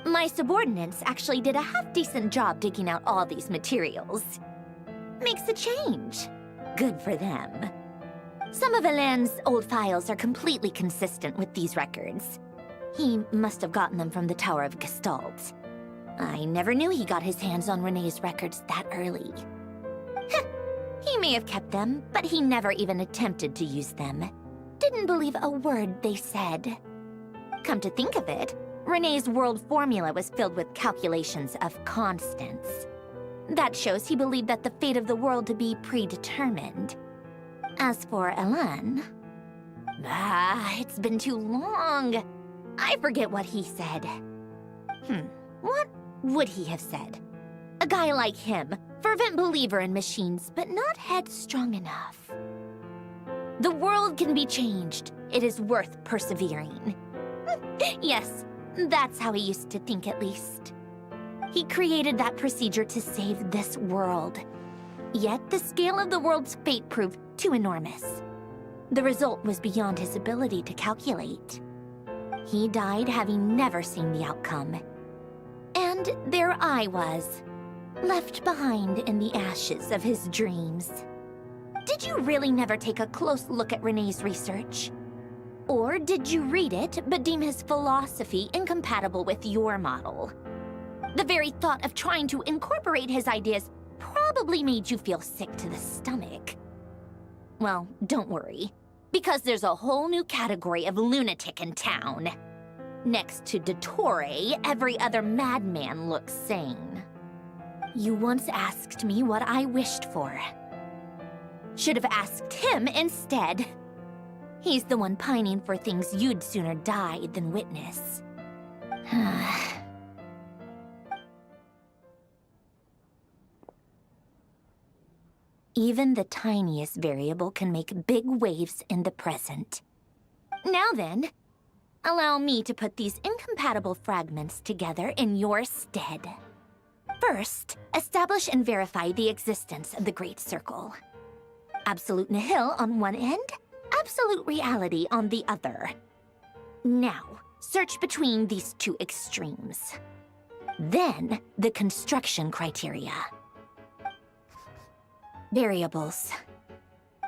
My subordinates actually did a half-decent job digging out all these materials. Makes a change. Good for them. Some of Alain's old files are completely consistent with these records. He must have gotten them from the Tower of Gestalt. I never knew he got his hands on Renee's records that early. He may have kept them, but he never even attempted to use them. Didn't believe a word they said. Come to think of it, Renee's world formula was filled with calculations of constants. That shows he believed that the fate of the world to be predetermined. As for Alain... it's been too long. I forget what he said. What would he have said? A guy like him, fervent believer in machines, but not headstrong enough. The world can be changed. It is worth persevering. Yes, that's how he used to think at least. He created that procedure to save this world. Yet the scale of the world's fate proved too enormous. The result was beyond his ability to calculate. He died having never seen the outcome. And there I was, left behind in the ashes of his dreams. Did you really never take a close look at Renee's research? Or did you read it but deem his philosophy incompatible with your model? The very thought of trying to incorporate his ideas probably made you feel sick to the stomach. Well, don't worry, because there's a whole new category of lunatic in town. Next to Dottore, every other madman looks sane. You once asked me what I wished for. Should have asked him instead. He's the one pining for things you'd sooner die than witness. Even the tiniest variable can make big waves in the present. Now then, allow me to put these incompatible fragments together in your stead. First, establish and verify the existence of the Great Circle. Absolute nihil on one end, absolute reality on the other. Now, search between these two extremes. Then, the construction criteria. Variables.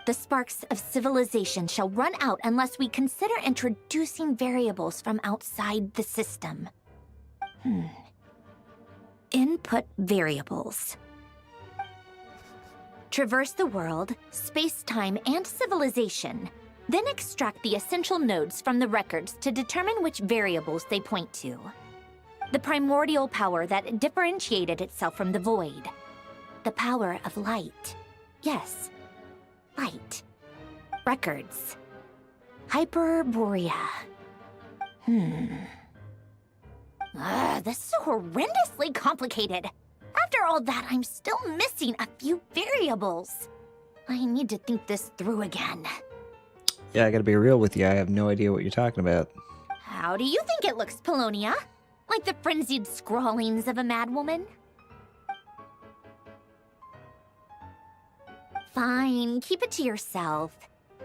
The sparks of civilization shall run out unless we consider introducing variables from outside the system. Input variables. Traverse the world, space-time, and civilization, then extract the essential nodes from the records to determine which variables they point to. The primordial power that differentiated itself from the void. The power of light. Yes, light. Records. Hyperborea. This is so horrendously complicated. After all that, I'm still missing a few variables. I need to think this through again. Yeah, I gotta be real with you. I have no idea what you're talking about. How do you think it looks, Polonia? Like the frenzied scrawlings of a madwoman? Fine, keep it to yourself.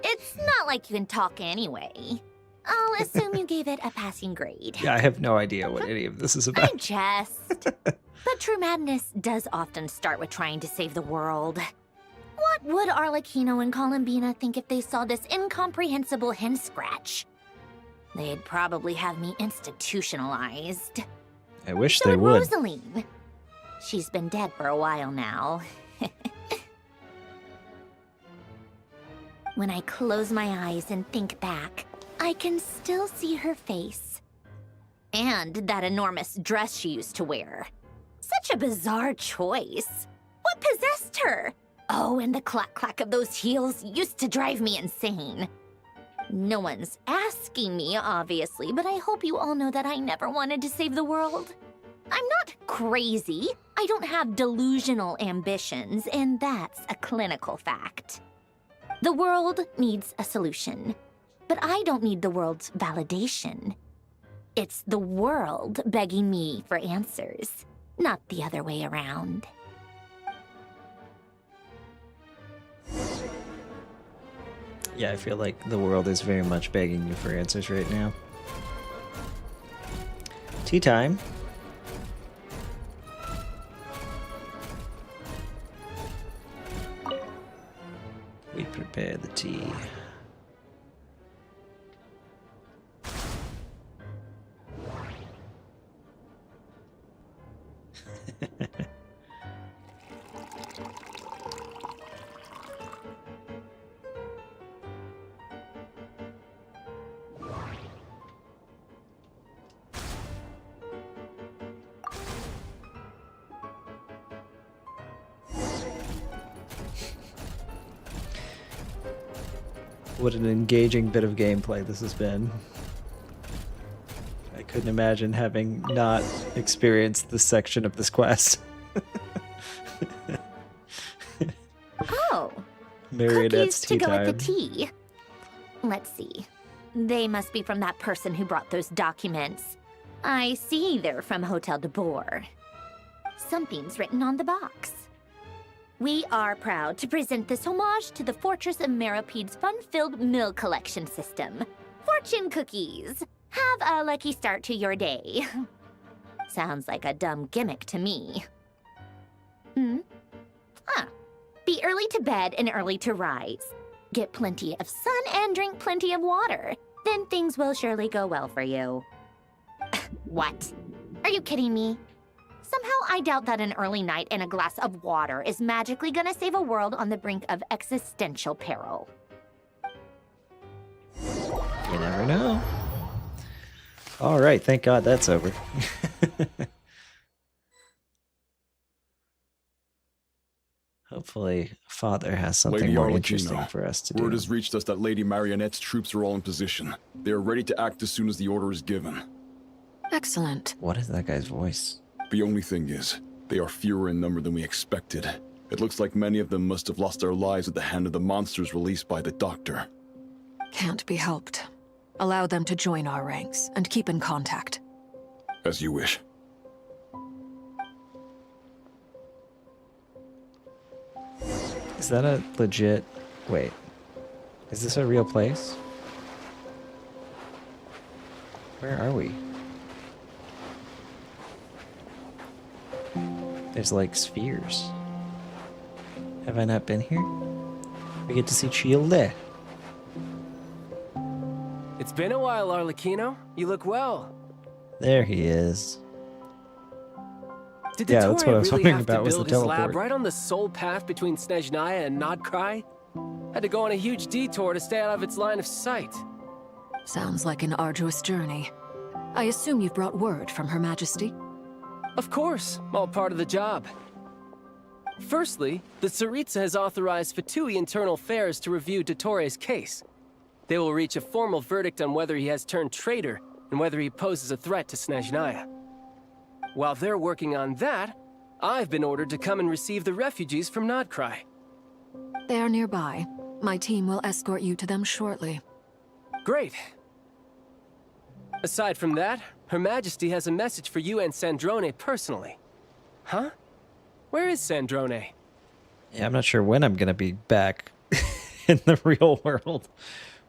It's not like you can talk anyway. I'll assume you gave it a passing grade. Yeah, I have no idea what any of this is about. I jest. But true madness does often start with trying to save the world. What would Arlecchino and Columbina think if they saw this incomprehensible hen scratch? They'd probably have me institutionalized. I wish So they would. Rosaline. She's been dead for a while now. When I close my eyes and think back, I can still see her face. And that enormous dress she used to wear. Such a bizarre choice. What possessed her? Oh, and the clack-clack of those heels used to drive me insane. No one's asking me, obviously, but I hope you all know that I never wanted to save the world. I'm not crazy. I don't have delusional ambitions, and that's a clinical fact. The world needs a solution, but I don't need the world's validation. It's the world begging me for answers, not the other way around. Yeah, I feel like the world is very much begging you for answers right now. Tea time. We prepare the tea. What an engaging bit of gameplay this has been. I couldn't imagine having not experienced this section of this quest. Oh, Marionette's cookies to tea go time. with the tea. Let's see. They must be from that person who brought those documents. I see they're from Hotel de Boer. Something's written on the box. We are proud to present this homage to the Fortress of Meropede's fun-filled mill collection system. Fortune cookies. Have a lucky start to your day. Sounds like a dumb gimmick to me. Be early to bed and early to rise. Get plenty of sun and drink plenty of water. Then then things will surely go well for you. What? Are you kidding me? Somehow I doubt that an early night and a glass of water is magically gonna save a world on the brink of existential peril. You never know. All right, thank God that's over. Hopefully, Father has something Lady more Arlecchino, interesting for us to do. Word has reached us that Lady Marionette's troops are all in position. They are ready to act as soon as the order is given. Excellent. What is that guy's voice? The only thing is, they are fewer in number than we expected. It looks like many of them must have lost their lives at the hand of the monsters released by the Doctor. Can't be helped. Allow them to join our ranks and keep in contact. As you wish. Is that a legit... Wait. Is this a real place? Where are we? There's like spheres. Have I not been here? We get to see Chile. It's been a while, Arlecchino. You look well. There he is. Did Yeah, that's what I was really wondering have to about, was the build his lab teleport. right on the sole path between Snezhnaya and Nod Krai? Had to go on a huge detour to stay out of its line of sight. Sounds like an arduous journey. I assume you've brought word from Her Majesty? Of course, all part of the job. Firstly, the Tsaritsa has authorized Fatui Internal Affairs to review Dottore's case. They will reach a formal verdict on whether he has turned traitor and whether he poses a threat to Snezhnaya. While they're working on that, I've been ordered to come and receive the refugees from Nod Krai. They are nearby. My team will escort you to them shortly. Great. Aside from that, Her Majesty has a message for you and Sandrone personally. Huh? Where is Sandrone? Yeah, I'm not sure when I'm gonna be back in the real world.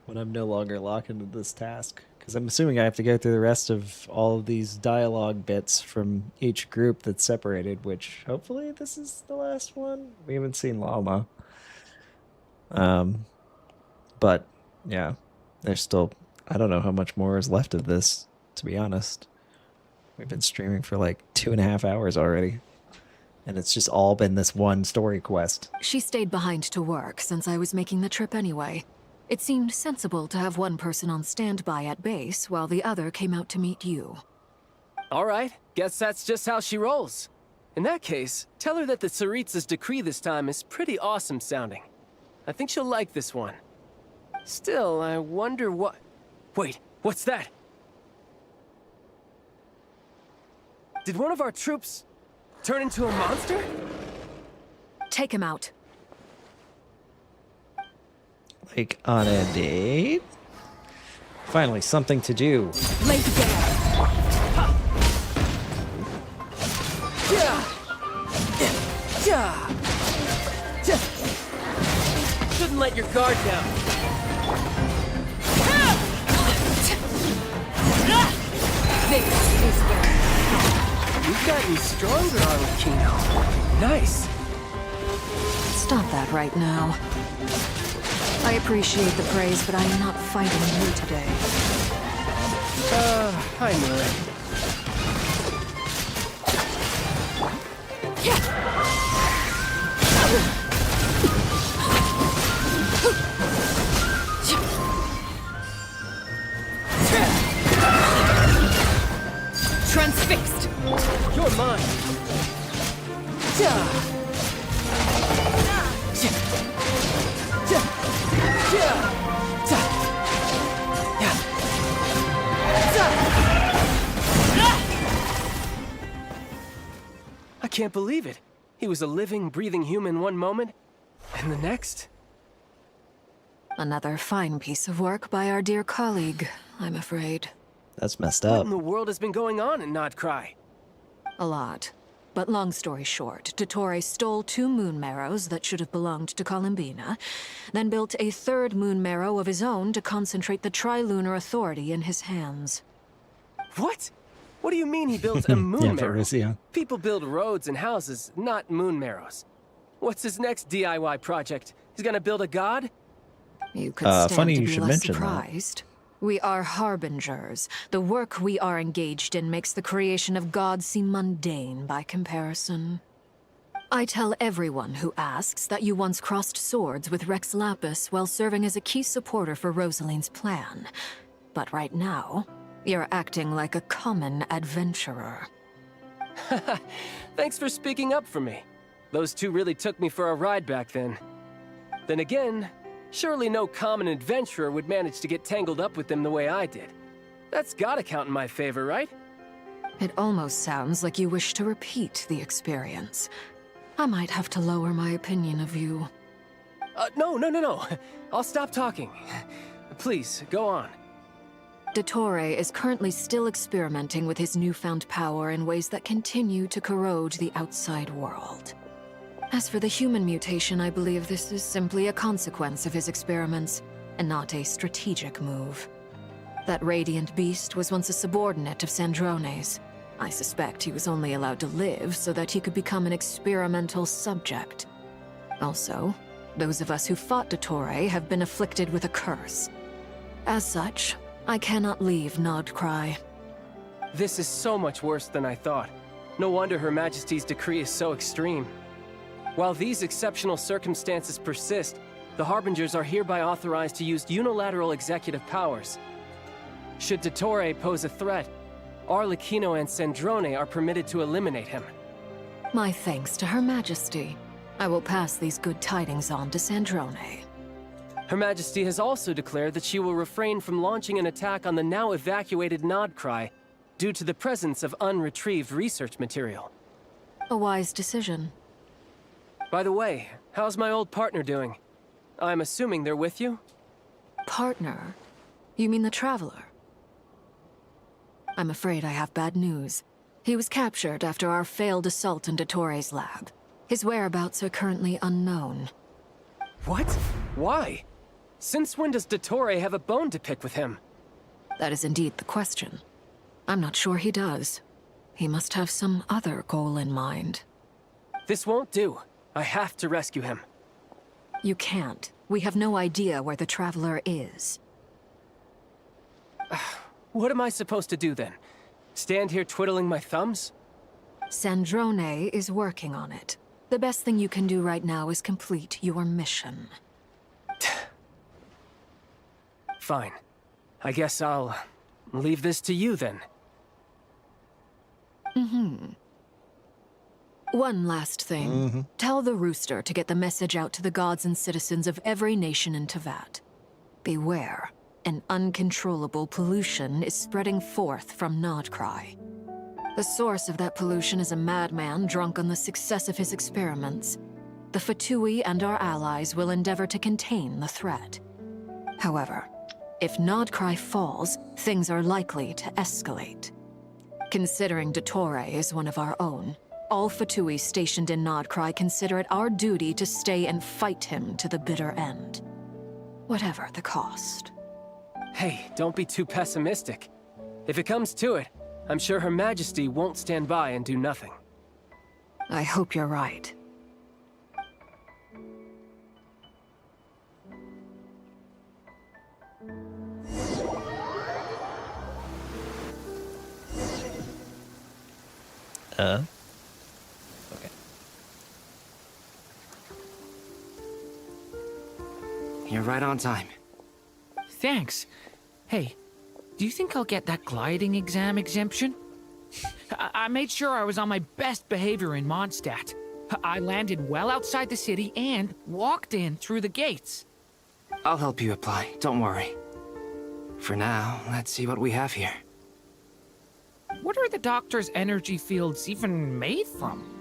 When I'm no longer locked into this task. Because I'm assuming I have to go through the rest of all of these dialogue bits from each group that's separated, which hopefully this is the last one. We haven't seen Llama. But yeah, there's still, I don't know how much more is left of this, to be honest. We've been streaming for like 2.5 hours already. And it's just all been this one story quest. She stayed behind to work since I was making the trip anyway. It seemed sensible to have one person on standby at base while the other came out to meet you. All right, guess that's just how she rolls. In that case, tell her that the Tsaritsa's decree this time is pretty awesome sounding. I think she'll like this one. Still, I wonder what... Wait, what's that? Did one of our troops turn into a monster? Take him out. Like on a date? Finally, something to do. Lay down. Shouldn't let your guard down. This is where... You've gotten stronger, Arlecchino. Nice. Stop that right now. I appreciate the praise, but I am not fighting you today. I knew it. Transfixed! You're mine! I can't believe it. He was a living, breathing human one moment, and the next... Another fine piece of work by our dear colleague, I'm afraid. That's messed What up. in the world has been going on in Nod Krai? A lot. But long story short, Dottore stole 2 moon marrows that should have belonged to Columbina, then built a 3rd moon marrow of his own to concentrate the Trilunar Authority in his hands. What? What do you mean he built a moon Yeah, marrow? Varisia. People build roads and houses, not moon marrows. What's his next DIY project? He's gonna build a god? You could stand funny to you be should less mention that. surprised. We are harbingers. The work we are engaged in makes the creation of gods seem mundane by comparison. I tell everyone who asks that you once crossed swords with Rex Lapis while serving as a key supporter for Rosaline's plan. But right now, you're acting like a common adventurer. Thanks for speaking up for me. Those two really took me for a ride back then. Then again, surely no common adventurer would manage to get tangled up with them the way I did. That's gotta count in my favor, right? It almost sounds like you wish to repeat the experience. I might have to lower my opinion of you. No. I'll stop talking. Please, go on. Dottore is currently still experimenting with his newfound power in ways that continue to corrode the outside world. As for the human mutation, I believe this is simply a consequence of his experiments, and not a strategic move. That radiant beast was once a subordinate of Sandrone's. I suspect he was only allowed to live so that he could become an experimental subject. Also, those of us who fought Dottore have been afflicted with a curse. As such, I cannot leave Nod Krai. This is so much worse than I thought. No wonder Her Majesty's decree is so extreme. While these exceptional circumstances persist, the Harbingers are hereby authorized to use unilateral executive powers. Should Dottore pose a threat, Arlecchino and Sandrone are permitted to eliminate him. My thanks to Her Majesty. I will pass these good tidings on to Sandrone. Her Majesty has also declared that she will refrain from launching an attack on the now evacuated Nod Krai due to the presence of unretrieved research material. A wise decision. By the way, how's my old partner doing? I'm assuming they're with you? Partner? You mean the Traveler? I'm afraid I have bad news. He was captured after our failed assault on Dottore's lab. His whereabouts are currently unknown. What? Why? Since when does Dottore have a bone to pick with him? That is indeed the question. I'm not sure he does. He must have some other goal in mind. This won't do. I have to rescue him. You can't. We have no idea where the Traveler is. What am I supposed to do then? Stand here twiddling my thumbs? Sandrone is working on it. The best thing you can do right now is complete your mission. Fine. I guess I'll leave this to you then. One last thing. Tell the Rooster to get the message out to the gods and citizens of every nation in Teyvat. Beware. An uncontrollable pollution is spreading forth from Nod Krai. The source of that pollution is a madman drunk on the success of his experiments. The Fatui and our allies will endeavor to contain the threat. However, if Nod Krai falls, things are likely to escalate. Considering Dottore is one of our own, all Fatui stationed in Nod Krai consider it our duty to stay and fight him to the bitter end. Whatever the cost. Hey, don't be too pessimistic. If it comes to it, I'm sure Her Majesty won't stand by and do nothing. I hope you're right. Okay. You're right on time. Thanks. Hey, do you think I'll get that gliding exam exemption? I made sure I was on my best behavior in Mondstadt. I landed well outside the city and walked in through the gates. I'll help you apply, don't worry. For now, let's see what we have here. What are the doctor's energy fields even made from?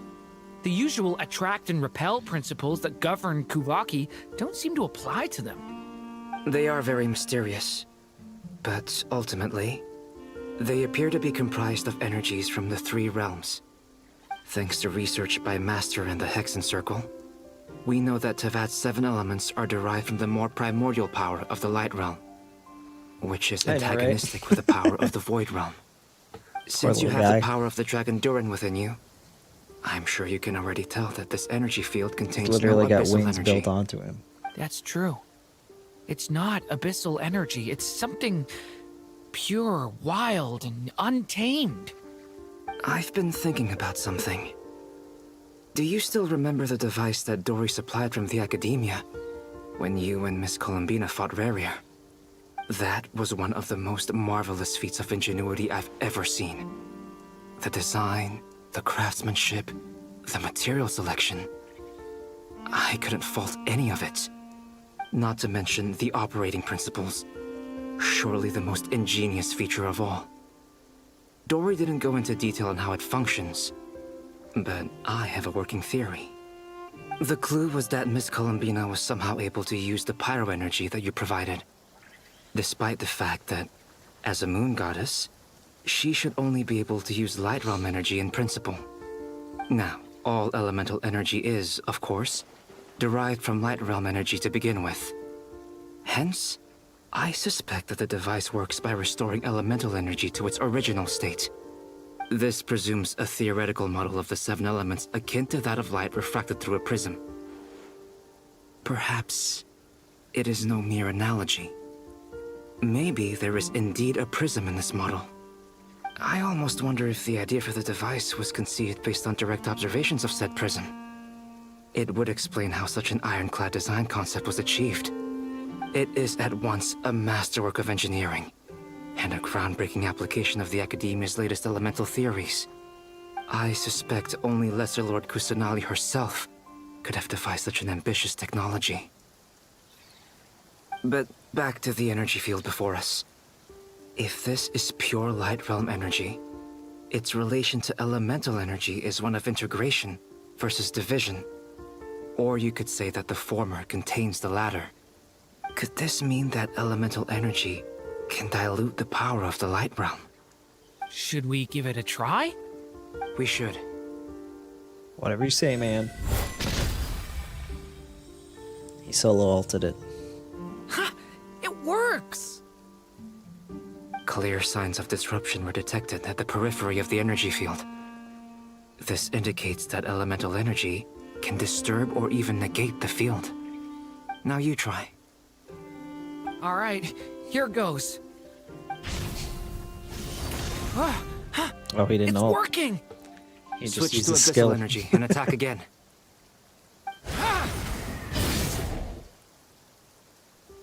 The usual attract and repel principles that govern Kuvaki don't seem to apply to them. They are very mysterious, but ultimately, they appear to be comprised of energies from the three realms. Thanks to research by Master in the Hexen Circle, we know that Teyvat's 7 elements are derived from the more primordial power of the Light Realm, which is antagonistic with the power of the Void Realm. Since you have the power of the Dragon Durin within you, I'm sure you can already tell that this energy field contains Literally no got abyssal wings energy. built onto him. That's true. It's not abyssal energy. It's something pure, wild, and untamed. I've been thinking about something. Do you still remember the device that Dory supplied from the Academia when you and Miss Columbina fought Rarier? That was one of the most marvelous feats of ingenuity I've ever seen. The design, the craftsmanship, the material selection. I couldn't fault any of it. Not to mention the operating principles. Surely the most ingenious feature of all. Dory didn't go into detail on how it functions, but I have a working theory. The clue was that Miss Columbina was somehow able to use the pyro energy that you provided, despite the fact that, as a moon goddess, she should only be able to use light realm energy in principle. Now, all elemental energy is, of course, derived from light realm energy to begin with. Hence, I suspect that the device works by restoring elemental energy to its original state. This presumes a theoretical model of the 7 elements akin to that of light refracted through a prism. Perhaps it is no mere analogy. Maybe there is indeed a prism in this model. I almost wonder if the idea for the device was conceived based on direct observations of said prism. It would explain how such an ironclad design concept was achieved. It is at once a masterwork of engineering and a groundbreaking application of the Academia's latest elemental theories. I suspect only Lesser Lord Kusanali herself could have devised such an ambitious technology. But back to the energy field before us. If this is pure light realm energy, its relation to elemental energy is one of integration versus division. Or you could say that the former contains the latter. Could this mean that elemental energy can dilute the power of the light realm? Should we give it a try? We should. Whatever you say, man. He solo-ulted it. Ha! It works! Clear signs of disruption were detected at the periphery of the energy field. This indicates that elemental energy can disturb or even negate the field. Now you try. All right, here goes. Oh, he didn't It's ult. working! He just Switch used to his abyssal skill. energy and attack again.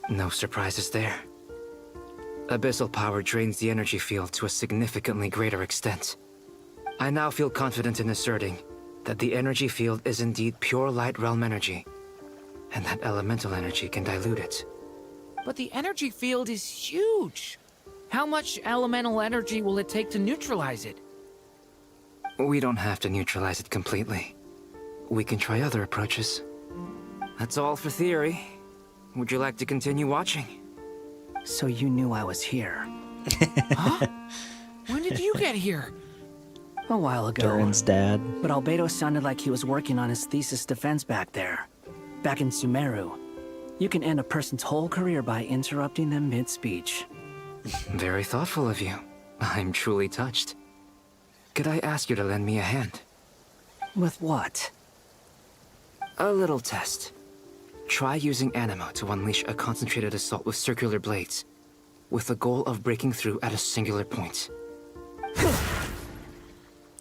No surprises there. Abyssal power drains the energy field to a significantly greater extent. I now feel confident in asserting that the energy field is indeed pure light realm energy, and that elemental energy can dilute it. But the energy field is huge. How much elemental energy will it take to neutralize it? We don't have to neutralize it completely. We can try other approaches. That's all for theory. Would you like to continue watching? So you knew I was here. Huh? When did you get here? A while ago. Durin's dad. But Albedo sounded like he was working on his thesis defense back there. Back in Sumeru. You can end a person's whole career by interrupting them mid-speech. Very thoughtful of you. I'm truly touched. Could I ask you to lend me a hand? With what? A little test. Try using Animo to unleash a concentrated assault with circular blades, with the goal of breaking through at a singular point.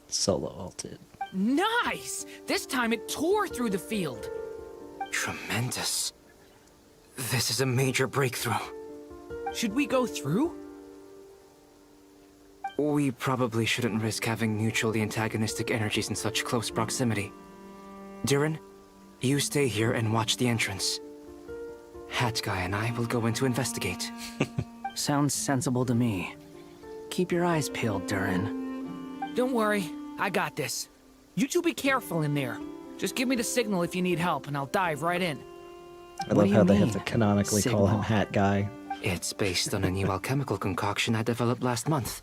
Solo-ulted. Nice! This time it tore through the field. Tremendous. This is a major breakthrough. Should we go through? We probably shouldn't risk having mutually antagonistic energies in such close proximity. Durin, you stay here and watch the entrance. Hat Guy and I will go in to investigate. Sounds sensible to me. Keep your eyes peeled, Durin. Don't worry, I got this. You two be careful in there. Just give me the signal if you need help, and I'll dive right in. I love how they have to canonically call him Hat Guy. It's based on a new alchemical concoction I developed last month.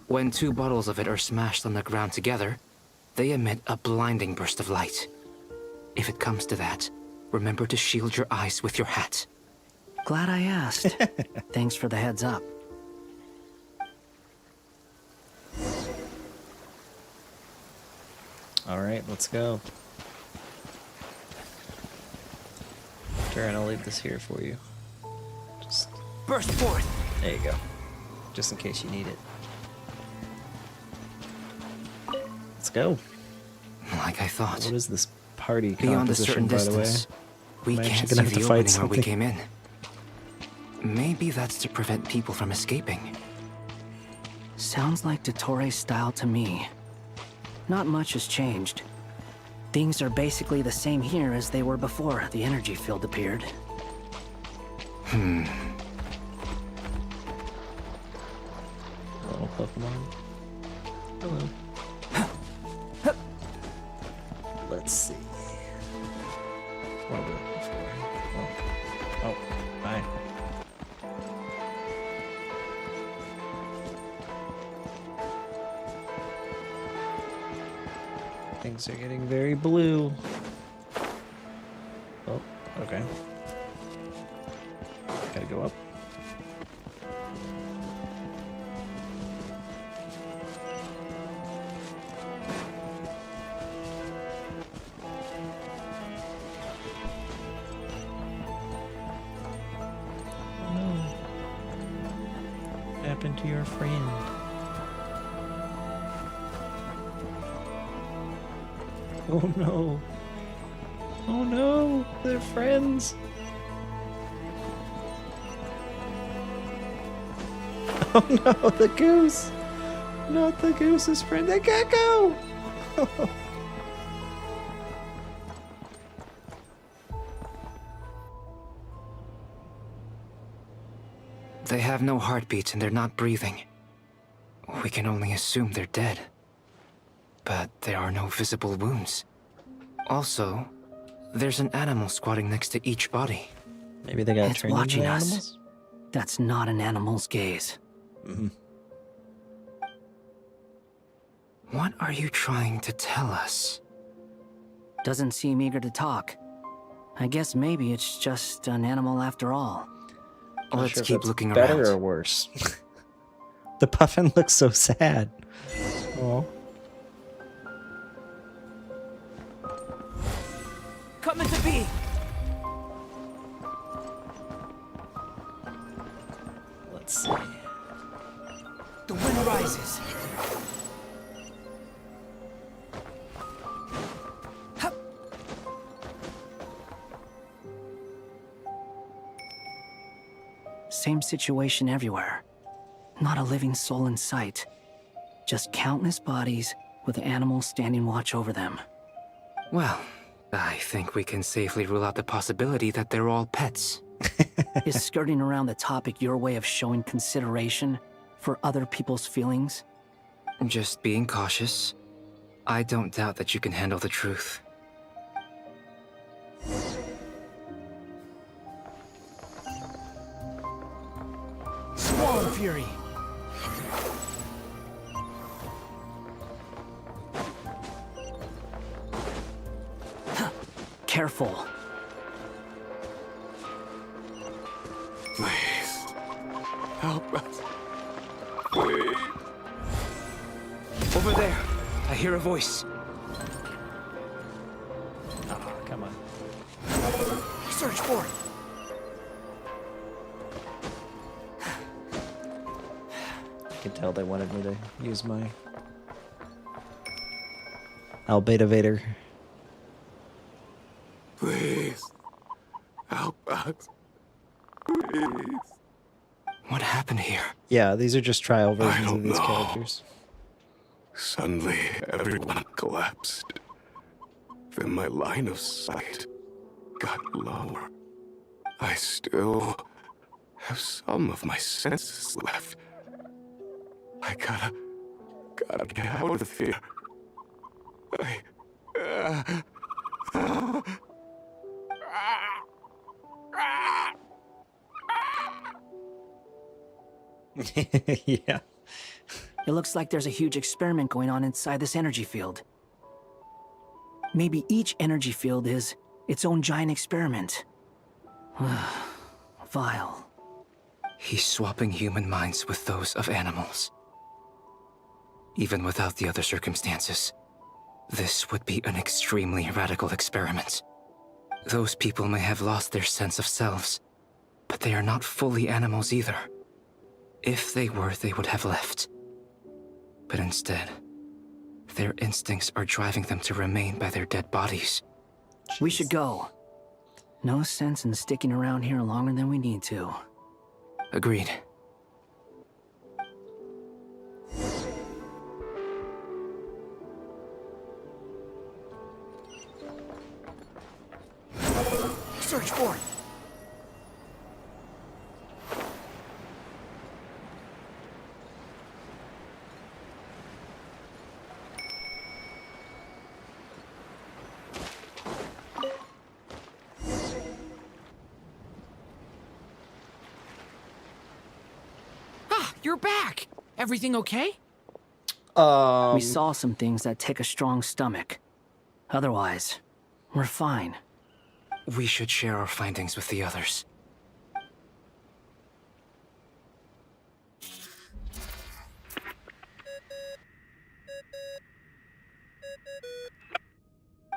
When 2 bottles of it are smashed on the ground together, they emit a blinding burst of light. If it comes to that, remember to shield your eyes with your hat. Glad I asked. Thanks for the heads up. Alright, let's go. Durin, I'll leave this here for you. burst forth. There you go. Just in case you need it. Let's go. Like I thought. What is this party Beyond a certain composition, by the way? distance, we Am I can't actually see gonna have the to fight opening where we something? came in. Maybe that's to prevent people from escaping. Sounds like Dottore style to me. Not much has changed. Things are basically the same here as they were before the energy field appeared. Hmm. Little Pokemon. Hello. Let's see. What are we looking for? Oh, hi. Things are getting very blue. Oh, okay. Gotta go up. Oh no. What happened to your friend? Oh no. Oh no, they're friends. Oh no, the goose. Not the goose's friend, the gecko. They have no heartbeats and they're not breathing. We can only assume they're dead. But there are no visible wounds. Also, there's an animal squatting next to each body. Maybe they got It's trained watching into us. animals? That's not an animal's gaze. Mm-hmm. What are you trying to tell us? Doesn't seem eager to talk. I guess maybe it's just an animal after all. Not Let's sure if keep that's looking better around. or worse. The puffin looks so sad. Oh. Coming to be. Let's see. The wind rises. Hup. Same situation everywhere. Not a living soul in sight. Just countless bodies with animals standing watch over them. Well, I think we can safely rule out the possibility that they're all pets. Is skirting around the topic your way of showing consideration for other people's feelings? Just being cautious. I don't doubt that you can handle the truth. Swarm Fury. Careful. Please. Help us. Please. Over there, I hear a voice. Oh, come on. Search for it. I could tell they wanted me to use my Albetavator. Please. Help us. Please. What happened here? Yeah, these are just trial versions don't of these know. characters. Suddenly, everyone collapsed. Then my line of sight got lower. I still have some of my senses left. I gotta get out of here. Yeah. It looks like there's a huge experiment going on inside this energy field. Maybe each energy field is its own giant experiment. Vile. He's swapping human minds with those of animals. Even without the other circumstances, this would be an extremely radical experiment. Those people may have lost their sense of selves, But they are not fully animals either. If they were, they would have left. But instead, their instincts are driving them to remain by their dead bodies. We should go. No sense in sticking around here longer than we need to. Agreed. Search for it! You're back! Everything okay? We saw some things that take a strong stomach. Otherwise, we're fine. We should share our findings with the others.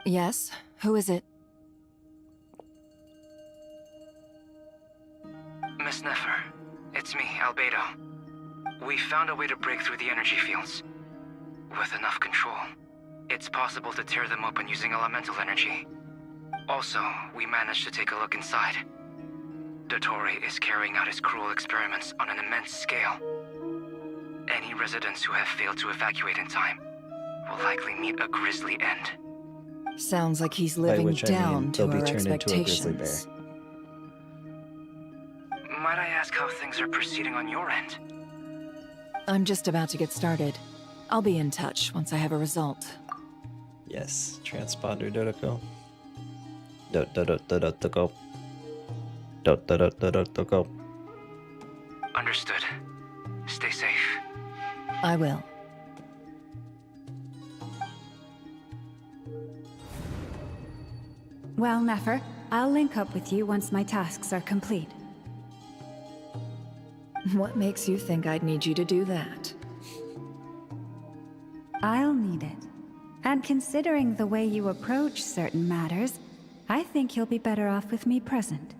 Yes? Who is it? Miss Nefer, it's me, Albedo. We found a way to break through the energy fields. With enough control, it's possible to tear them open using elemental energy. Also, we managed to take a look inside. Dottore is carrying out his cruel experiments on an immense scale. Any residents who have failed to evacuate in time will likely meet a grisly end. Sounds like he's By living which I down mean to they'll be our turned into a grizzly bear. expectations. Might I ask how things are proceeding on your end? I'm just about to get started. I'll be in touch once I have a result. Yes, transponder Dotoko. Dotoko. Dotoko. Understood. Stay safe. I will. Well, Nefer, I'll link up with you once my tasks are complete. What makes you think I'd need you to do that? I'll need it. And considering the way you approach certain matters, I think you'll be better off with me present.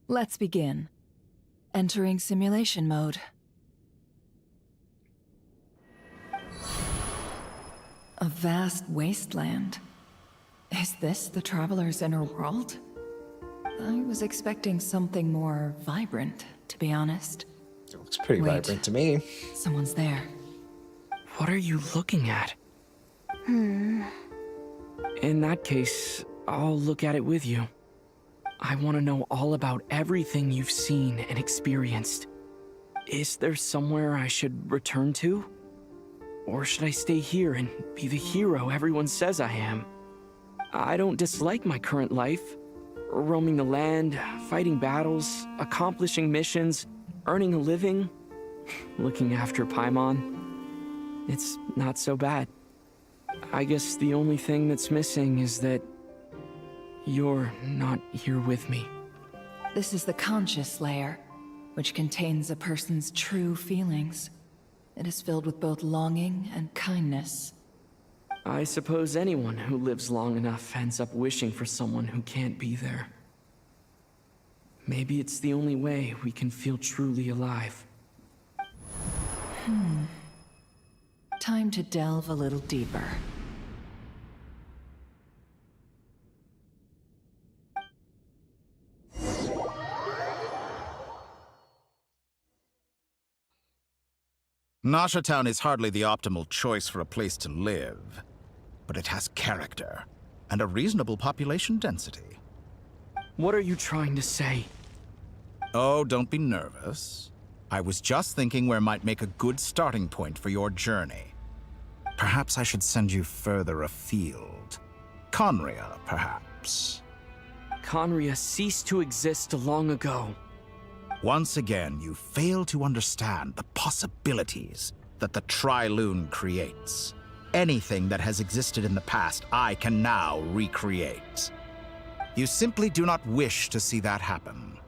Let's begin. Entering simulation mode. A vast wasteland. Is this the Traveler's inner world? I was expecting something more vibrant, to be honest. It looks pretty vibrant to me. Someone's there. What are you looking at? In that case, I'll look at it with you. I want to know all about everything you've seen and experienced. Is there somewhere I should return to? Or should I stay here and be the hero everyone says I am? I don't dislike my current life. Roaming the land, fighting battles, accomplishing missions, earning a living, looking after Paimon. It's not so bad. I guess the only thing that's missing is that you're not here with me. This is the conscious layer, which contains a person's true feelings. It is filled with both longing and kindness. I suppose anyone who lives long enough ends up wishing for someone who can't be there. Maybe it's the only way we can feel truly alive. Time to delve a little deeper. Nasha Town is hardly the optimal choice for a place to live, but it has character and a reasonable population density. What are you trying to say? Oh, don't be nervous. I was just thinking where might make a good starting point for your journey. Perhaps I should send you further afield. Conria, perhaps. Conria ceased to exist long ago. Once again, you fail to understand the possibilities that the Tri-Lune creates. Anything that has existed in the past, I can now recreate. You simply do not wish to see that happen.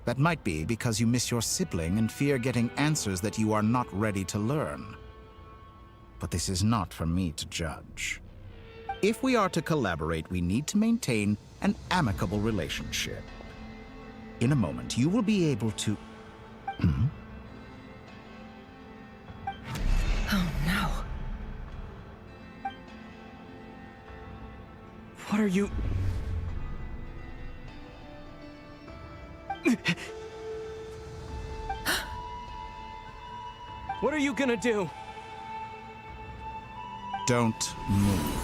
That might be because you miss your sibling and fear getting answers that you are not ready to learn. but this is not for me to judge. If we are to collaborate, we need to maintain an amicable relationship. In a moment, you will be able to... Oh no. What are you... What are you gonna do? Don't move.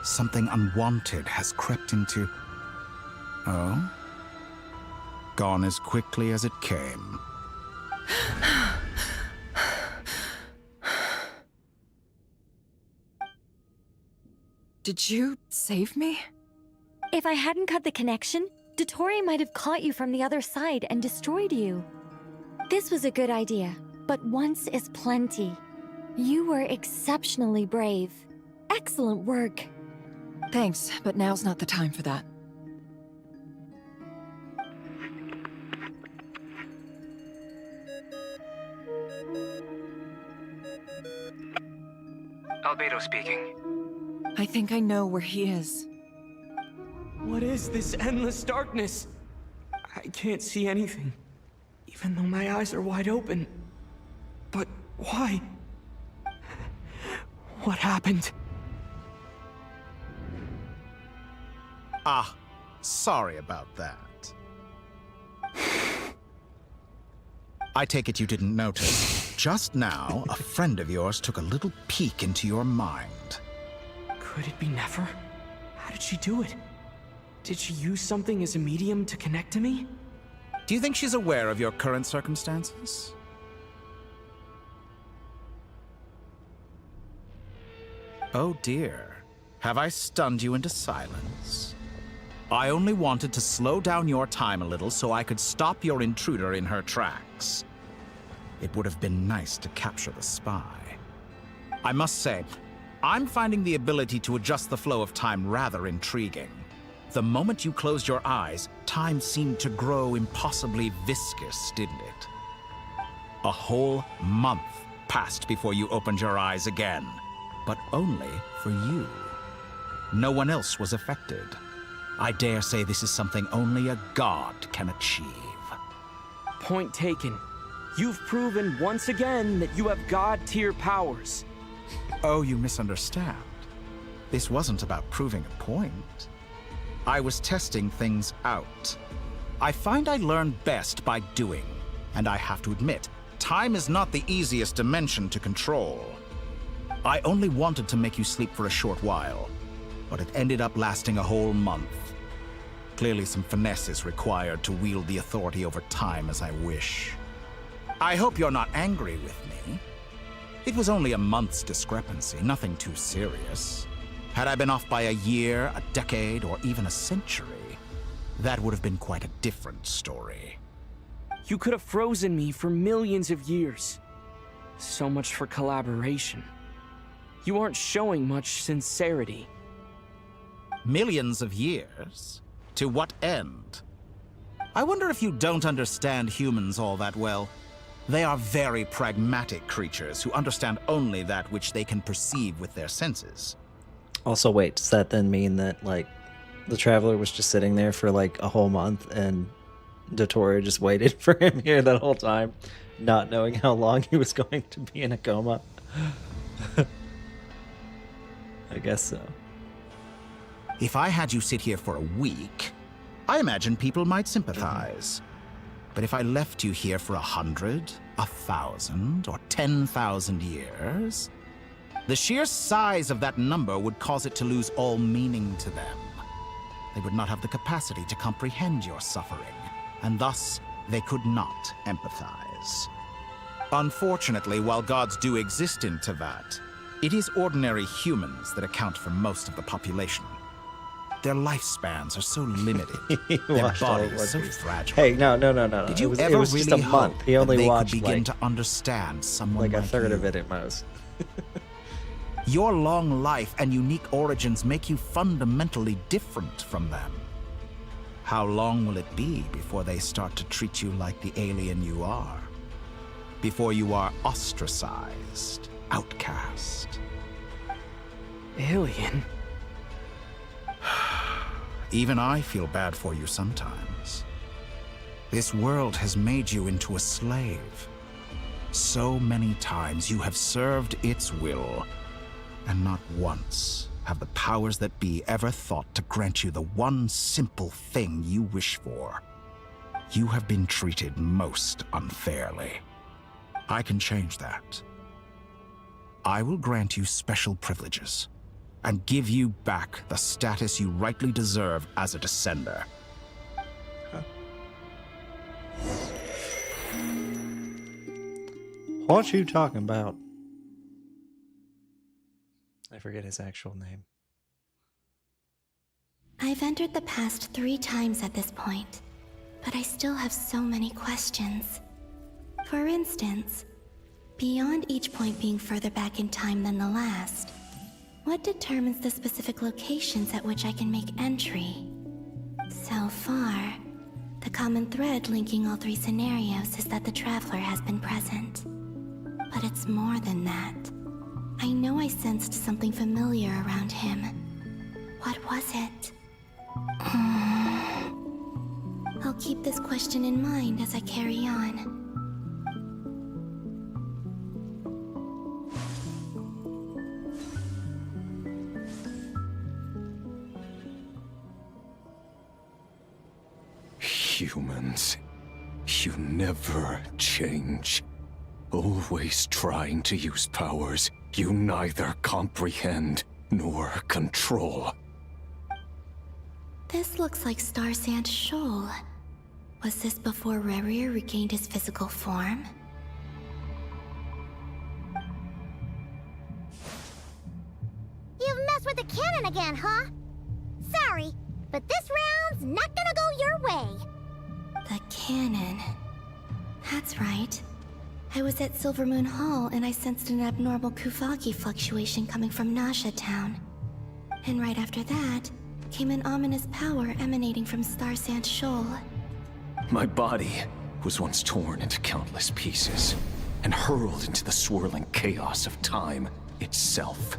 Something unwanted has crept into... Oh? Gone as quickly as it came. Did you save me? If I hadn't cut the connection, Dottore might have caught you from the other side and destroyed you. This was a good idea, but once is plenty. You were exceptionally brave. Excellent work. Thanks, but now's not the time for that. Albedo speaking. I think I know where he is. What is this endless darkness? I can't see anything, even though my eyes are wide open. But why? What happened? Ah, sorry about that. I take it you didn't notice. Just now, a friend of yours took a little peek into your mind. Could it be Nefer? How did she do it? Did she use something as a medium to connect to me? Do you think she's aware of your current circumstances? Oh dear. Have I stunned you into silence? I only wanted to slow down your time a little so I could stop your intruder in her tracks. It would have been nice to capture the spy. I must say, I'm finding the ability to adjust the flow of time rather intriguing. The moment you closed your eyes, time seemed to grow impossibly viscous, didn't it? A whole month passed before you opened your eyes again, but only for you. No one else was affected. I dare say this is something only a god can achieve. Point taken. You've proven once again that you have god-tier powers. Oh, you misunderstand. This wasn't about proving a point. I was testing things out. I find I learn best by doing, and I have to admit, time is not the easiest dimension to control. I only wanted to make you sleep for a short while, but it ended up lasting a whole month. Clearly some finesse is required to wield the authority over time as I wish. I hope you're not angry with me. It was only a month's discrepancy, nothing too serious. Had I been off by a year, a decade, or even a century, that would have been quite a different story. You could have frozen me for millions of years. So much for collaboration. You aren't showing much sincerity. Millions of years? To what end? I wonder if you don't understand humans all that well. They are very pragmatic creatures who understand only that which they can perceive with their senses. Also, wait, does that then mean that, like, the Traveler was just sitting there for, like, a whole month and Dottore just waited for him here that whole time, not knowing how long he was going to be in a coma? I guess so. If I had you sit here for a week, I imagine people might sympathize. But if I left you here for 100, 1,000, or 10,000 years, the sheer size of that number would cause it to lose all meaning to them. They would not have the capacity to comprehend your suffering, and thus they could not empathize. Unfortunately, while gods do exist in Teyvat, it is ordinary humans that account for most of the population. Their lifespans are so limited. Their bodies so fragile. Hey, no. Did you it ever was really just a month. hope He only that they watched could begin like, to understand someone like a third you? of it at most. Your long life and unique origins make you fundamentally different from them. How long will it be before they start to treat you like the alien you are? before you are ostracized, outcast. Alien? Even I feel bad for you sometimes. This world has made you into a slave. So many times you have served its will, and not once have the powers that be ever thought to grant you the one simple thing you wish for. You have been treated most unfairly. I can change that. I will grant you special privileges and give you back the status you rightly deserve as a descender. What you talking about? I forget his actual name. I've entered the past 3 times at this point, but I still have so many questions. For instance, beyond each point being further back in time than the last, what determines the specific locations at which I can make entry? So far, the common thread linking all 3 scenarios is that the Traveler has been present. But it's more than that. I know I sensed something familiar around him. What was it? I'll keep this question in mind as I carry on. Humans, you never change. Always trying to use powers you neither comprehend nor control. This looks like Star Sand Shoal. Was this before Rerir regained his physical form? You've messed with the cannon again, huh? Sorry, but this round's not gonna go your way. The cannon. That's right. I was at Silvermoon Hall and I sensed an abnormal Kuvaki fluctuation coming from Nasha Town. And right after that, came an ominous power emanating from Star Sand Shoal. My body was once torn into countless pieces and hurled into the swirling chaos of time itself.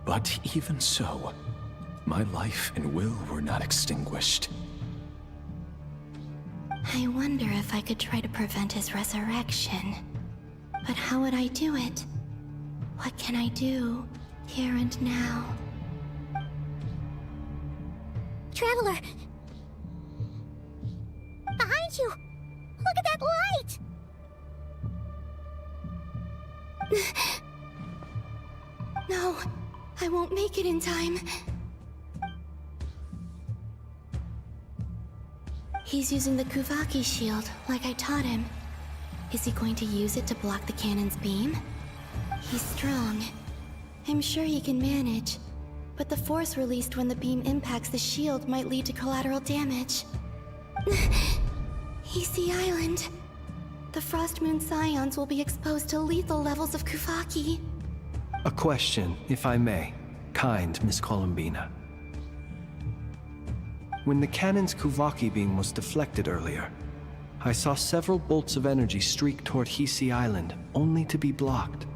But even so, my life and will were not extinguished. I wonder if I could try to prevent his resurrection. But how would I do it? What can I do, here and now? Traveler! Behind you! Look at that light! No, I won't make it in time. He's using the Kuvaki shield, like I taught him. Is he going to use it to block the cannon's beam? He's strong. I'm sure he can manage. But the force released when the beam impacts the shield might lead to collateral damage. Easy Island. The Frost Moon Scions will be exposed to lethal levels of Kuvaki. A question, if I may. Kind Miss Columbina. When the cannon's Kuvaki beam was deflected earlier, I saw several bolts of energy streak toward Hisi Island, only to be blocked.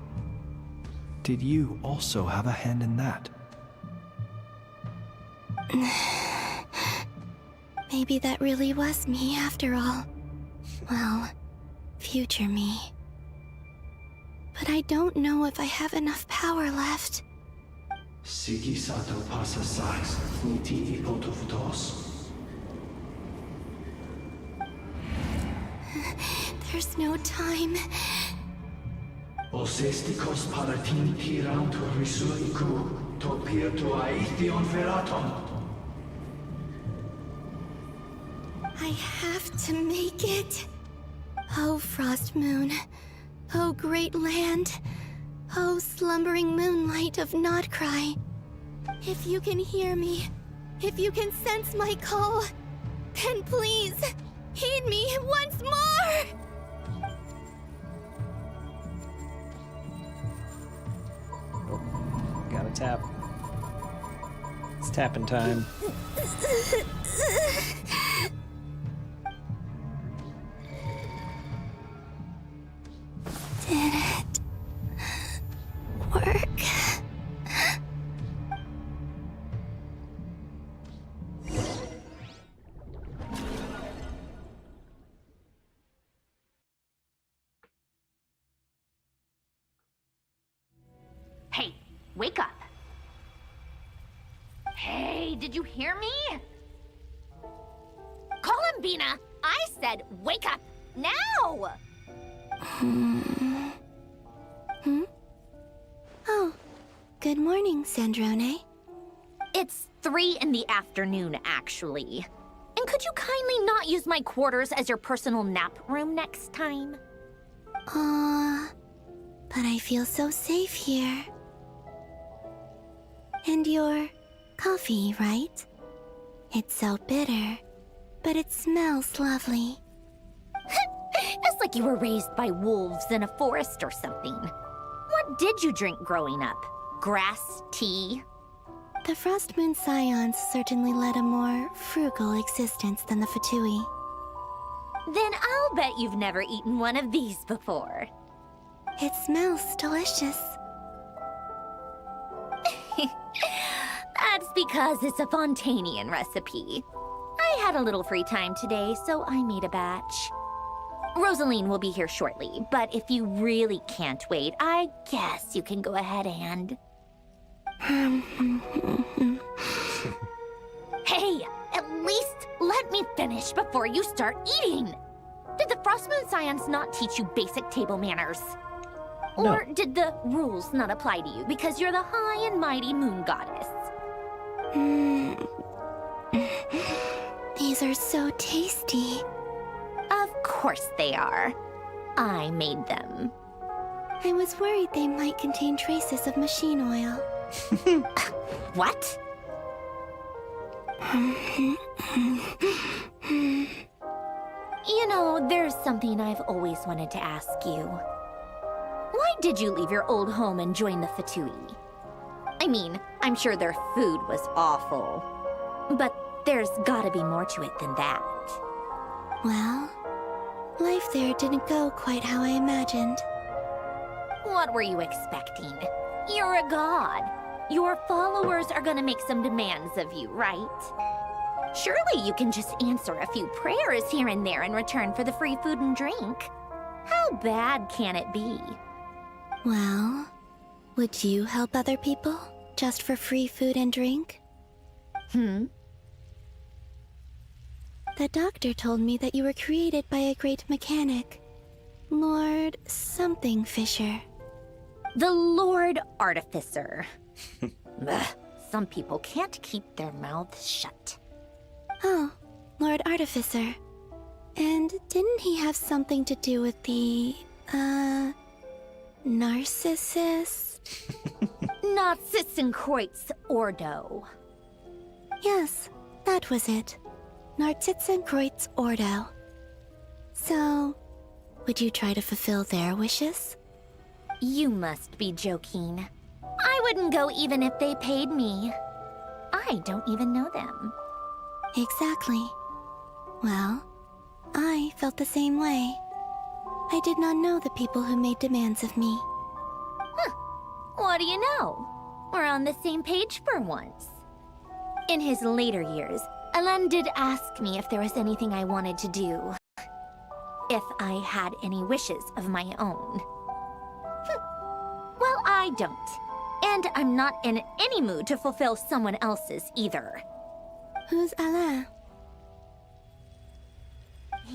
Did you also have a hand in that? Maybe that really was me after all. Well, future me. But I don't know if I have enough power left. Siki sato pasa sais, niti ipotofutos. There's no time. Osestikos palatini tiram to risuiku, topir to aithion veraton. I have to make it. Oh, Frost Moon. Oh, great land. Oh, slumbering moonlight of Nod Krai. If you can hear me, if you can sense my call, then please, heed me once more! Oh, gotta tap. It's tapping time. wake up. Hey, did you hear me? Columbina, I said wake up, now! Oh, good morning, Snezhnaya. It's 3 in the afternoon, actually. And could you kindly not use my quarters as your personal nap room next time? But I feel so safe here. And your coffee, right? It's so bitter, but it smells lovely. It's like you were raised by wolves in a forest or something. What did you drink growing up? Grass tea? The Frost Moon Scions certainly led a more frugal existence than the Fatui. Then I'll bet you've never eaten one of these before. It smells delicious. That's because it's a Fontanian recipe. I had a little free time today, so I made a batch. Rosaline will be here shortly, but if you really can't wait, I guess you can go ahead and... Hey, at least let me finish before you start eating! Did the Frost Moon Scions not teach you basic table manners? No. Or did the rules not apply to you because you're the high and mighty moon goddess? These are so tasty. Of course they are. I made them. I was worried they might contain traces of machine oil. What? You know, there's something I've always wanted to ask you. Why did you leave your old home and join the Fatui? I mean, I'm sure their food was awful. But there's gotta be more to it than that. Well, life there didn't go quite how I imagined. What were you expecting? You're a god. Your followers are gonna make some demands of you, right? Surely you can just answer a few prayers here and there in return for the free food and drink. How bad can it be? Well, would you help other people just for free food and drink? The doctor told me that you were created by a great mechanic, Lord something Fisher. The Lord Artificer. Ugh, some people can't keep their mouths shut. Oh, Lord Artificer. And didn't he have something to do with the, Narcissus? Narcissenkreuz Ordo. Yes, that was it. Narcissenkreuz Ordo. So, would you try to fulfill their wishes? You must be joking. I wouldn't go even if they paid me. I don't even know them. Exactly. Well, I felt the same way. I did not know the people who made demands of me. What do you know? We're on the same page for once. In his later years, Elen did ask me if there was anything I wanted to do. If I had any wishes of my own. Well, I don't. And I'm not in any mood to fulfill someone else's either. Who's Alain?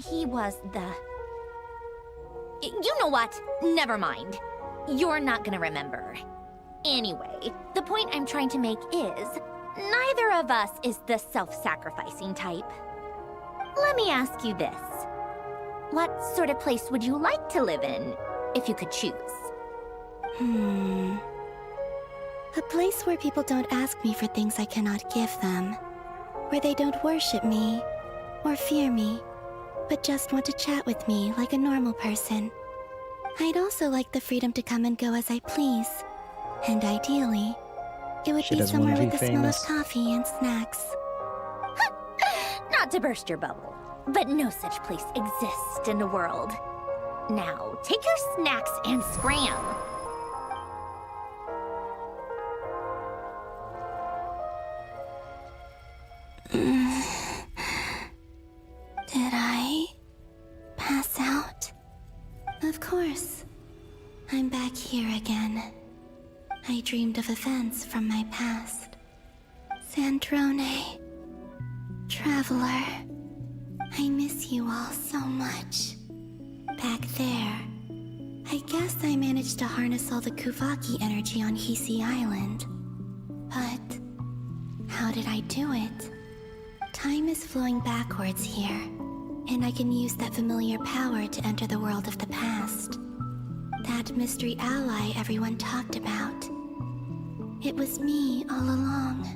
He was the... You know what? Never mind. You're not gonna remember. Anyway, the point I'm trying to make is, neither of us is the self-sacrificing type. Let me ask you this. What sort of place would you like to live in, if you could choose? A place where people don't ask me for things I cannot give them. Where they don't worship me, or fear me, but just want to chat with me like a normal person. I'd also like the freedom to come and go as I please. And ideally, it would She be doesn't wanna somewhere be with the smell of famous. coffee and snacks. Not to burst your bubble, but no such place exists in the world. Now, take your snacks and scram. Did I pass out? Of course. I'm back here again. I dreamed of events from my past. Snezhnaya, Traveler, I miss you all so much. Back there, I guess I managed to harness all the Kuvaki energy on Hisi Island. But how did I do it? Time is flowing backwards here, and I can use that familiar power to enter the world of the past. That mystery ally everyone talked about. It was me all along.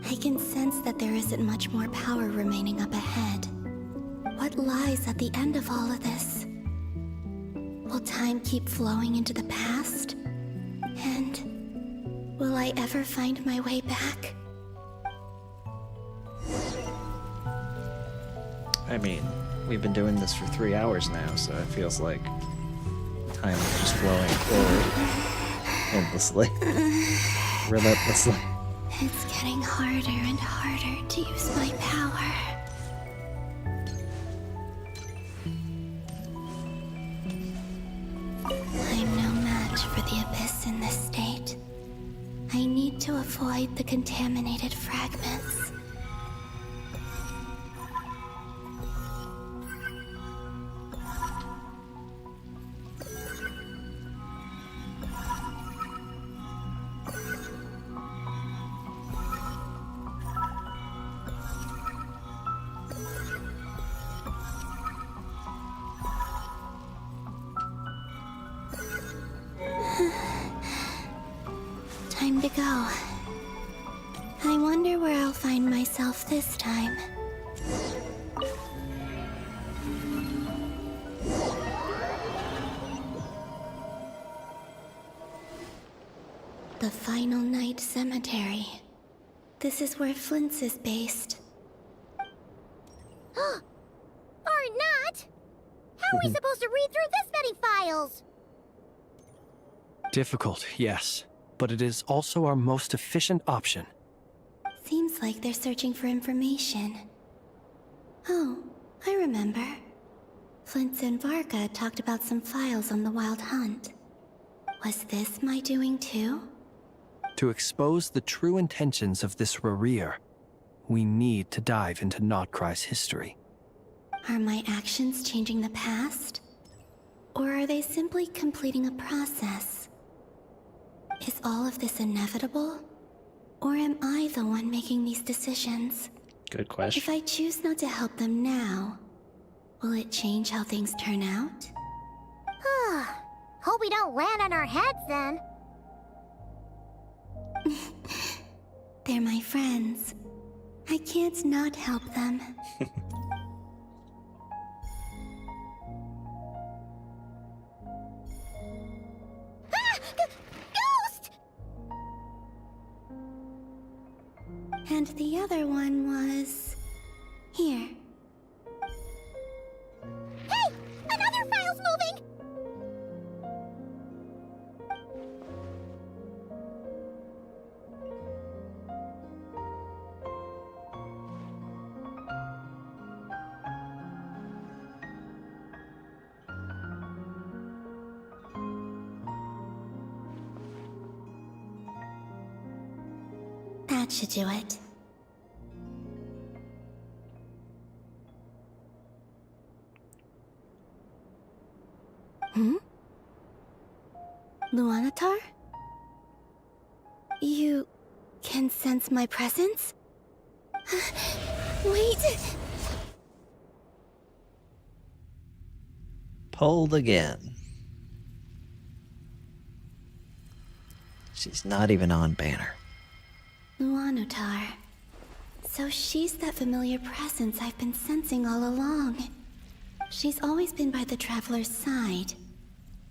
I can sense that there isn't much more power remaining up ahead. What lies at the end of all of this? Will time keep flowing into the past? And will I ever find my way back? I mean, we've been doing this for 3 hours now, so it feels like time is just flowing forward endlessly, relentlessly. It's getting harder and harder to use my power. I'm no match for the Abyss in this state. I need to avoid the contaminated fragments. Time to go. I wonder where I'll find myself this time. The Final Night Cemetery. This is where Flint's is based. Or not! How are we supposed to read through this many files? Difficult, yes, but it is also our most efficient option. Seems like they're searching for information. Oh, I remember. Flint and Varka talked about some files on the Wild Hunt. Was this my doing too? To expose the true intentions of this Rarir, we need to dive into Nod Krai's history. Are my actions changing the past? Or are they simply completing a process? Is all of this inevitable? Or am I the one making these decisions? Good question. If I choose not to help them now, will it change how things turn out? Hope we don't land on our heads then. They're my friends. I can't not help them. Ghost! And the other one was... here. Hey! Another file's moving! That should do it. Luanatar? You can sense my presence? Wait! Pulled again. She's not even on banner. Luanatar. So she's that familiar presence I've been sensing all along. She's always been by the Traveler's side.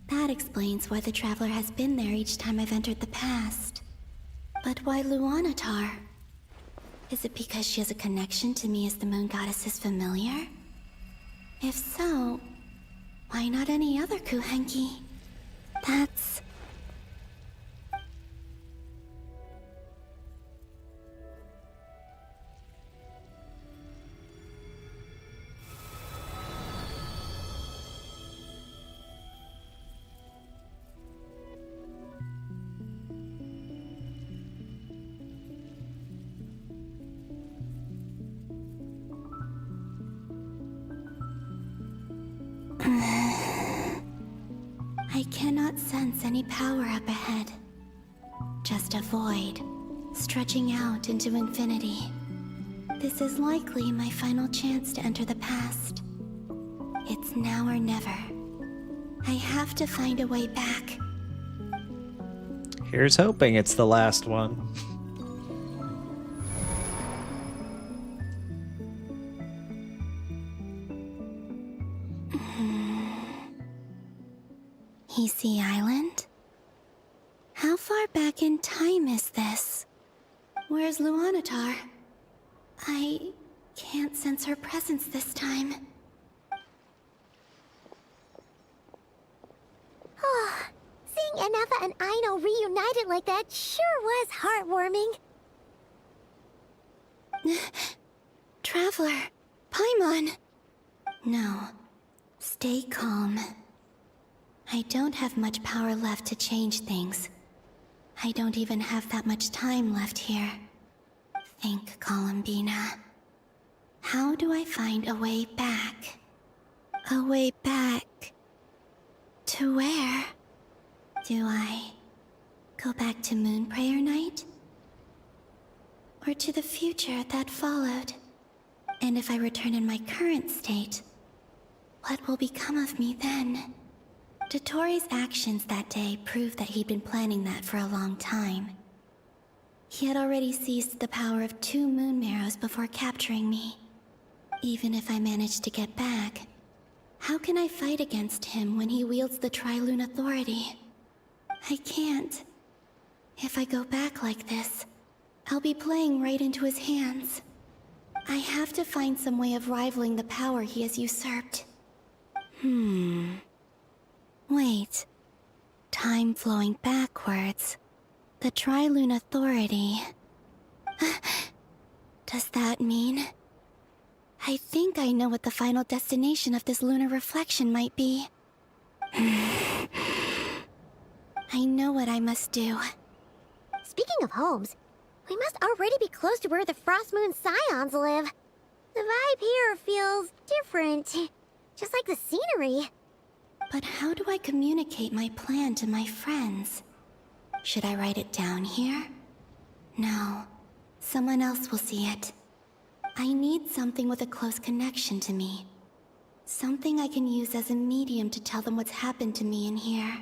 That explains why the Traveler has been there each time I've entered the past. But why Luanatar? Is it because she has a connection to me as the Moon Goddess's familiar? If so, why not any other Kuhenki? That's... not sense any power up ahead. Just a void, stretching out into infinity. This is likely my final chance to enter the past. It's now or never. I have to find a way back. Here's hoping it's the last one. Easy Island? How far back in time is this? Where's Luanatar? I can't sense her presence this time. Oh, seeing Anafa and Aino reunited like that sure was heartwarming. Traveler, Paimon. No, stay calm. I don't have much power left to change things. I don't even have that much time left here. Think, Columbina. How do I find a way back? A way back... to where? Do I go back to Moonprayer Night? Or to the future that followed? And if I return in my current state, what will become of me then? Dottoro's actions that day proved that he'd been planning that for a long time. He had already seized the power of 2 moon marrows before capturing me. Even if I managed to get back, how can I fight against him when he wields the Tri-Lune Authority? I can't. If I go back like this, I'll be playing right into his hands. I have to find some way of rivaling the power he has usurped. Wait. Time flowing backwards. The Tri-Lune Authority. Does that mean... I think I know what the final destination of this lunar reflection might be. I know what I must do. Speaking of homes, we must already be close to where the Frost Moon Scions live. The vibe here feels different, just like the scenery. But how do I communicate my plan to my friends? Should I write it down here? No. Someone else will see it. I need something with a close connection to me. Something I can use as a medium to tell them what's happened to me in here.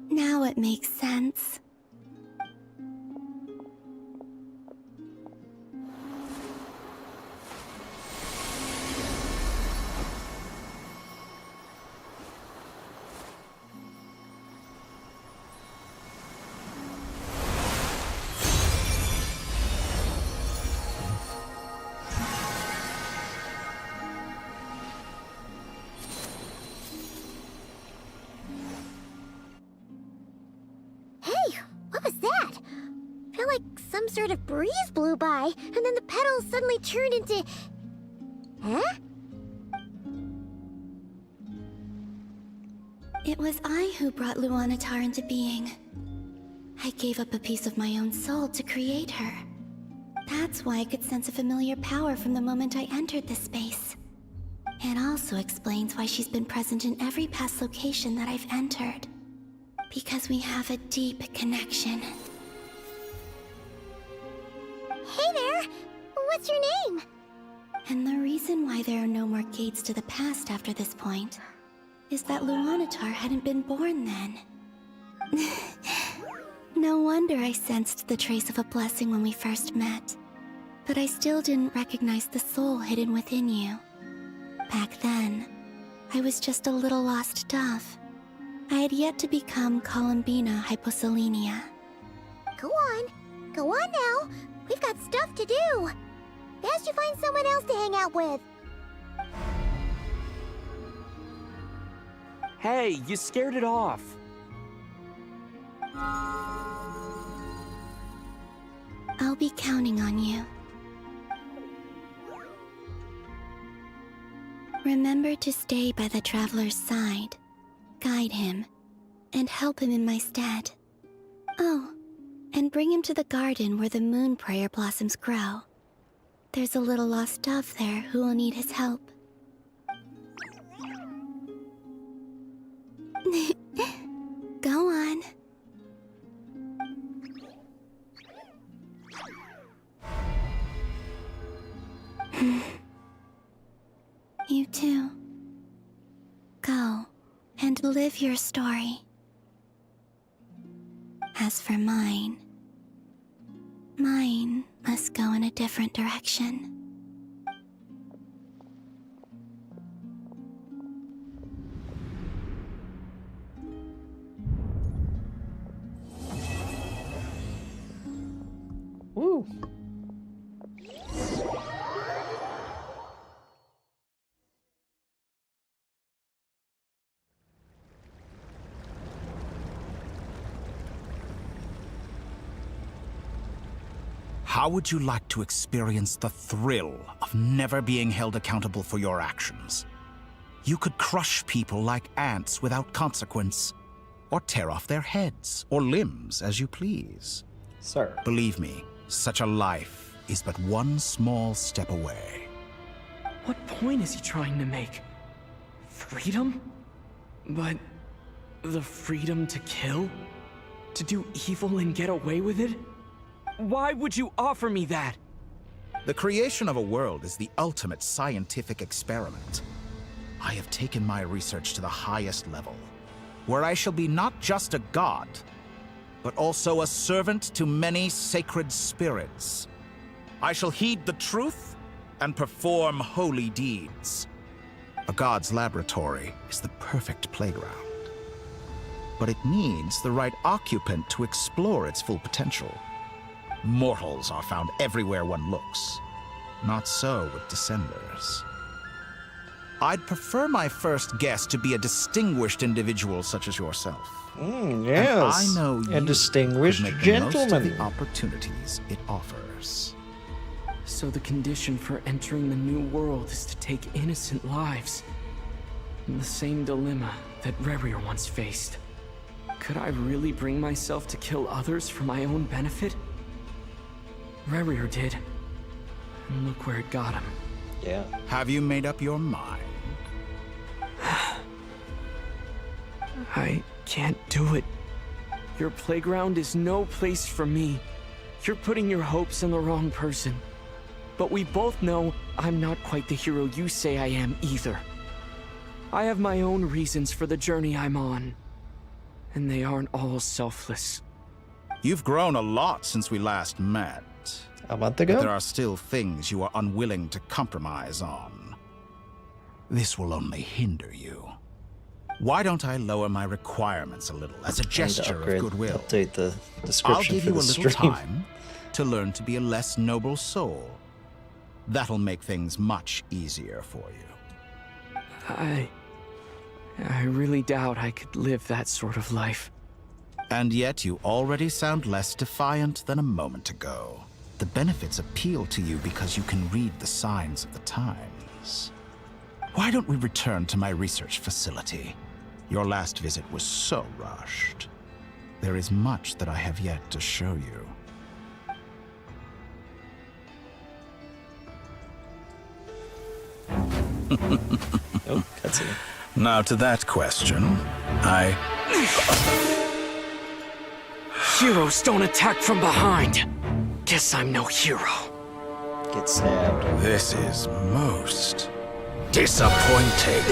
Now it makes sense. Some sort of breeze blew by, and then the petals suddenly turned into... Huh? It was I who brought Luanatar into being. I gave up a piece of my own soul to create her. That's why I could sense a familiar power from the moment I entered this space. It also explains why she's been present in every past location that I've entered. Because we have a deep connection. Hey there! What's your name? And the reason why there are no more gates to the past after this point is that Luanatar hadn't been born then. No wonder I sensed the trace of a blessing when we first met. But I still didn't recognize the soul hidden within you. Back then, I was just a little lost dove. I had yet to become Columbina Hyposelenia. Go on now. We've got stuff to do. Best you find someone else to hang out with. Hey, you scared it off. I'll be counting on you. Remember to stay by the Traveler's side, guide him, and help him in my stead. Oh, and bring him to the garden where the Moonprayer blossoms grow. There's a little lost dove there who will need his help. Live your story. As for mine must go in a different direction. Woo. How would you like to experience the thrill of never being held accountable for your actions? You could crush people like ants without consequence, or tear off their heads or limbs as you please. Sir. Believe me, such a life is but one small step away. What point is he trying to make? Freedom? But the freedom to kill? To do evil and get away with it? Why would you offer me that? The creation of a world is the ultimate scientific experiment. I have taken my research to the highest level, where I shall be not just a god, but also a servant to many sacred spirits. I shall heed the truth and perform holy deeds. A god's laboratory is the perfect playground, but it needs the right occupant to explore its full potential. Mortals are found everywhere one looks. Not so with Descenders. I'd prefer my first guest to be a distinguished individual such as yourself. Yes. And I know a you distinguished could make the most of gentleman. the opportunities it offers. So the condition for entering the new world is to take innocent lives. The same dilemma that Rerir once faced. Could I really bring myself to kill others for my own benefit? Rerir did. And look where it got him. Yeah. Have you made up your mind? I can't do it. Your playground is no place for me. You're putting your hopes in the wrong person. But we both know I'm not quite the hero you say I am either. I have my own reasons for the journey I'm on. And they aren't all selfless. You've grown a lot since we last met. A month ago? But there are still things you are unwilling to compromise on. This will only hinder you. Why don't I lower my requirements a little as a gesture of goodwill? Update the description I'll give for you a the little stream. time to learn to be a less noble soul. That'll make things much easier for you. I really doubt I could live that sort of life. And yet you already sound less defiant than a moment ago. The benefits appeal to you because you can read the signs of the times. Why don't we return to my research facility? Your last visit was so rushed. There is much that I have yet to show you. Oh, cutscene. Now to that question, Heroes don't attack from behind. Guess I'm no hero. Get stabbed. This is most disappointing.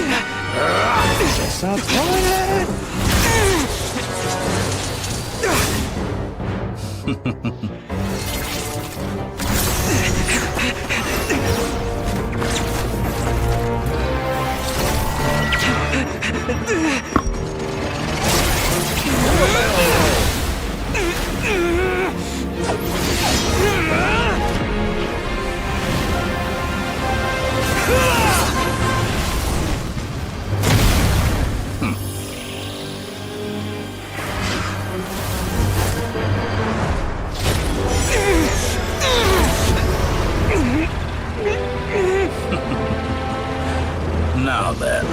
Now then.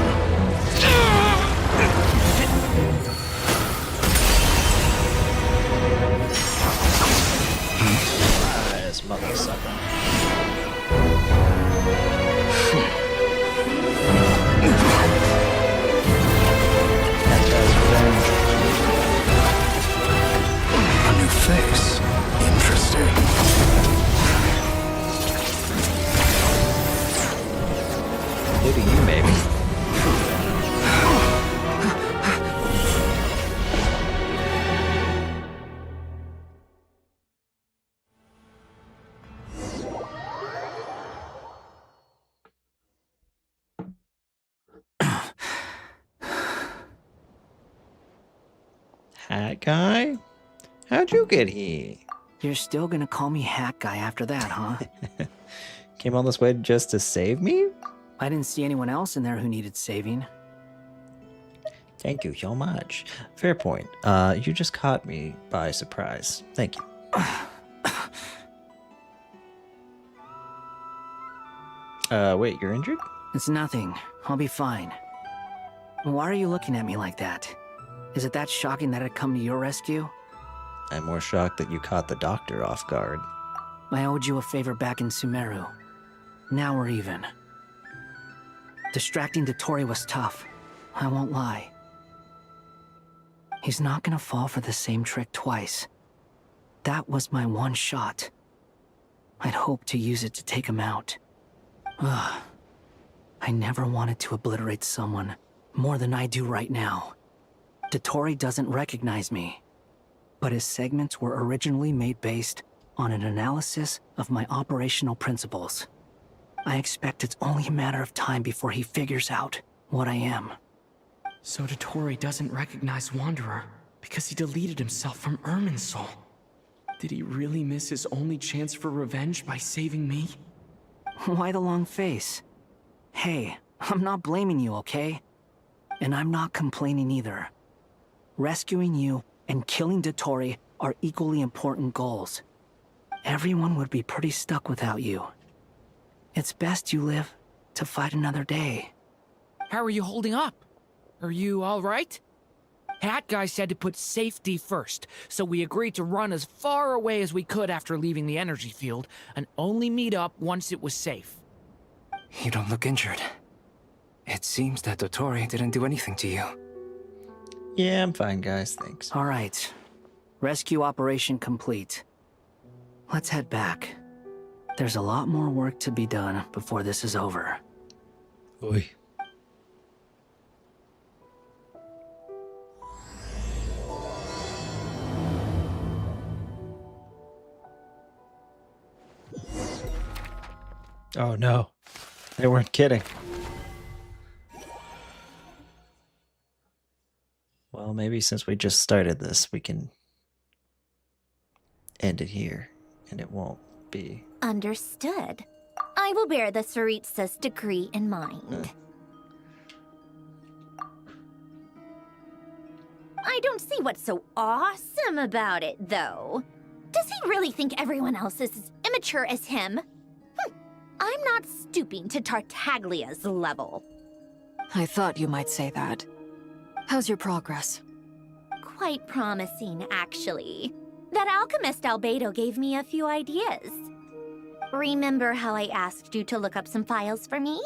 This mother sucker. A new face. Interesting. Maybe you, maybe. Hat Guy? How'd you get here? You're still gonna call me Hat Guy after that, huh? Came all this way just to save me? I didn't see anyone else in there who needed saving. Thank you so much. Fair point. You just caught me by surprise. Thank you. Wait, you're injured? It's nothing. I'll be fine. Why are you looking at me like that? Is it that shocking that I'd come to your rescue? I'm more shocked that you caught the doctor off guard. I owed you a favor back in Sumeru. Now we're even. Distracting Dottore was tough. I won't lie. He's not gonna fall for the same trick twice. That was my one shot. I'd hoped to use it to take him out. Ugh. I never wanted to obliterate someone more than I do right now. Dottore doesn't recognize me, but his segments were originally made based on an analysis of my operational principles. I expect it's only a matter of time before he figures out what I am. So Dottore doesn't recognize Wanderer because he deleted himself from Irminsul. Did he really miss his only chance for revenge by saving me? Why the long face? Hey, I'm not blaming you, okay? And I'm not complaining either. Rescuing you and killing Dottore are equally important goals. Everyone would be pretty stuck without you. It's best you live to fight another day. How are you holding up? Are you all right? Hat Guy said to put safety first, so we agreed to run as far away as we could after leaving the energy field, and only meet up once it was safe. You don't look injured. It seems that Dottore didn't do anything to you. Yeah, I'm fine, guys, thanks. All right. Rescue operation complete. Let's head back. There's a lot more work to be done before this is over. Oy. Oh no, they weren't kidding. Well, maybe since we just started this, we can end it here, and it won't be... Understood. I will bear the Tsaritsa's decree in mind. I don't see what's so awesome about it, though. Does he really think everyone else is as immature as him? I'm not stooping to Tartaglia's level. I thought you might say that. How's your progress? Quite promising, actually. That alchemist Albedo gave me a few ideas. Remember how I asked you to look up some files for me?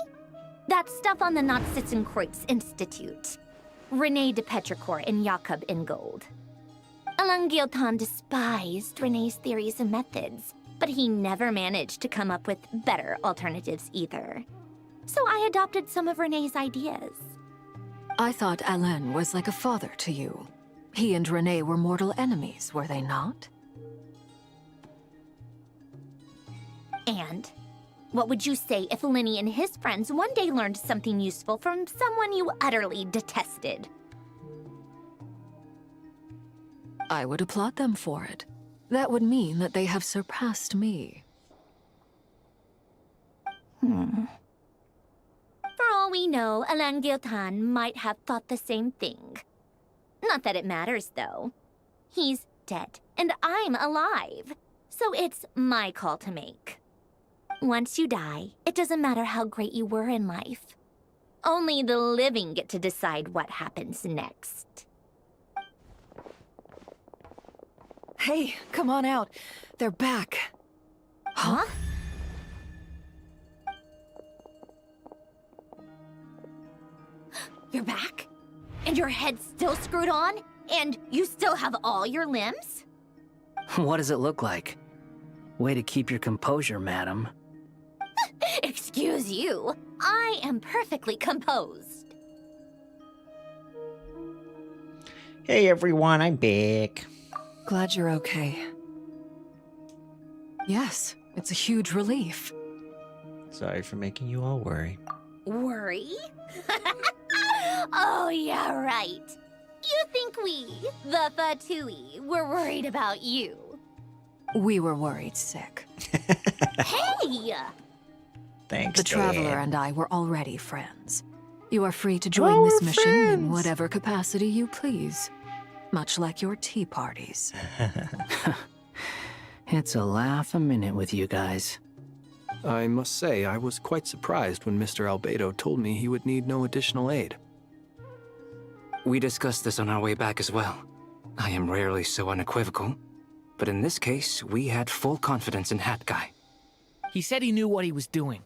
That stuff on the Nazi-Kreuz Institute. René de Petrichor and Jakob Ingold. Alain Guillotin despised René's theories and methods, but he never managed to come up with better alternatives either. So I adopted some of René's ideas. I thought Alain was like a father to you. He and René were mortal enemies, were they not? And what would you say if Lenny and his friends one day learned something useful from someone you utterly detested? I would applaud them for it. That would mean that they have surpassed me. For all we know, Alain Guillotin might have thought the same thing. Not that it matters, though. He's dead, and I'm alive. So it's my call to make. Once you die, it doesn't matter how great you were in life. Only the living get to decide what happens next. Hey, come on out. They're back. Huh? You're back? And your head's still screwed on? And you still have all your limbs? What does it look like? Way to keep your composure, madam. Excuse you. I am perfectly composed. Hey everyone, I'm back. Glad you're okay. Yes, it's a huge relief. Sorry for making you all worry. Worry? Oh, yeah, right. you think we, the Fatui, were worried about you? We were worried sick. Hey! Thanks, The Traveler Dad. and I were already friends. You are free to join this mission in whatever capacity you please. Much like your tea parties. It's a laugh a minute with you guys. I must say, I was quite surprised when Mr. Albedo told me he would need no additional aid. We discussed this on our way back as well. I am rarely so unequivocal, but in this case, we had full confidence in Hat Guy. He said he knew what he was doing.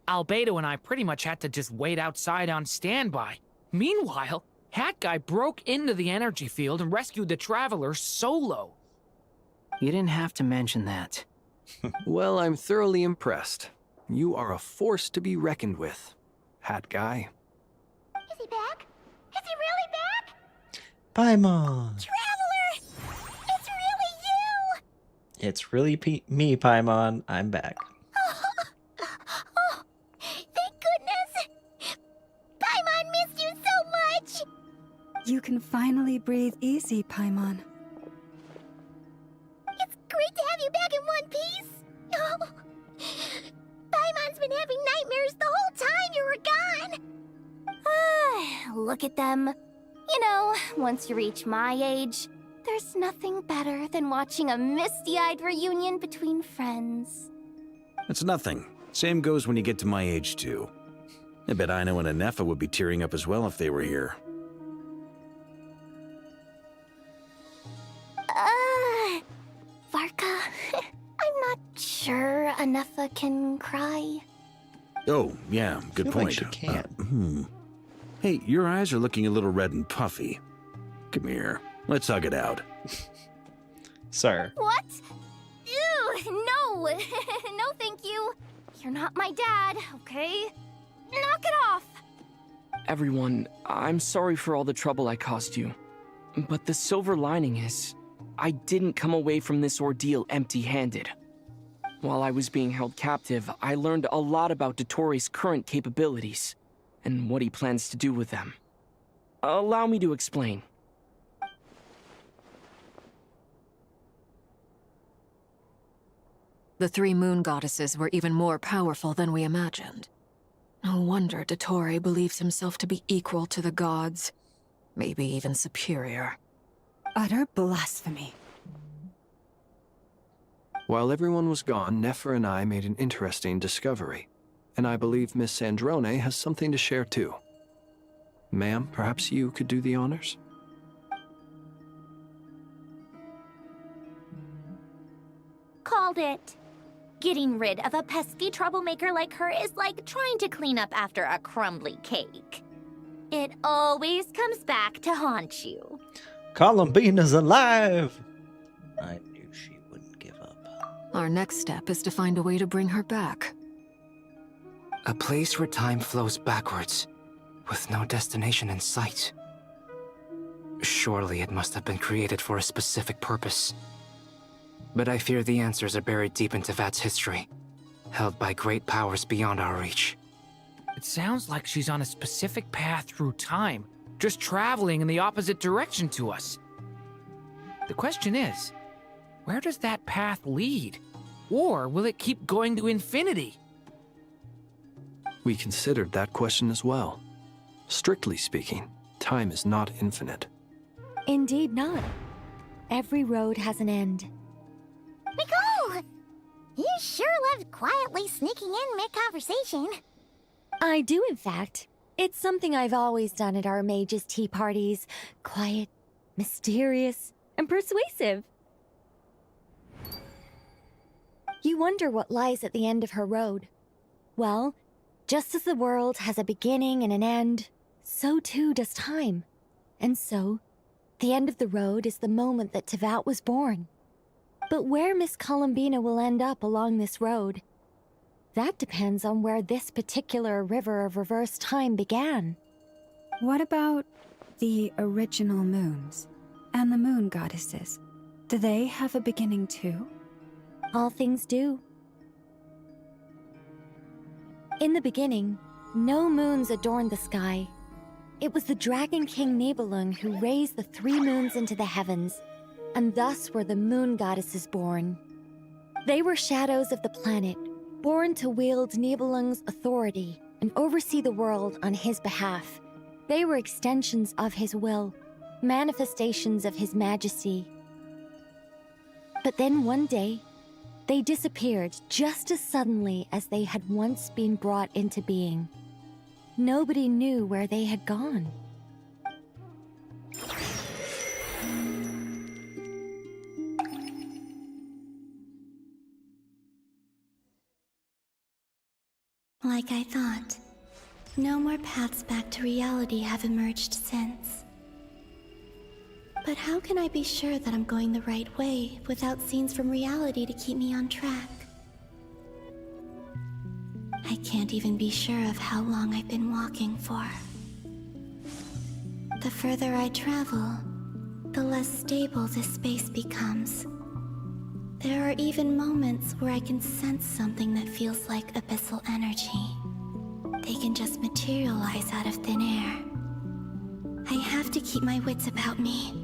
Albedo and I pretty much had to just wait outside on standby. Meanwhile, Hat Guy broke into the energy field and rescued the Traveler solo. You didn't have to mention that. Well, I'm thoroughly impressed. You are a force to be reckoned with, Hat Guy. Is he back? Is he really back? Paimon! Traveler! It's really you! It's really me, Paimon. I'm back. Oh, thank goodness! Paimon missed you so much! You can finally breathe easy, Paimon. It's great to have you back in one piece! Oh, Paimon's been having nightmares the whole time you were gone! Look at them. You know, once you reach my age, there's nothing better than watching a misty-eyed reunion between friends. It's nothing. Same goes when you get to my age, too. I bet Ino and Anefa would be tearing up as well if they were here. Varka, I'm not sure Anefa can cry. Oh, yeah, good Feel like point. she can. Hey, your eyes are looking a little red and puffy. Come here. Let's hug it out. Sir. What? Ew, no. No, thank you. You're not my dad, okay? Knock it off. Everyone, I'm sorry for all the trouble I caused you. But the silver lining is, I didn't come away from this ordeal empty-handed. While I was being held captive, I learned a lot about Dottoro's current capabilities, and what he plans to do with them. Allow me to explain. The three moon goddesses were even more powerful than we imagined. No wonder Dottore believes himself to be equal to the gods, maybe even superior. Utter blasphemy. While everyone was gone, Nefer and I made an interesting discovery, and I believe Miss Sandrone has something to share too. Ma'am, perhaps you could do the honors? Called it. Getting rid of a pesky troublemaker like her is like trying to clean up after a crumbly cake. It always comes back to haunt you. Columbina's alive! I knew she wouldn't give up. Our next step is to find a way to bring her back. A place where time flows backwards, with no destination in sight. Surely it must have been created for a specific purpose. But I fear the answers are buried deep into Vat's history, held by great powers beyond our reach. It sounds like she's on a specific path through time, just traveling in the opposite direction to us. The question is, where does that path lead? Or will it keep going to infinity? We considered that question as well. Strictly speaking, time is not infinite. Indeed not. Every road has an end. Nicole! You sure loved quietly sneaking in mid-conversation. I do, in fact. It's something I've always done at our mages' tea parties. Quiet, mysterious, and persuasive. You wonder what lies at the end of her road. Well, just as the world has a beginning and an end, so too does time. And so, the end of the road is the moment that Tevat was born. But where Miss Columbina will end up along this road, that depends on where this particular river of reverse time began. What about the original moons and the moon goddesses? Do they have a beginning too? All things do. In the beginning, no moons adorned the sky. It was the Dragon King Nibelung who raised the 3 moons into the heavens, and thus were the moon goddesses born. They were shadows of the planet, born to wield Nibelung's authority and oversee the world on his behalf. They were extensions of his will, manifestations of his majesty. But then one day, they disappeared just as suddenly as they had once been brought into being. Nobody knew where they had gone. Like I thought, no more paths back to reality have emerged since. But how can I be sure that I'm going the right way without scenes from reality to keep me on track? I can't even be sure of how long I've been walking for. The further I travel, the less stable this space becomes. There are even moments where I can sense something that feels like abyssal energy. They can just materialize out of thin air. I have to keep my wits about me.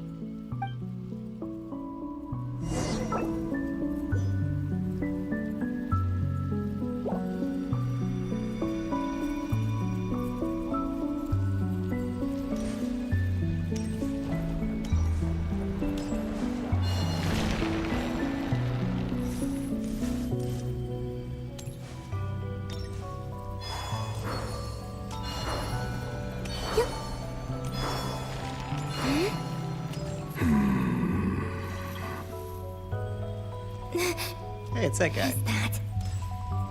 Hey, it's that guy. Is that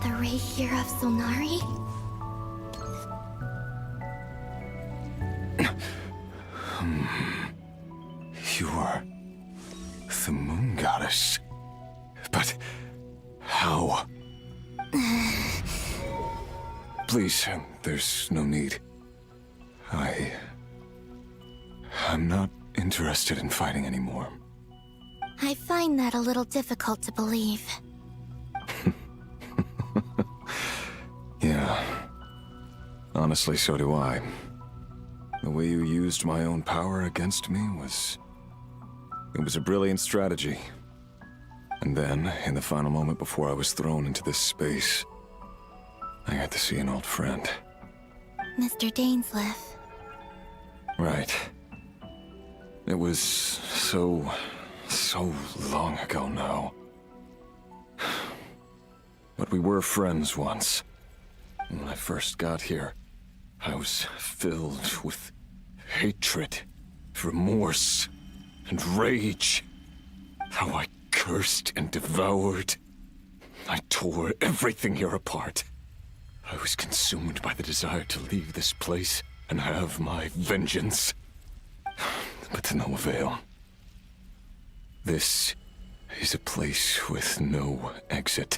the ray here of Solnari? You are the moon goddess. But how? Please, there's no need. I'm not interested in fighting anymore. I find that a little difficult to believe. Yeah. Honestly, so do I. The way you used my own power against me was... It was a brilliant strategy. And then, in the final moment before I was thrown into this space, I got to see an old friend. Mr. Dainsleif. Right. It was so long ago now. But we were friends once. When I first got here, I was filled with hatred, remorse, and rage. How I cursed and devoured. I tore everything here apart. I was consumed by the desire to leave this place and have my vengeance. But to no avail. This is a place with no exit.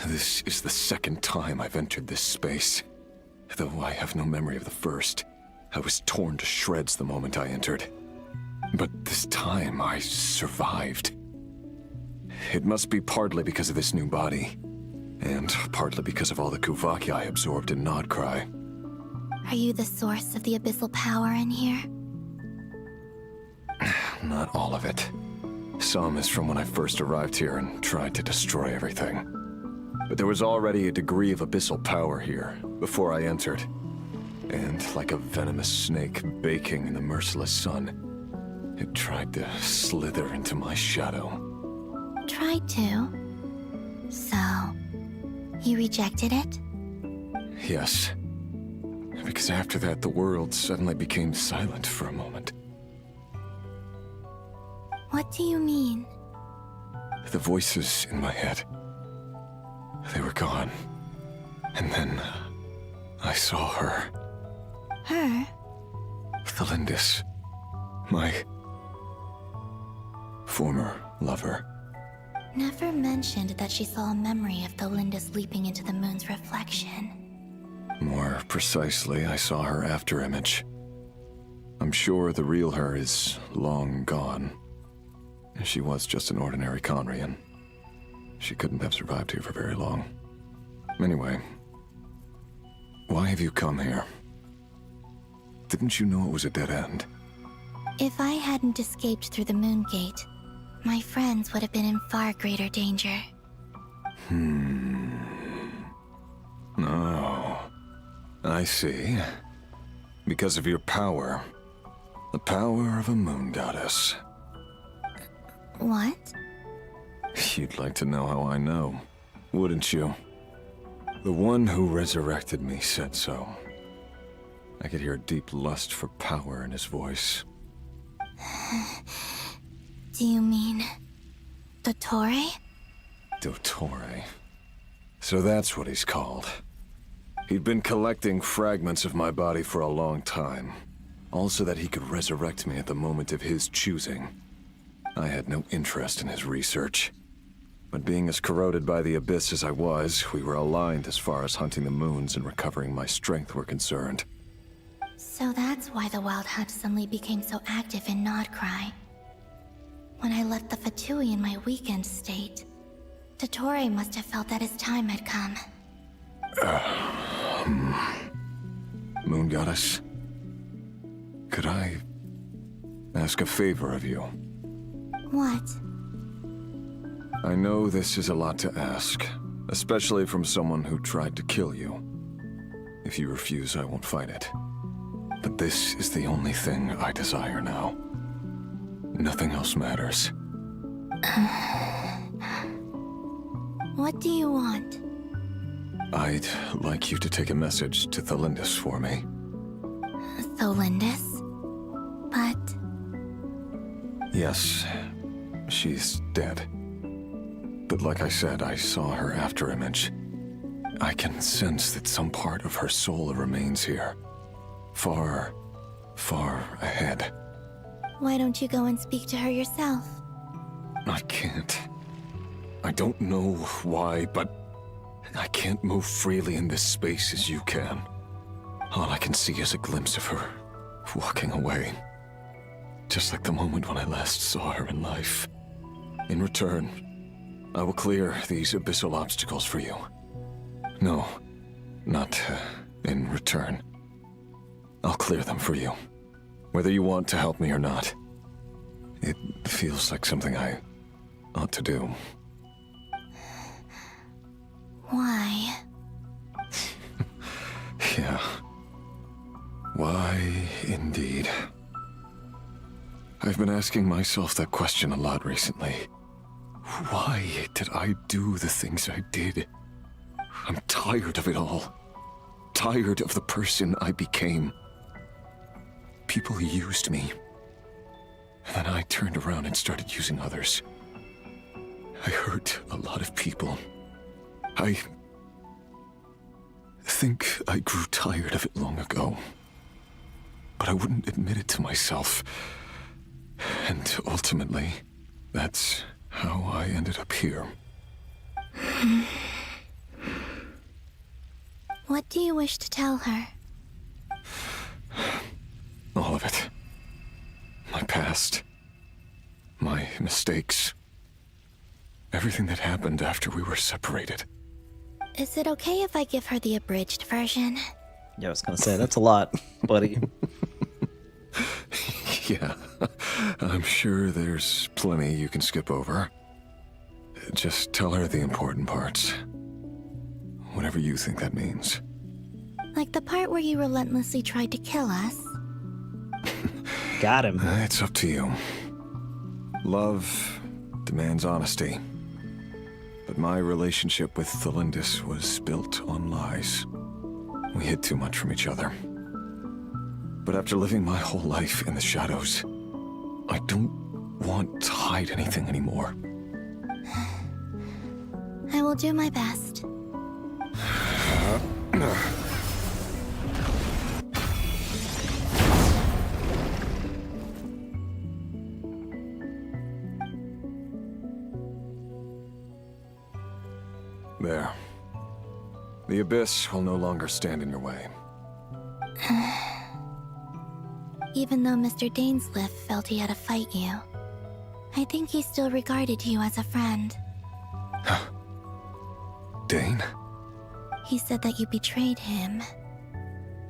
This is the second time I've entered this space. Though I have no memory of the first. I was torn to shreds the moment I entered. But this time I survived. It must be partly because of this new body. And partly because of all the Kuvaki I absorbed in Nod Krai. Are you the source of the abyssal power in here? Not all of it. Some is from when I first arrived here and tried to destroy everything. But there was already a degree of abyssal power here before I entered. And like a venomous snake baking in the merciless sun, it tried to slither into my shadow. Tried to? So, you rejected it? Yes. Because after that, the world suddenly became silent for a moment. What do you mean? The voices in my head, they were gone. And then I saw her. Her? The Lindis. My former lover. Never mentioned that she saw a memory of the Lindis leaping into the moon's reflection. More precisely, I saw her afterimage. I'm sure the real her is long gone. She was just an ordinary Conrian. She couldn't have survived here for very long. Anyway, Why have you come here? Didn't you know it was a dead end? If I hadn't escaped through the Moon Gate, my friends would have been in far greater danger. Oh, I see. Because of your power. The power of a moon goddess. What? You'd like to know how I know, wouldn't you? The one who resurrected me said so. I could hear deep lust for power in his voice. Do you mean... Dottore? Dottore. So that's what he's called. He'd been collecting fragments of my body for a long time. All so that he could resurrect me at the moment of his choosing. I had no interest in his research. But being as corroded by the Abyss as I was, we were aligned as far as hunting the moons and recovering my strength were concerned. So that's why the Wild Hunt suddenly became so active in Nod Krai. When I left the Fatui in my weakened state, Dottore must have felt that his time had come. Moon Goddess? Could I ask a favor of you? What? I know this is a lot to ask, especially from someone who tried to kill you. If you refuse, I won't fight it. But this is the only thing I desire now. Nothing else matters. What do you want? I'd like you to take a message to Thelindis for me. Thelindis? But... Yes, she's dead. But like I said, I saw her afterimage. I can sense that some part of her soul remains here. Far, far ahead. Why don't you go and speak to her yourself? I can't. I don't know why, but I can't move freely in this space as you can. All I can see is a glimpse of her, walking away. Just like the moment when I last saw her in life. In return, I will clear these abyssal obstacles for you. No, not in return. I'll clear them for you, whether you want to help me or not. It feels like something I ought to do. Why? Yeah. Why, indeed. I've been asking myself that question a lot recently. Why did I do the things I did? I'm tired of it all. Tired of the person I became. People used me. And then I turned around and started using others. I hurt a lot of people. I think I grew tired of it long ago. But I wouldn't admit it to myself. And ultimately, that's how I ended up here. What do you wish to tell her? All of it. My past. My mistakes. Everything that happened after we were separated. Is it okay if I give her the abridged version? Yeah, I was gonna say, that's a lot, buddy. Yeah, I'm sure there's plenty you can skip over. Just tell her the important parts. Whatever you think that means. Like the part where you relentlessly tried to kill us? Got him. It's up to you. Love demands honesty. But my relationship with Thelindis was built on lies. We hid too much from each other. But after living my whole life in the shadows, I don't want to hide anything anymore. I will do my best. There. The Abyss will no longer stand in your way. Even though Mr. Dainsliff felt he had to fight you, I think he still regarded you as a friend. Dane? He said that you betrayed him,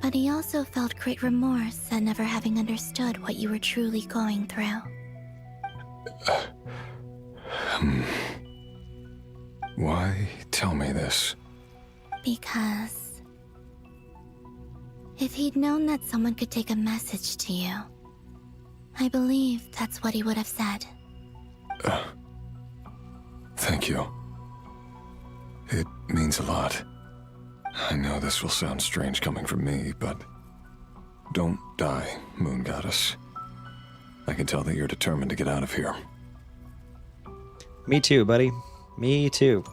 But he also felt great remorse at never having understood what you were truly going through. Why tell me this? Because if he'd known that someone could take a message to you, I believe that's what he would have said. Thank you. It means a lot. I know this will sound strange coming from me, but don't die, Moon Goddess. I can tell that you're determined to get out of here. Me too, buddy. Me too.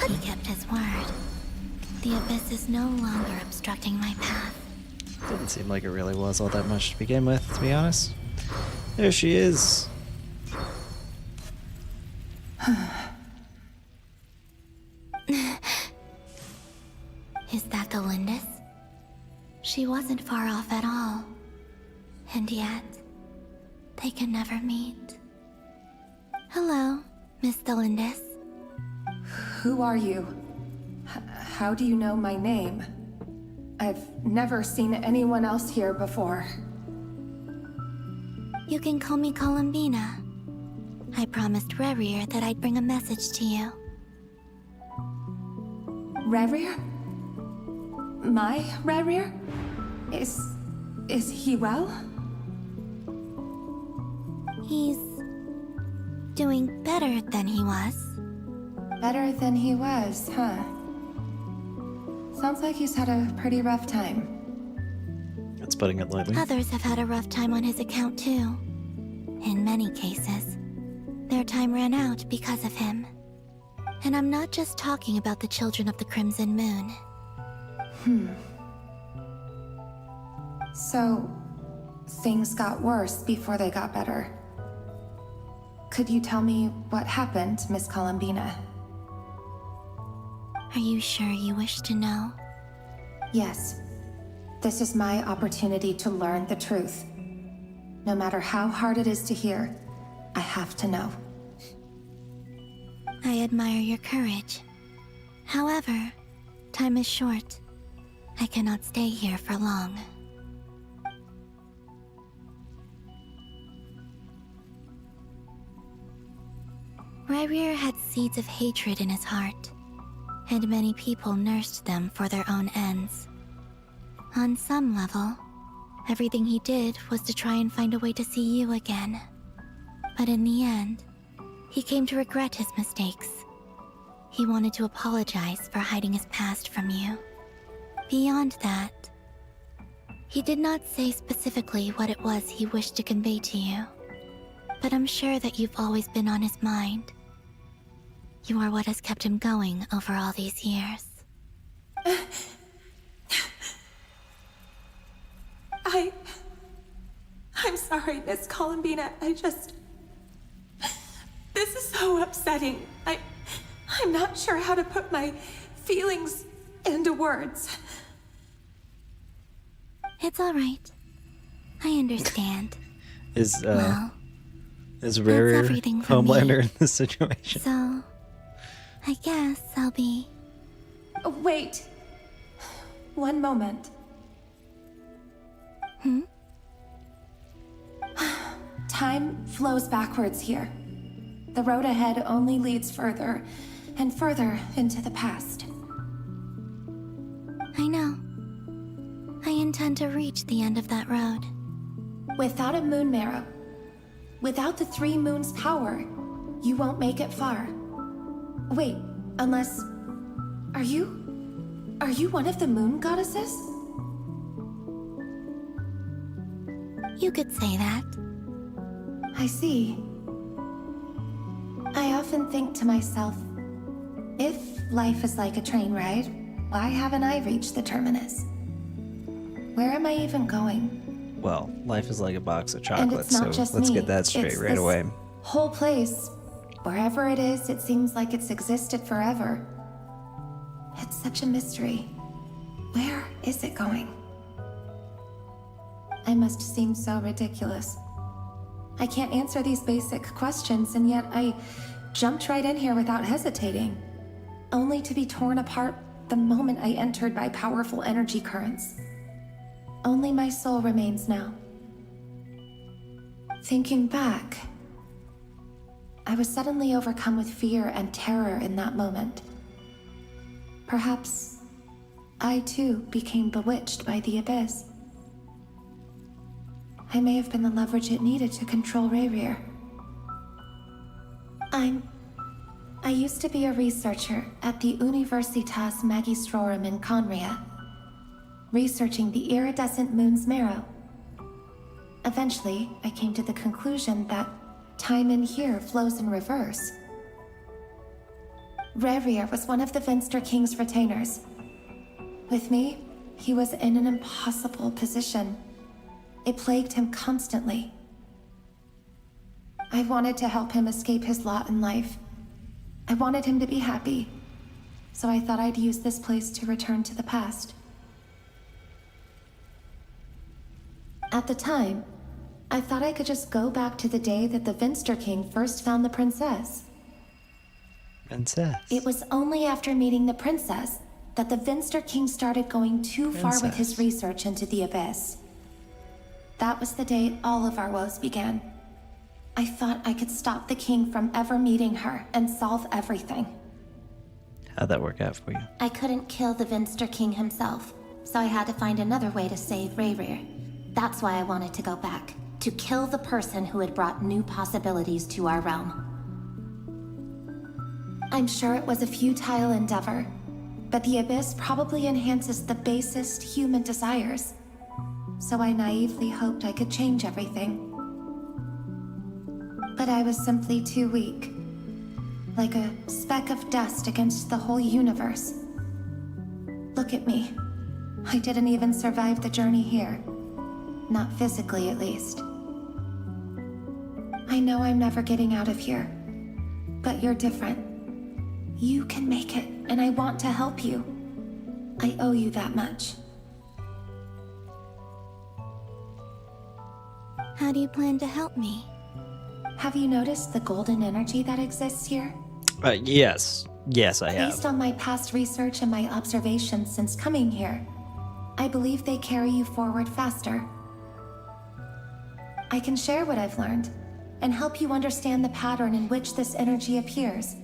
He kept his word. The abyss is no longer obstructing my path. Didn't seem like it really was all that much to begin with, to be honest. There she is. Is that the Lindis? She wasn't far off at all. And yet, they can never meet. Hello, Miss Delindis. Who are you? How do you know my name? I've never seen anyone else here before. You can call me Columbina. I promised Rerir that I'd bring a message to you. Rerir? My Rerir? Is he well? He's doing better than he was. Better than he was, huh? Sounds like he's had a pretty rough time. That's putting it lightly. Others have had a rough time on his account too. In many cases, their time ran out because of him. And I'm not just talking about the children of the Crimson Moon. So, things got worse before they got better. Could you tell me what happened, Miss Columbina? Are you sure you wish to know? Yes. This is my opportunity to learn the truth. No matter how hard it is to hear, I have to know. I admire your courage. However, time is short. I cannot stay here for long. Rerir had seeds of hatred in his heart, and many people nursed them for their own ends. On some level, everything he did was to try and find a way to see you again. But in the end, he came to regret his mistakes. He wanted to apologize for hiding his past from you. Beyond that, he did not say specifically what it was he wished to convey to you. But I'm sure that you've always been on his mind. You are what has kept him going over all these years. I'm sorry, Miss Columbina. This is so upsetting. I'm not sure how to put my feelings into words. It's all right. I understand. Is that's Rerir everything for me. Homelander in this situation? So, I guess I'll be... Oh, wait. One moment. Time flows backwards here. The road ahead only leads further and further into the past. I know. I intend to reach the end of that road. Without a moon marrow, without the 3 moons' power, you won't make it far. Wait, unless... Are you one of the moon goddesses? You could say that. I see. I often think to myself, if life is like a train ride, why haven't I reached the terminus? Where am I even going? well, life is like a box of And chocolates, it's not so just let's me. get that straight It's right this away. whole place, wherever it is, it seems like it's existed forever. It's such a mystery. Where is it going? I must seem so ridiculous. I can't answer these basic questions, and yet I jumped right in here without hesitating, only to be torn apart the moment I entered by powerful energy currents. Only my soul remains now. Thinking back, I was suddenly overcome with fear and terror in that moment. Perhaps I too became bewitched by the abyss. I may have been the leverage it needed to control Rayrir. I used to be a researcher at the Universitas Magistrorum in Conria, researching the iridescent moon's marrow. Eventually, I came to the conclusion that time in here flows in reverse. Rayrir was one of the Venster King's retainers. With me, he was in an impossible position. It plagued him constantly. I wanted to help him escape his lot in life. I wanted him to be happy, so I thought I'd use this place to return to the past. At the time, I thought I could just go back to the day that the Venster King first found the princess. Princess. It was only after meeting the princess that the Venster King started going too far with his research into the abyss. That was the day all of our woes began. I thought I could stop the king from ever meeting her and solve everything. How'd that work out for you? I couldn't kill the Venster King himself, so I had to find another way to save Rayrir. That's why I wanted to go back, to kill the person who had brought new possibilities to our realm. I'm sure it was a futile endeavor, but the abyss probably enhances the basest human desires. So I naively hoped I could change everything. But I was simply too weak. Like a speck of dust against the whole universe. Look at me. I didn't even survive the journey here. Not physically, at least. I know I'm never getting out of here. But you're different. You can make it, and I want to help you. I owe you that much. How do you plan to help me? Have you noticed the golden energy that exists here? Yes. Yes, I have. Based on my past research and my observations since coming here, I believe they carry you forward faster. I can share what I've learned and help you understand the pattern in which this energy appears.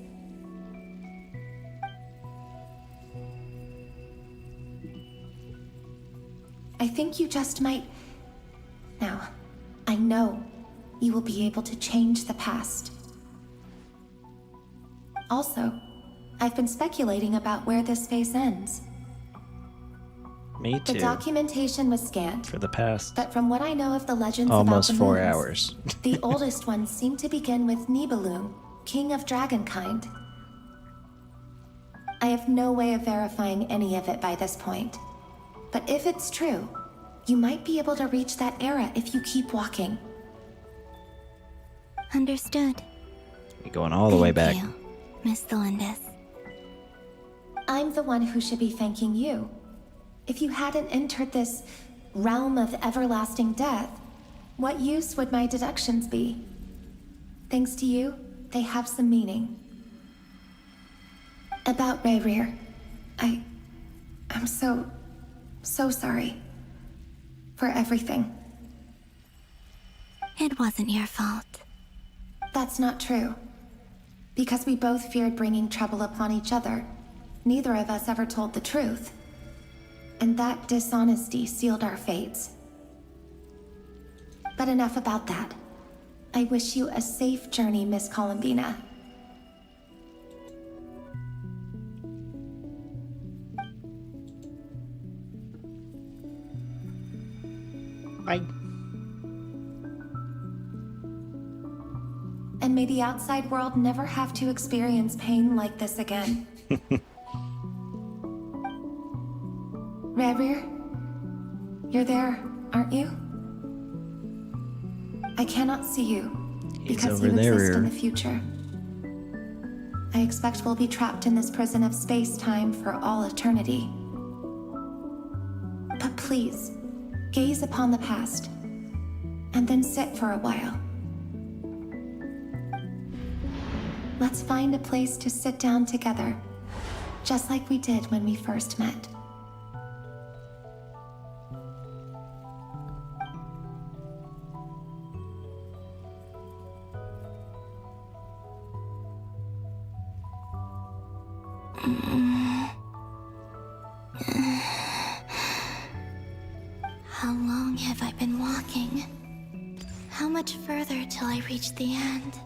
I think you just might... Now, I know you will be able to change the past. Also, I've been speculating about where this phase ends. Me too. The documentation was scanned, For the past but from what I know of the legends almost about the 4 moons, hours. the oldest ones seem to begin with Nibelung, king of dragonkind. I have no way of verifying any of it by this point. But if it's true, you might be able to reach that era if you keep walking. Understood. You're going all the way back. Thank you, Miss Delindis. I'm the one who should be thanking you. If you hadn't entered this realm of everlasting death, what use would my deductions be? Thanks to you, they have some meaning. About Rayrir, I'm so sorry. For everything. It wasn't your fault. That's not true. Because we both feared bringing trouble upon each other, neither of us ever told the truth. And that dishonesty sealed our fates. But enough about that. I wish you a safe journey, Miss Columbina. Bye. And may the outside world never have to experience pain like this again. Rayrir, you're there, aren't you? I cannot see you He's because over you there. exist in the future. I expect we'll be trapped in this prison of space-time for all eternity. But please, gaze upon the past, and then sit for a while. Let's find a place to sit down together, just like we did when we first met. How long have I been walking? How much further till I reach the end?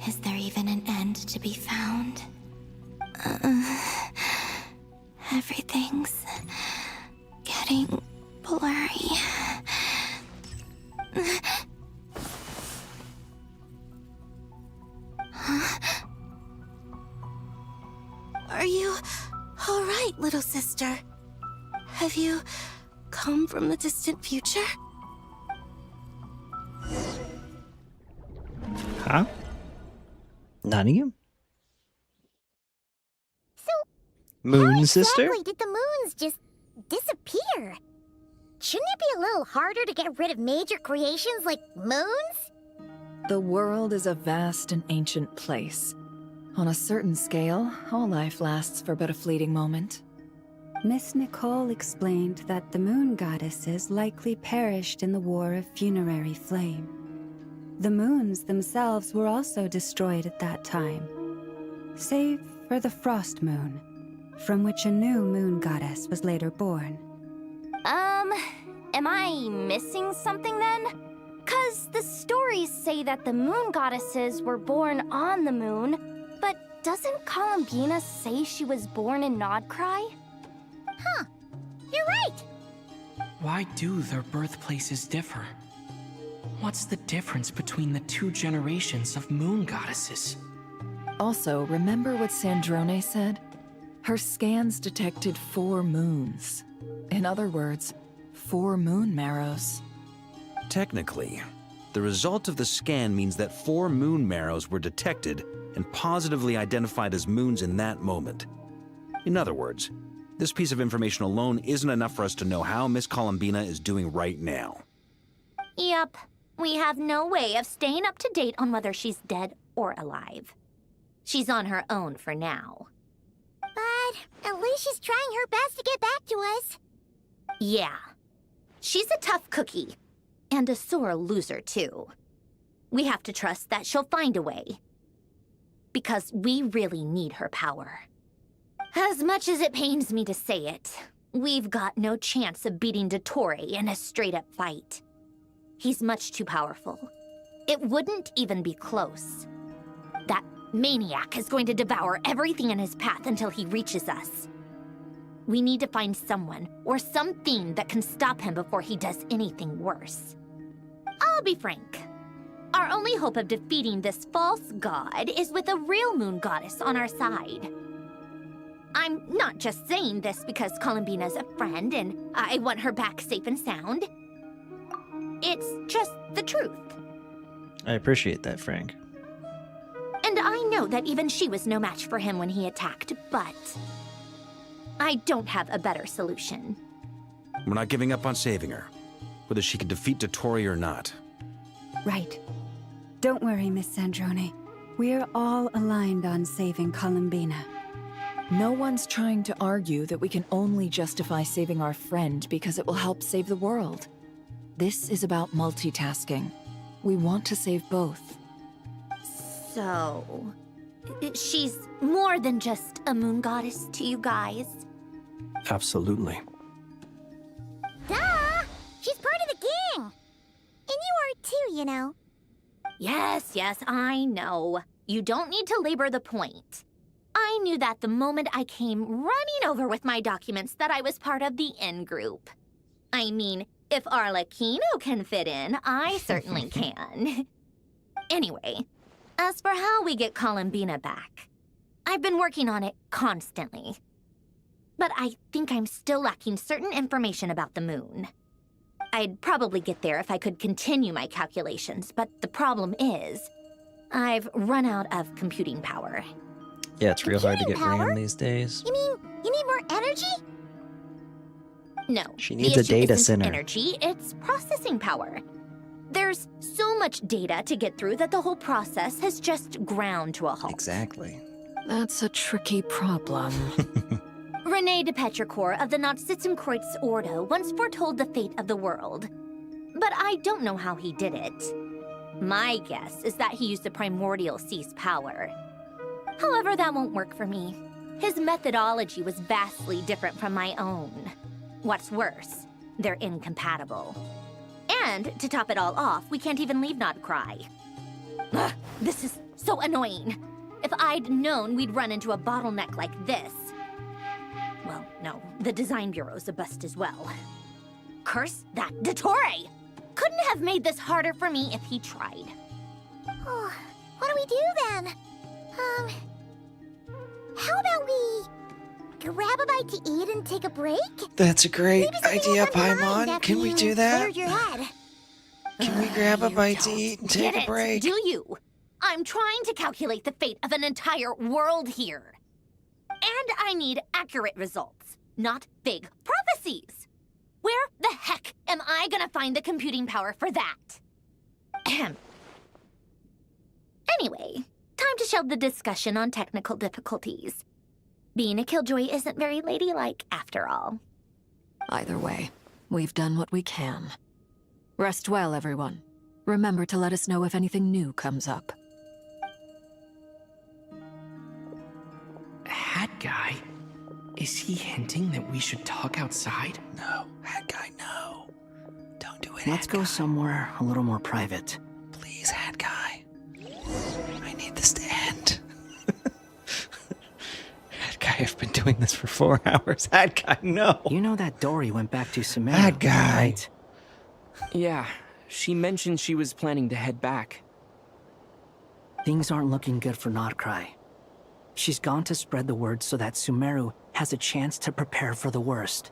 Is there even an end to be found? Everything's getting blurry. Huh? Are you all right, little sister? Have you come from the distant future? Huh? None of you? So, Moon how sister? exactly did the moons just disappear? Shouldn't it be a little harder to get rid of major creations like moons? The world is a vast and ancient place. On a certain scale, all life lasts for but a fleeting moment. Miss Nicole explained that the moon goddesses likely perished in the War of Funerary Flame. The moons themselves were also destroyed at that time, save for the Frost Moon, from which a new moon goddess was later born. Am I missing something then? 'Cause the stories say that the moon goddesses were born on the moon, but doesn't Columbina say she was born in Nod Krai? Huh. You're right. Why do their birthplaces differ? What's the difference between the two generations of moon goddesses? Also, remember what Snezhnaya said? Her scans detected 4 moons. In other words, 4 moon marrows. Technically, the result of the scan means that 4 moon marrows were detected and positively identified as moons in that moment. In other words, this piece of information alone isn't enough for us to know how Miss Columbina is doing right now. Yep. We have no way of staying up to date on whether she's dead or alive. She's on her own for now. But at least she's trying her best to get back to us. Yeah. She's a tough cookie. And a sore loser, too. We have to trust that she'll find a way. Because we really need her power. As much as it pains me to say it, we've got no chance of beating Dottore in a straight-up fight. He's much too powerful. It wouldn't even be close. That maniac is going to devour everything in his path until he reaches us. We need to find someone or something that can stop him before he does anything worse. I'll be frank. Our only hope of defeating this false god is with a real moon goddess on our side. I'm not just saying this because Columbina's a friend and I want her back safe and sound. It's just the truth. I appreciate that, Frank. And I know that even she was no match for him when he attacked, but I don't have a better solution. We're not giving up on saving her, whether she can defeat Dottore or not. Right. Don't worry, Miss Snezhnaya. We're all aligned on saving Columbina. No one's trying to argue that we can only justify saving our friend because it will help save the world. This is about multitasking. We want to save both. So, she's more than just a moon goddess to you guys? Absolutely. Duh! She's part of the gang! And you are too, you know. Yes, I know. You don't need to labor the point. I knew that the moment I came running over with my documents that I was part of the in-group. I mean, if Arlecchino can fit in, I certainly can. Anyway, as for how we get Columbina back, I've been working on it constantly. But I think I'm still lacking certain information about the moon. I'd probably get there if I could continue my calculations, but the problem is, I've run out of computing power. Yeah, it's real hard to get Computing power? RAM these days. You mean you need more energy? No, She needs the a issue data isn't center. energy, it's processing power. There's so much data to get through that the whole process has just ground to a halt. Exactly. That's a tricky problem. Rene de Petrichor of the Nazissenkreuz Ordo once foretold the fate of the world. But I don't know how he did it. My guess is that he used the primordial sea's power. However, that won't work for me. His methodology was vastly different from my own. What's worse, they're incompatible. And to top it all off, we can't even leave Nod Krai. Ugh, this is so annoying. If I'd known we'd run into a bottleneck like this. Well, no, the design bureau's a bust as well. Curse that Dottore! Couldn't have made this harder for me if he tried. Oh, what do we do then? How about we grab a bite to eat and take a break? That's a great Maybe something idea, will come to mind Paimon. after Can we you do that? cleared your head. Can we grab a bite to eat and take Get a break? it, do you? I'm trying to calculate the fate of an entire world here. And I need accurate results, not big prophecies. Where the heck am I gonna find the computing power for that? Ahem. Anyway, time to shelve the discussion on technical difficulties. Being a killjoy isn't very ladylike, after all. Either way, we've done what we can. Rest well, everyone. Remember to let us know if anything new comes up. Hat guy? Is he hinting that we should talk outside? No. Hat guy, no. Don't do it, Let's Hat go guy. somewhere a little more private. Please, Hat guy. I need this to end. Hat guy, I've been doing this for 4 hours. Hat guy, no. You know that Dory went back to Sumeru, Hat guy. right? Yeah, she mentioned she was planning to head back. Things aren't looking good for Nod Krai. She's gone to spread the word so that Sumeru has a chance to prepare for the worst.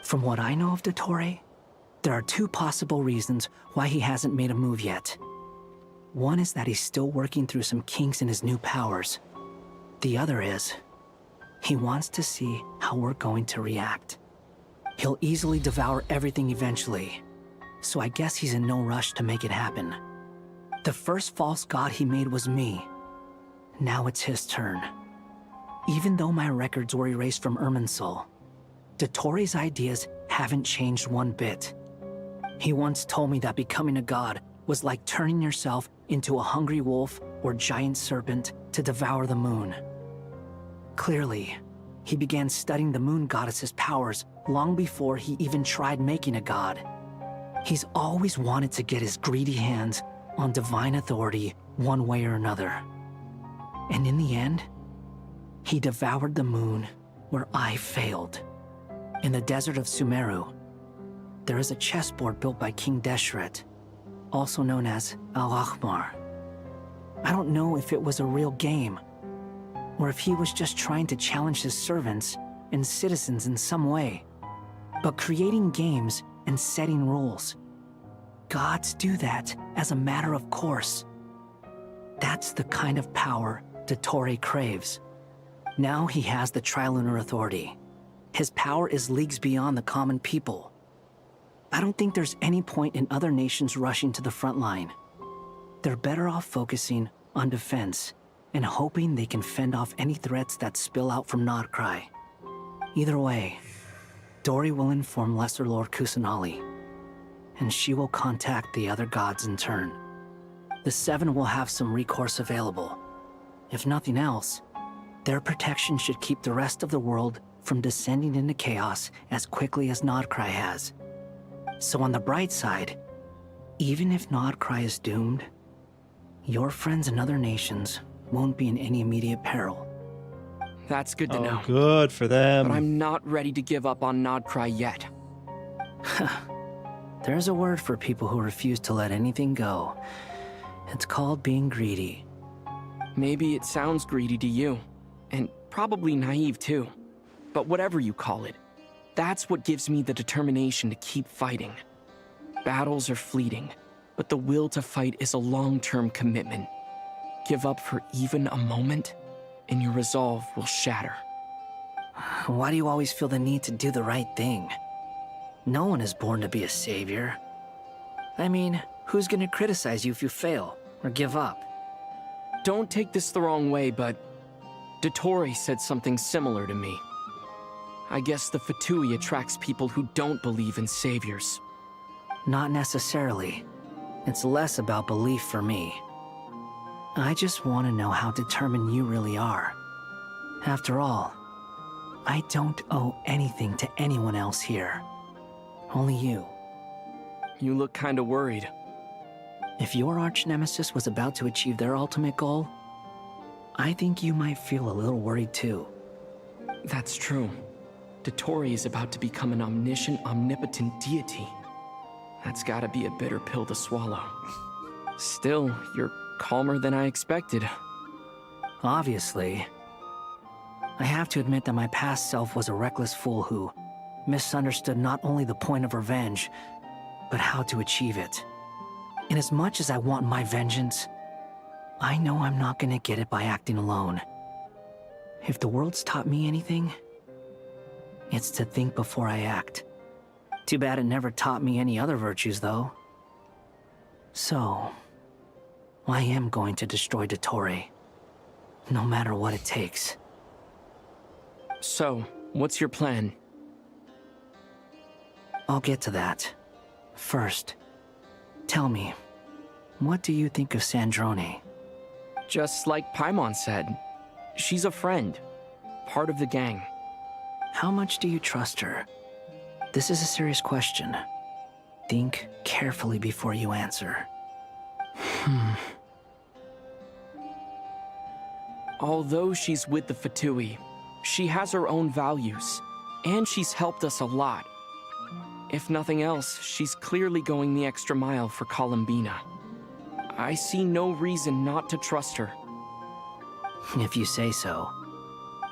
From what I know of Dottore, there are 2 possible reasons why he hasn't made a move yet. One is that he's still working through some kinks in his new powers. The other is, he wants to see how we're going to react. He'll easily devour everything eventually, so I guess he's in no rush to make it happen. The first false god he made was me. Now it's his turn. Even though my records were erased from Irminsul, Dottore's ideas haven't changed one bit. He once told me that becoming a god was like turning yourself into a hungry wolf or giant serpent to devour the moon. Clearly, he began studying the moon goddess's powers long before he even tried making a god. He's always wanted to get his greedy hands on divine authority one way or another. And in the end, he devoured the moon where I failed. In the desert of Sumeru, there is a chessboard built by King Deshret, also known as Al-Ahmar. I don't know if it was a real game, or if he was just trying to challenge his servants and citizens in some way. But creating games and setting rules, gods do that as a matter of course. That's the kind of power Dottore craves. Now he has the Trilunar Authority. His power is leagues beyond the common people. I don't think there's any point in other nations rushing to the front line. They're better off focusing on defense and hoping they can fend off any threats that spill out from Nod Krai. Either way, Dory will inform Lesser Lord Kusanali, and she will contact the other gods in turn. The 7 will have some recourse available. If nothing else, their protection should keep the rest of the world from descending into chaos as quickly as Nod Krai has. So on the bright side, even if Nod Krai is doomed, your friends in other nations won't be in any immediate peril. That's good to know. Good for them. But I'm not ready to give up on Nod Krai yet. There's a word for people who refuse to let anything go. It's called being greedy. Maybe it sounds greedy to you, and probably naive too. But whatever you call it, That's what gives me the determination to keep fighting. Battles are fleeting, but the will to fight is a long-term commitment. Give up for even a moment, and your resolve will shatter. Why do you always feel the need to do the right thing? No one is born to be a savior. I mean, who's gonna criticize you if you fail or give up? Don't take this the wrong way, but Dottore said something similar to me. I guess the Fatui attracts people who don't believe in saviors. Not necessarily. It's less about belief for me. I just want to know how determined you really are. After all, I don't owe anything to anyone else here. Only you. You look kinda worried. If your arch-nemesis was about to achieve their ultimate goal, I think you might feel a little worried too. That's true. Dottore is about to become an omniscient, omnipotent deity. That's gotta be a bitter pill to swallow. Still, you're calmer than I expected. Obviously. I have to admit that my past self was a reckless fool who misunderstood not only the point of revenge, but how to achieve it. And as much as I want my vengeance, I know I'm not gonna get it by acting alone. If the world's taught me anything, it's to think before I act. Too bad it never taught me any other virtues, though. So, I am going to destroy Dottore, no matter what it takes. So, what's your plan? I'll get to that. First, tell me, what do you think of Snezhnaya? Just like Paimon said, she's a friend, part of the gang. How much do you trust her? This is a serious question. Think carefully before you answer. Although she's with the Fatui, she has her own values, and she's helped us a lot. If nothing else, she's clearly going the extra mile for Columbina. I see no reason not to trust her. If you say so.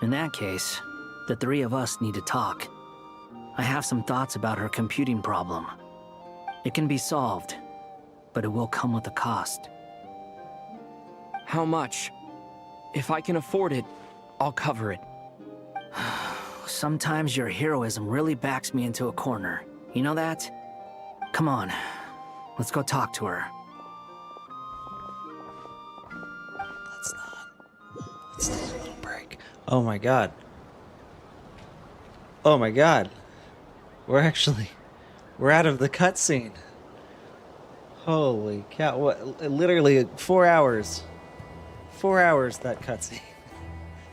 In that case, the three of us need to talk. I have some thoughts about her computing problem. It can be solved, but it will come with a cost. How much? If I can afford it, I'll cover it. Sometimes your heroism really backs me into a corner. You know that? Come on, let's go talk to her. Let's take a little break. Oh my god. Oh my god. We're out of the cutscene. Holy cow. What, literally 4 hours. 4 hours, that cutscene.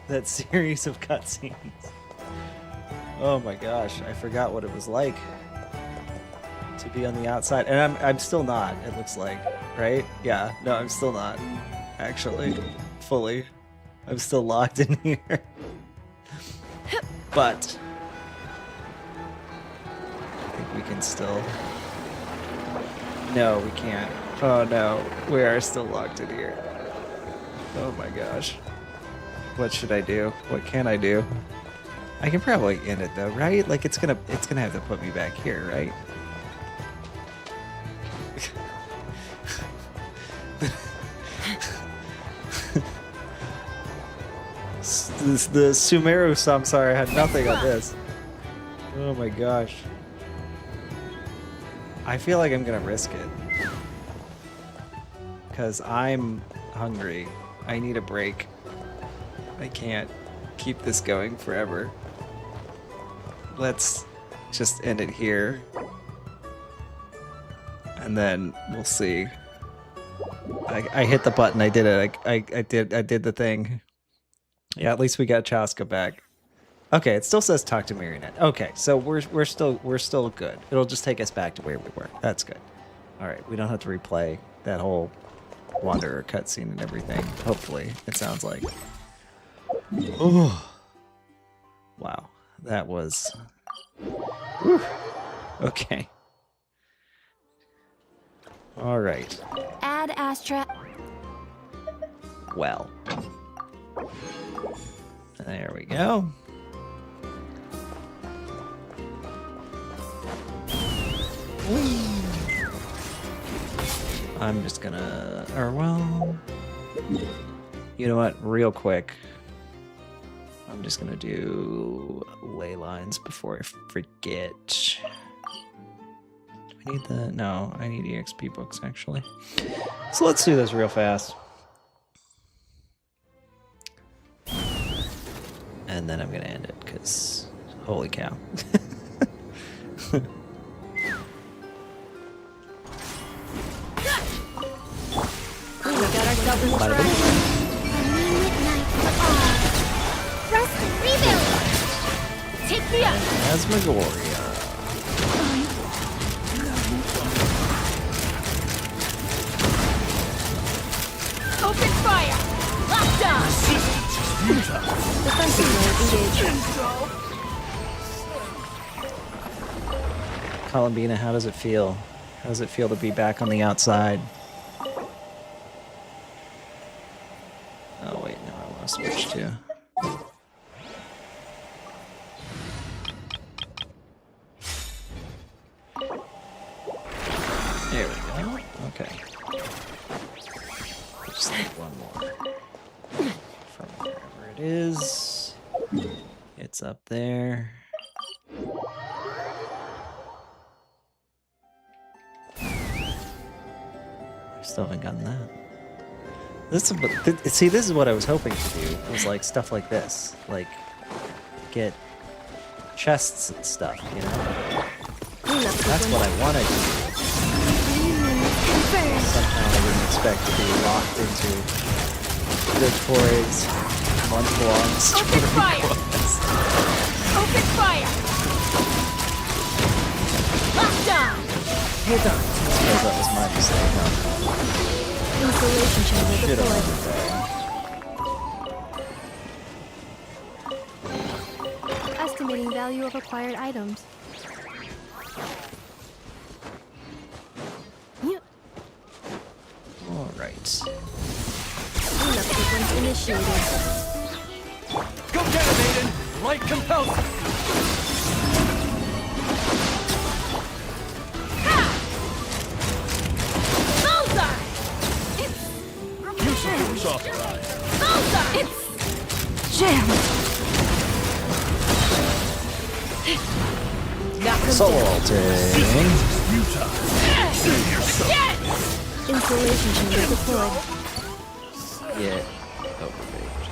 That series of cutscenes. Oh my gosh, I forgot what it was like to be on the outside. And I'm still not, it looks like, right? Yeah, no, I'm still not, actually, fully. I'm still locked in here. But I think we can still... No, we can't. Oh no, we are still locked in here. Oh my gosh. What should I do? What can I do? I can probably end it though, right? Like it's gonna have to put me back here, right? The Sumeru Samsara had nothing on this. Oh my gosh. I feel like I'm gonna risk it. Because I'm hungry. I need a break. I can't keep this going forever. Let's just end it here. And then we'll see. I hit the button. I did it. I did the thing. Yeah, at least we got Chaska back. Okay, it still says talk to Marionette. Okay, so we're still good. It'll just take us back to where we were. That's good. All right, we don't have to replay that whole Wanderer cutscene and everything. Hopefully, it sounds like. Oh, wow, that was. Whew. Okay. All right. Add Astra. Well. There we go. I'm just gonna, or well, you know what? Real quick, I'm just gonna do ley lines before I forget. Do I need the? No, I need EXP books actually. So let's do this real fast. And then I'm gonna end it, because holy cow. We got ourselves in trouble. Midnight for all. Rest and rebuild. Take me up. Asmagoria. Open fire. Lockdown. Defensive mode engaged. Columbina, how does it feel? How does it feel to be back on the outside? Oh wait, no, I want to switch to. There we go. Okay. Just need one more. From wherever it is. It's up there. I still haven't gotten that. See, this is what I was hoping to do. Was like stuff like this, like get chests and stuff. You know, that's what I wanted to do. Somehow I didn't expect to be locked into the toys month-long story Open fire! quest. Open fire! Lockdown! Hold on. I suppose that was my mistake, huh? Installation chamber Should have deployed. Estimating value of acquired items. Alright. Cleanup sequence initiated. Go get it, Aiden! Light compels! Bullseye! Use of force authorized. Bullseye! It's jammed. Soul ulting. Installation chamber deployed. Yeah. Overbaked.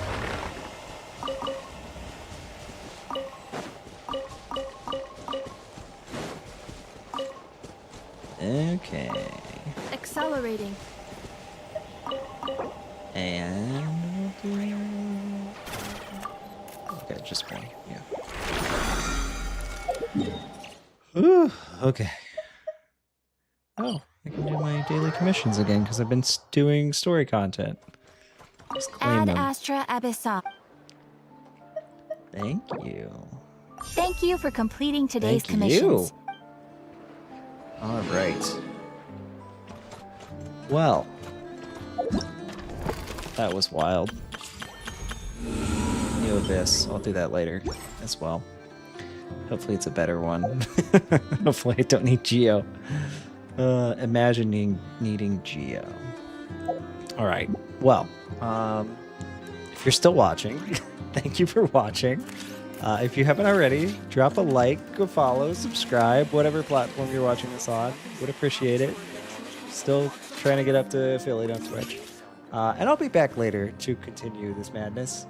Okay. Accelerating. And okay, just me. Yeah. Ooh, okay. Oh, I can do my daily commissions again because I've been doing story content. Just claim Ad them. Astra Abyssa. Thank you. Thank you for completing today's Thank commissions. you. All right. Well, that was wild. New Abyss. I'll do that later as well. Hopefully it's a better one. Hopefully I don't need Geo. Imagining needing Geo. All right. Well, if you're still watching, thank you for watching. If you haven't already, drop a like, a follow, subscribe, whatever platform you're watching this on. Would appreciate it. Still trying to get up to affiliate on Twitch. And I'll be back later to continue this madness.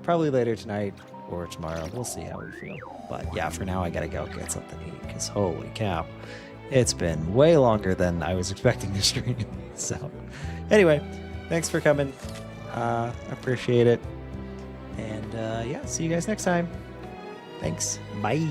Probably later tonight or tomorrow. We'll see how we feel. But yeah, for now I gotta go get something to eat because holy cow. It's been way longer than I was expecting to stream. So anyway, thanks for coming. Appreciate it. And yeah, see you guys next time. Thanks. Bye.